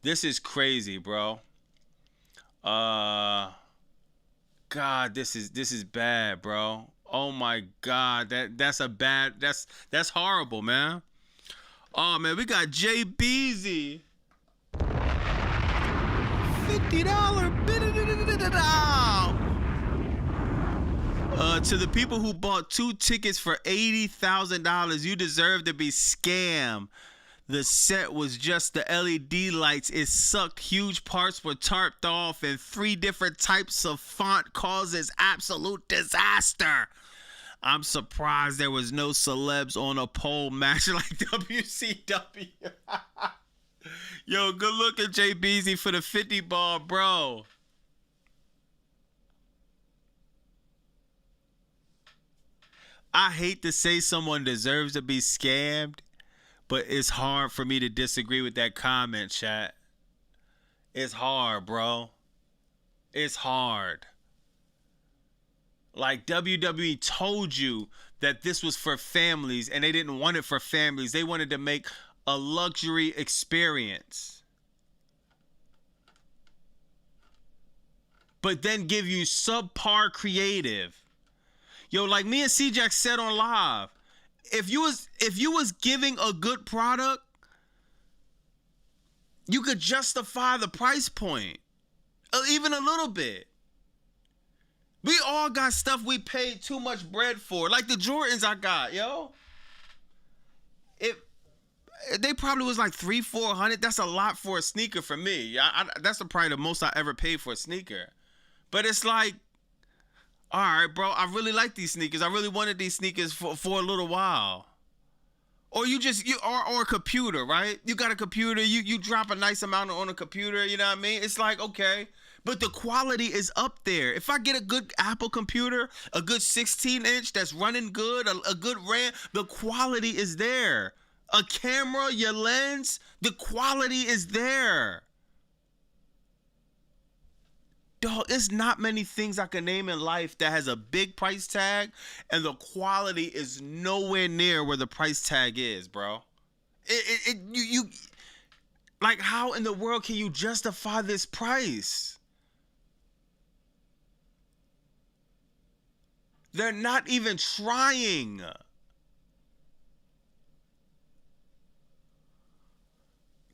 This is crazy, bro. God, this is bad, bro. Oh my God, that's horrible, man. Oh man, we got Jay Beezy. $50 to the people who bought 2 tickets for $80,000, you deserve to be scammed. The set was just the LED lights. It sucked. Huge parts were tarped off, and 3 different types of font causes absolute disaster. I'm surprised there was no celebs on a pole match like WCW. Yo, good looking Jay Beezy for the 50 ball, bro. I hate to say someone deserves to be scammed, but it's hard for me to disagree with that comment, chat. It's hard, bro. It's hard. Like, WWE told you that this was for families, and they didn't want it for families. They wanted to make a luxury experience. But then give you subpar creative. Yo, like me and C-Jack said on live, if you was giving a good product, you could justify the price point. Even a little bit. We all got stuff we paid too much bread for. Like the Jordans I got, yo. They probably was like $300-400. That's a lot for a sneaker for me. That's probably the most I ever paid for a sneaker. But it's like, all right, bro, I really like these sneakers. I really wanted these sneakers for a little while. Or or a computer, right? You got a computer, you drop a nice amount on a computer, you know what I mean? It's like, okay, but the quality is up there. If I get a good Apple computer, a good 16-inch that's running good, a good RAM, the quality is there. A camera, your lens, the quality is there. Dog, there's not many things I can name in life that has a big price tag and the quality is nowhere near where the price tag is, bro. You like, how in the world can you justify this price? They're not even trying.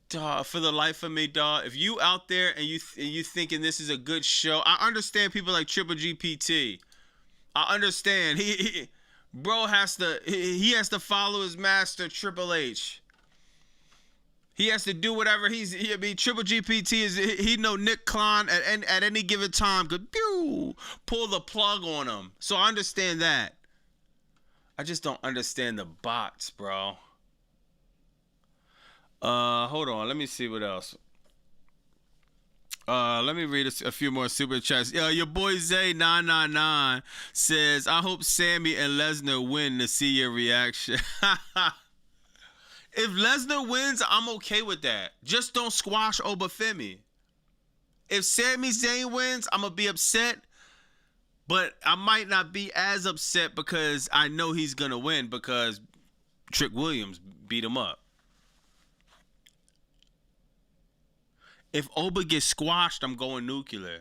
Dog, for the life of me, dog, if you out there and you thinking this is a good show, I understand people like Triple GPT. I understand. Bro has to follow his master Triple H. He has to do whatever Triple GPT is. He know Nick Khan at any given time could pull the plug on him. So I understand that. I just don't understand the bots, bro. Hold on. Let me see what else. Let me read a few more super chats. Your boy Zay999 says, I hope Sammy and Lesnar win to see your reaction. If Lesnar wins, I'm okay with that. Just don't squash Obafemi. if Sami Zayn wins, I'm gonna be upset. But I might not be as upset because I know he's gonna win because Trick Williams beat him up. If Oba gets squashed, I'm going nuclear.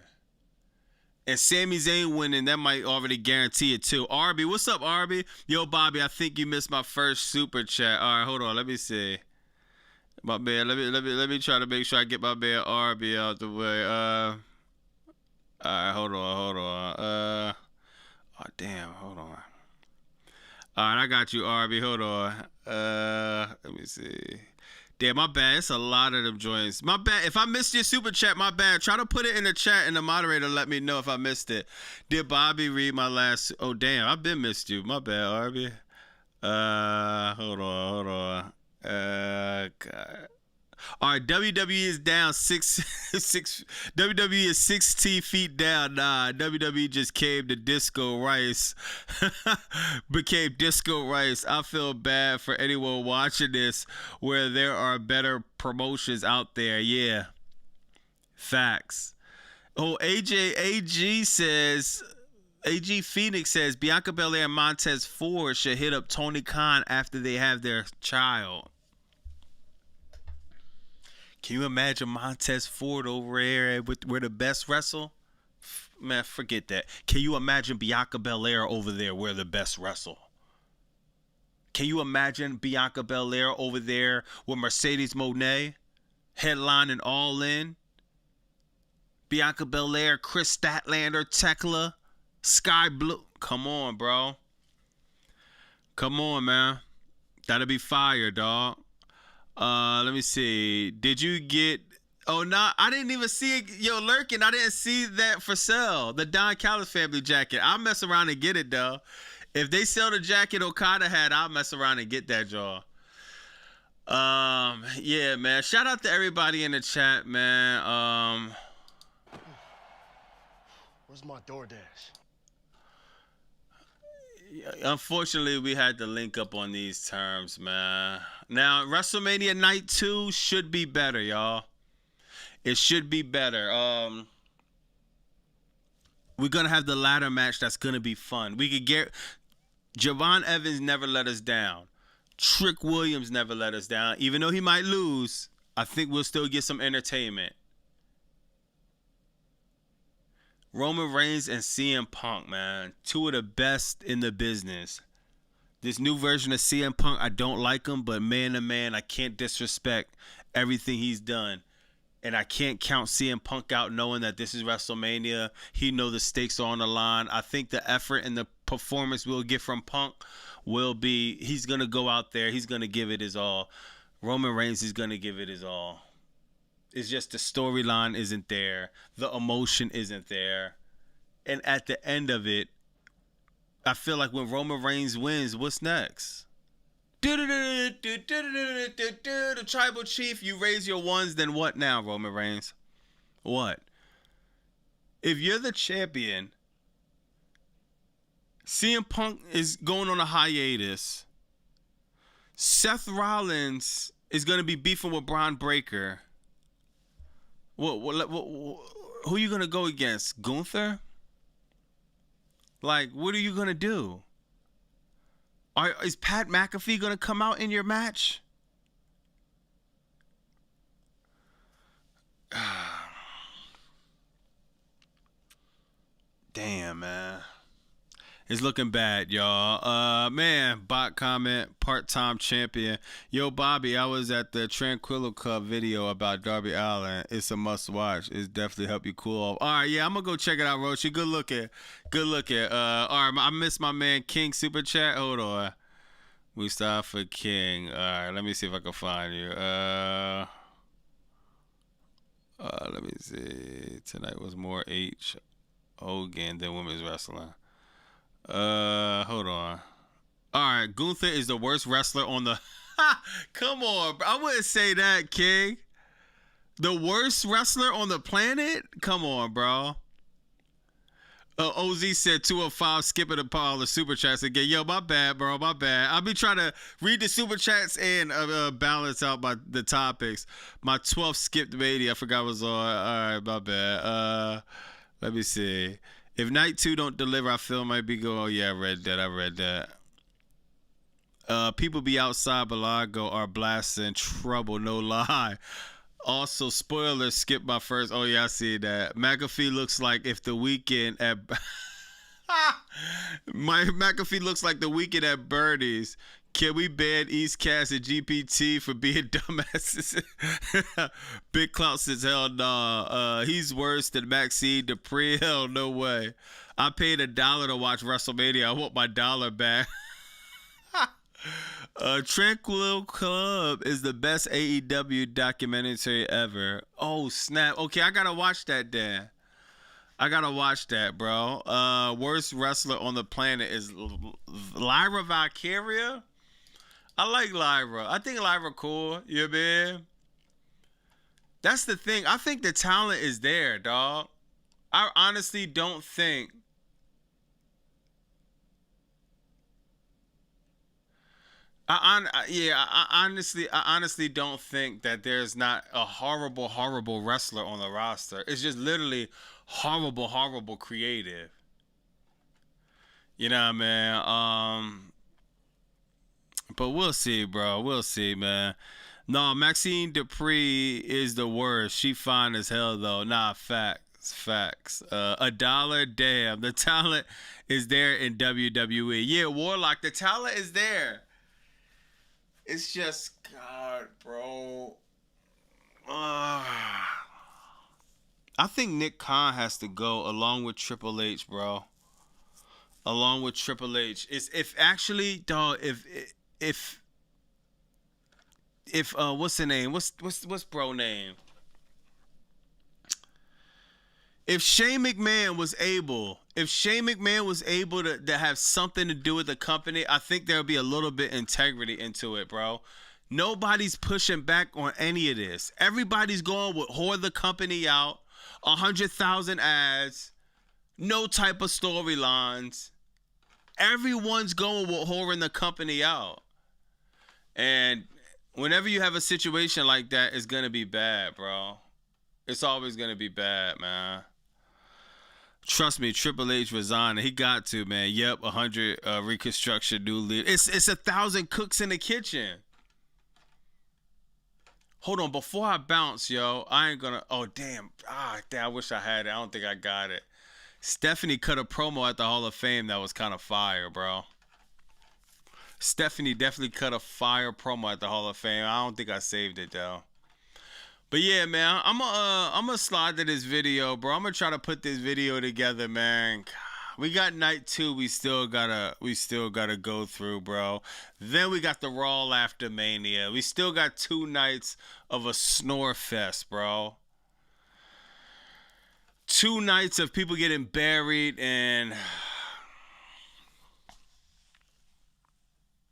And Sami Zayn winning, that might already guarantee it too. Arby, what's up, Arby? Yo, Bobby, I think you missed my first super chat. All right, hold on, let me see. My man, let me try to make sure I get my man Arby out the way. All right, hold on. Oh damn, hold on. All right, I got you, Arby. Hold on. Let me see. Damn, my bad. It's a lot of them joints. My bad. If I missed your super chat, my bad. Try to put it in the chat and the moderator let me know if I missed it. Did Bobby read my last? Oh, damn. I've been missed you. My bad, Arby. Hold on. God. All right, WWE is down six. WWE is 16 feet down. Nah, WWE just came to Disco Rice. Became Disco Rice. I feel bad for anyone watching this where there are better promotions out there. Yeah. Facts. Oh, AG says, AG Phoenix says, Bianca Belair and Montez Ford should hit up Tony Khan after they have their child. Can you imagine Montez Ford over there where the best wrestle? Man, forget that. Can you imagine Bianca Belair over there where the best wrestle? Can you imagine Bianca Belair over there with Mercedes Moné headlining All In? Bianca Belair, Chris Statlander, Tekla, Sky Blue. Come on, bro. Come on, man. That'll be fire, dog. Let me see. Did you get... Oh, no, I didn't even see it. Yo, Lurkin, I didn't see that for sale. The Don Callis family jacket. I'll mess around and get it, though. If they sell the jacket Okada had, I'll mess around and get that, y'all. Yeah, man. Shout out to everybody in the chat, man. Where's my DoorDash? Unfortunately, we had to link up on these terms, man. Now, WrestleMania Night 2 should be better, y'all. It should be better. We're going to have the ladder match that's going to be fun. We could get... Javon Evans never let us down. Trick Williams never let us down. Even though he might lose, I think we'll still get some entertainment. Roman Reigns and CM Punk, man. Two of the best in the business. This new version of CM Punk, I don't like him, but man to man, I can't disrespect everything he's done. And I can't count CM Punk out knowing that this is WrestleMania. He knows the stakes are on the line. I think the effort and the performance we'll get from Punk will be, he's going to go out there. He's going to give it his all. Roman Reigns is going to give it his all. It's just the storyline isn't there. The emotion isn't there. And at the end of it, I feel like when Roman Reigns wins, what's next? The tribal chief, you raise your ones, then what now, Roman Reigns? What? If you're the champion, CM Punk is going on a hiatus. Seth Rollins is going to be beefing with Bron Breakker. Who are you going to go against? Gunther? Like, what are you going to do? Is Pat McAfee going to come out in your match? Damn, man. It's looking bad, y'all. Man, bot comment, part-time champion. Yo, Bobby, I was at the Tranquilo Club video about Darby Allin. It's a must-watch. It's definitely help you cool off. All right, yeah, I'm going to go check it out, Rochi. Good looking. Good looking. All right, I missed my man King Super Chat. Hold on. We start for King. All right, let me see if I can find you. Let me see. Tonight was more H. Hogan than women's wrestling. Hold on. All right, Gunther is the worst wrestler on the... Come on, bro. I wouldn't say that, King. The worst wrestler on the planet? Come on, bro. OZ said 205 skipping the pile of super chats again. Yo, my bad, bro. My bad. I'll be trying to read the super chats and balance out the topics. My 12th skipped media. I forgot what was on. All right, my bad. Let me see. If night 2 don't deliver, I feel it might be going. Oh, yeah, I read that. People be outside Belago are blasting trouble, no lie. Also, spoilers, skip my first. Oh, yeah, I see that. McAfee looks like if the weekend at... McAfee looks like the weekend at Birdie's. Can we ban East Cast and GPT for being dumbasses? Big Clout says, hell nah. He's worse than Maxine Dupree. Hell no way. I paid $1 to watch WrestleMania. I want my dollar back. Tranquil Club is the best AEW documentary ever. Oh, snap. Okay, I gotta watch that then. I gotta watch that, bro. Worst wrestler on the planet is Lyra Valkyria. I like Lyra. I think Lyra cool. You know what I mean? That's the thing. I think the talent is there, dog. I honestly don't think... I honestly don't think that there's not a horrible wrestler on the roster. It's just literally horrible creative. You know what I mean? But we'll see, bro. We'll see, man. No, Maxine Dupree is the worst. She fine as hell, though. Nah, facts. $1, damn. The talent is there in WWE. Yeah, Warlock, the talent is there. It's just, God, bro. I think Nick Khan has to go along with Triple H, bro. Along with Triple H. If actually, dog, if what's the name? What's bro name? If Shane McMahon was able to have something to do with the company, I think there would be a little bit integrity into it, bro. Nobody's pushing back on any of this. Everybody's going with whore the company out, 100,000 ads, no type of storylines. Everyone's going with whoring the company out. And whenever you have a situation like that, it's going to be bad, bro. It's always going to be bad, man. Trust me, Triple H resigned. He got to, man. Yep, 100 reconstruction, new lead. It's 1,000 cooks in the kitchen. Hold on, before I bounce, yo, I ain't gonna. Oh damn! I wish I had it. I don't think I got it. Stephanie cut a promo at the Hall of Fame that was kind of fire, bro. Stephanie definitely cut a fire promo at the Hall of Fame. I don't think I saved it though. But yeah, man, I'm gonna slide to this video, bro. I'm gonna try to put this video together, man. We got night 2. We still gotta go through, bro. Then we got the Raw after Mania. We still got 2 nights of a snore fest, bro. 2 nights of people getting buried, and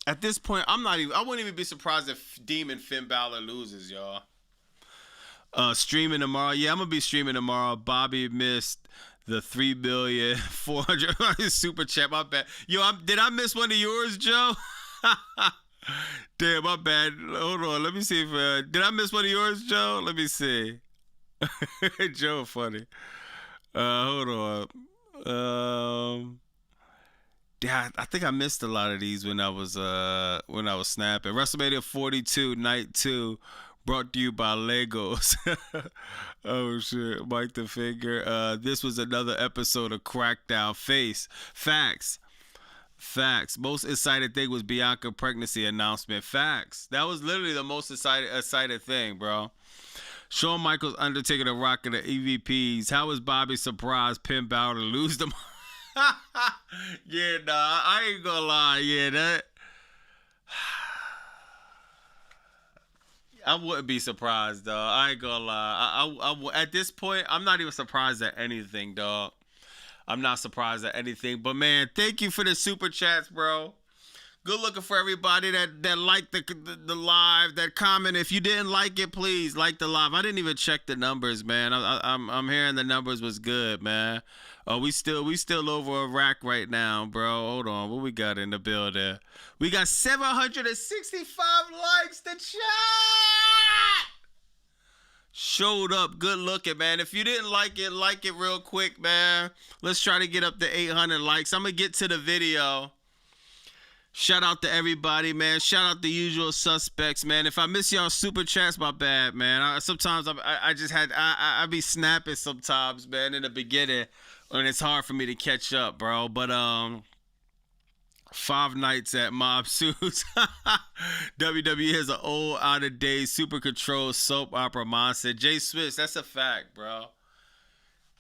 at this point, I wouldn't even be surprised if Demon Finn Balor loses, y'all. Streaming tomorrow. Yeah, I'm gonna be streaming tomorrow. Bobby missed the 3,400,000 super chat. My bad. Yo, did I miss one of yours, Joe? Damn, my bad. Hold on. Let me see if did I miss one of yours, Joe? Let me see. Joe, funny. Hold on. Yeah, I think I missed a lot of these when I was snapping. WrestleMania 42, night 2. Brought to you by Legos. Oh shit, Mike the Finger. This was another episode of Crackdown Face. Facts. Most excited thing was Bianca pregnancy announcement. Facts. That was literally the most excited thing, bro. Shawn Michaels, Undertaker, The Rock, and the EVPs. How was Bobby surprised Penn Balor to lose them? Yeah, nah, I ain't gonna lie. Yeah, that. I wouldn't be surprised, dog. I ain't gonna lie. I at this point, I'm not even surprised at anything, dog. I'm not surprised at anything. But, man, thank you for the super chats, bro. Good looking for everybody that liked the live, that comment. If you didn't like it, please like the live. I didn't even check the numbers, man. I'm hearing the numbers was good, man. Oh, we still over a rack right now, bro. Hold on. What we got in the building? We got 765 likes. The chat showed up. Good looking, man. If you didn't like it real quick, man. Let's try to get up to 800 likes. I'm going to get to the video. Shout out to everybody, man. Shout out the usual suspects, man. If I miss y'all super chats, my bad, man. Sometimes I be snapping sometimes, man, in the beginning, and it's hard for me to catch up, bro. But 5 nights at Mob Suits. WWE has an old, out-of-date, super controlled soap opera monster. Jay Swiss, that's a fact, bro.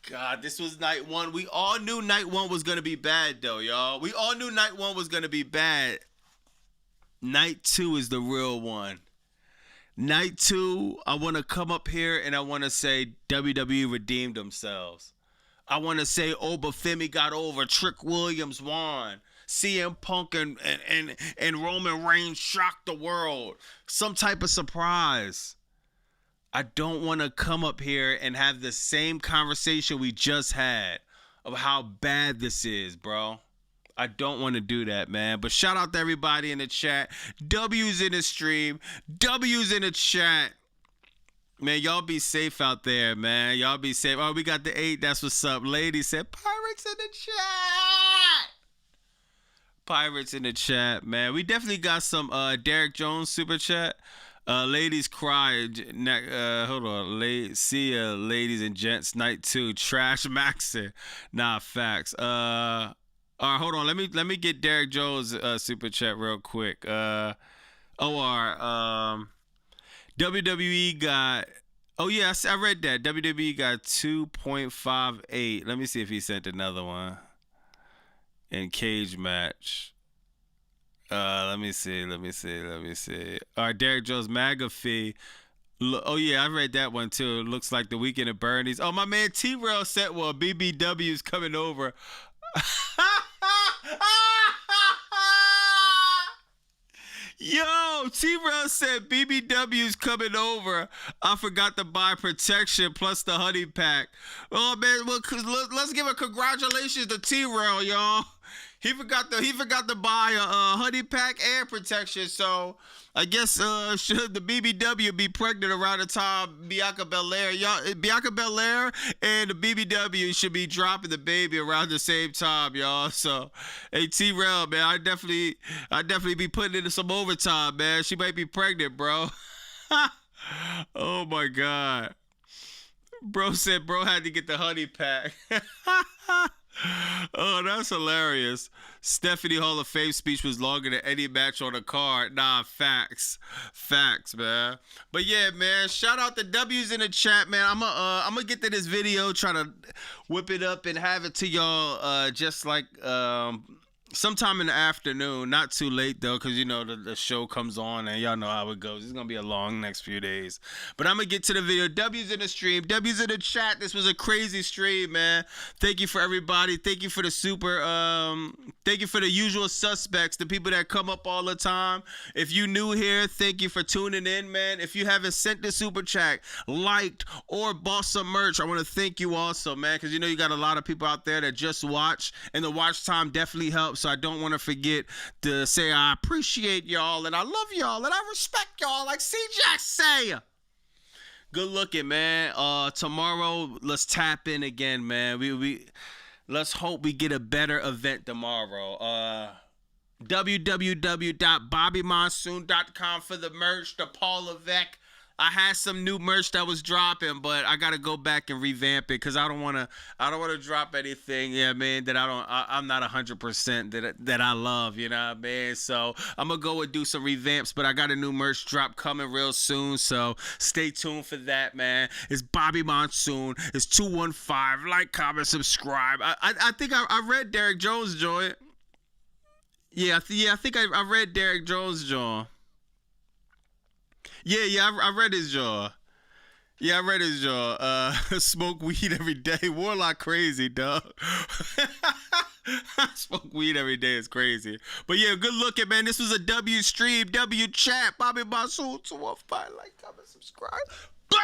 God, this was night 1. We all knew night 1 was going to be bad, though, y'all. We all knew night 1 was going to be bad. Night 2 is the real one. Night 2, I want to come up here and I want to say WWE redeemed themselves. I want to say Obafemi got over, Trick Williams won, CM Punk and Roman Reigns shocked the world. Some type of surprise. I don't want to come up here and have the same conversation we just had of how bad this is, bro. I don't want to do that, man. But shout out to everybody in the chat. W's in the stream. W's in the chat. Man, y'all be safe out there, man. Y'all be safe. Oh, we got the 8. That's what's up. Lady said, Pirates in the chat. Pirates in the chat, man. We definitely got some Derek Jones super chat. Ladies cry. Hold on. See ya, ladies and gents. Night 2. Trash Maxer. Nah, facts. All right, hold on. Let me get Derek Jones super chat real quick. WWE got. Oh yeah, I read that. WWE got 2.58. Let me see if he sent another one. In cage match. Let me see. All right, Derek Jones, McAfee. Oh, yeah, I read that one, too. It looks like the weekend of Bernie's. Oh, my man T-Rail said, well, BBW's coming over. Yo, T-Rail said BBW's coming over. I forgot to buy protection plus the honey pack. Oh, man, well, let's give a congratulations to T-Rail, y'all. He forgot to buy a honey pack and protection, so I guess should the BBW be pregnant around the time Bianca Belair and the BBW should be dropping the baby around the same time, y'all. So, hey T-Rail, man, I definitely be putting in some overtime, man. She might be pregnant, bro. Oh my God. Bro said bro had to get the honey pack. Oh, that's hilarious. Stephanie Hall of Fame speech was longer than any match on the card. Nah, facts, man. But yeah, man, shout out the W's in the chat, man. I'm gonna get to this video, try to whip it up and have it to y'all just like sometime in the afternoon. Not too late though, because you know the show comes on and y'all know how it goes. It's gonna be a long next few days, but I'm gonna get to the video. W's in the stream, W's in the chat. This was a crazy stream, man. Thank you for everybody. Thank you for the super thank you for the usual suspects, the people that come up all the time. If you new here, thank you for tuning in, man. If you haven't sent the super chat, liked, or bought some merch, I want to thank you also, man, because you know you got a lot of people out there that just watch, and the watch time definitely helps. So I don't want to forget to say I appreciate y'all and I love y'all and I respect y'all, like C-Jack say. Good looking, man. Tomorrow, let's tap in again, man. We let's hope we get a better event tomorrow. www.bobbymonsoon.com for the merch, the Paul Levesque. I had some new merch that was dropping, but I gotta go back and revamp it because I don't wanna drop anything, yeah, man, that I'm not 100% that I love, you know what I mean? So I'm gonna go and do some revamps, but I got a new merch drop coming real soon, so stay tuned for that, man. It's Bobby Monsoon. It's 215. Like, comment, subscribe. I think I read Derek Jones' joint. Yeah, I think I read Derek Jones' joint. Yeah, I read his jaw. Yeah, I read his jaw. Smoke weed every day. Warlock crazy, dog. Smoke weed every day is crazy. But yeah, good looking, man. This was a W stream, W chat. Bobby Monsoon, 215. Like, comment, subscribe. Bye!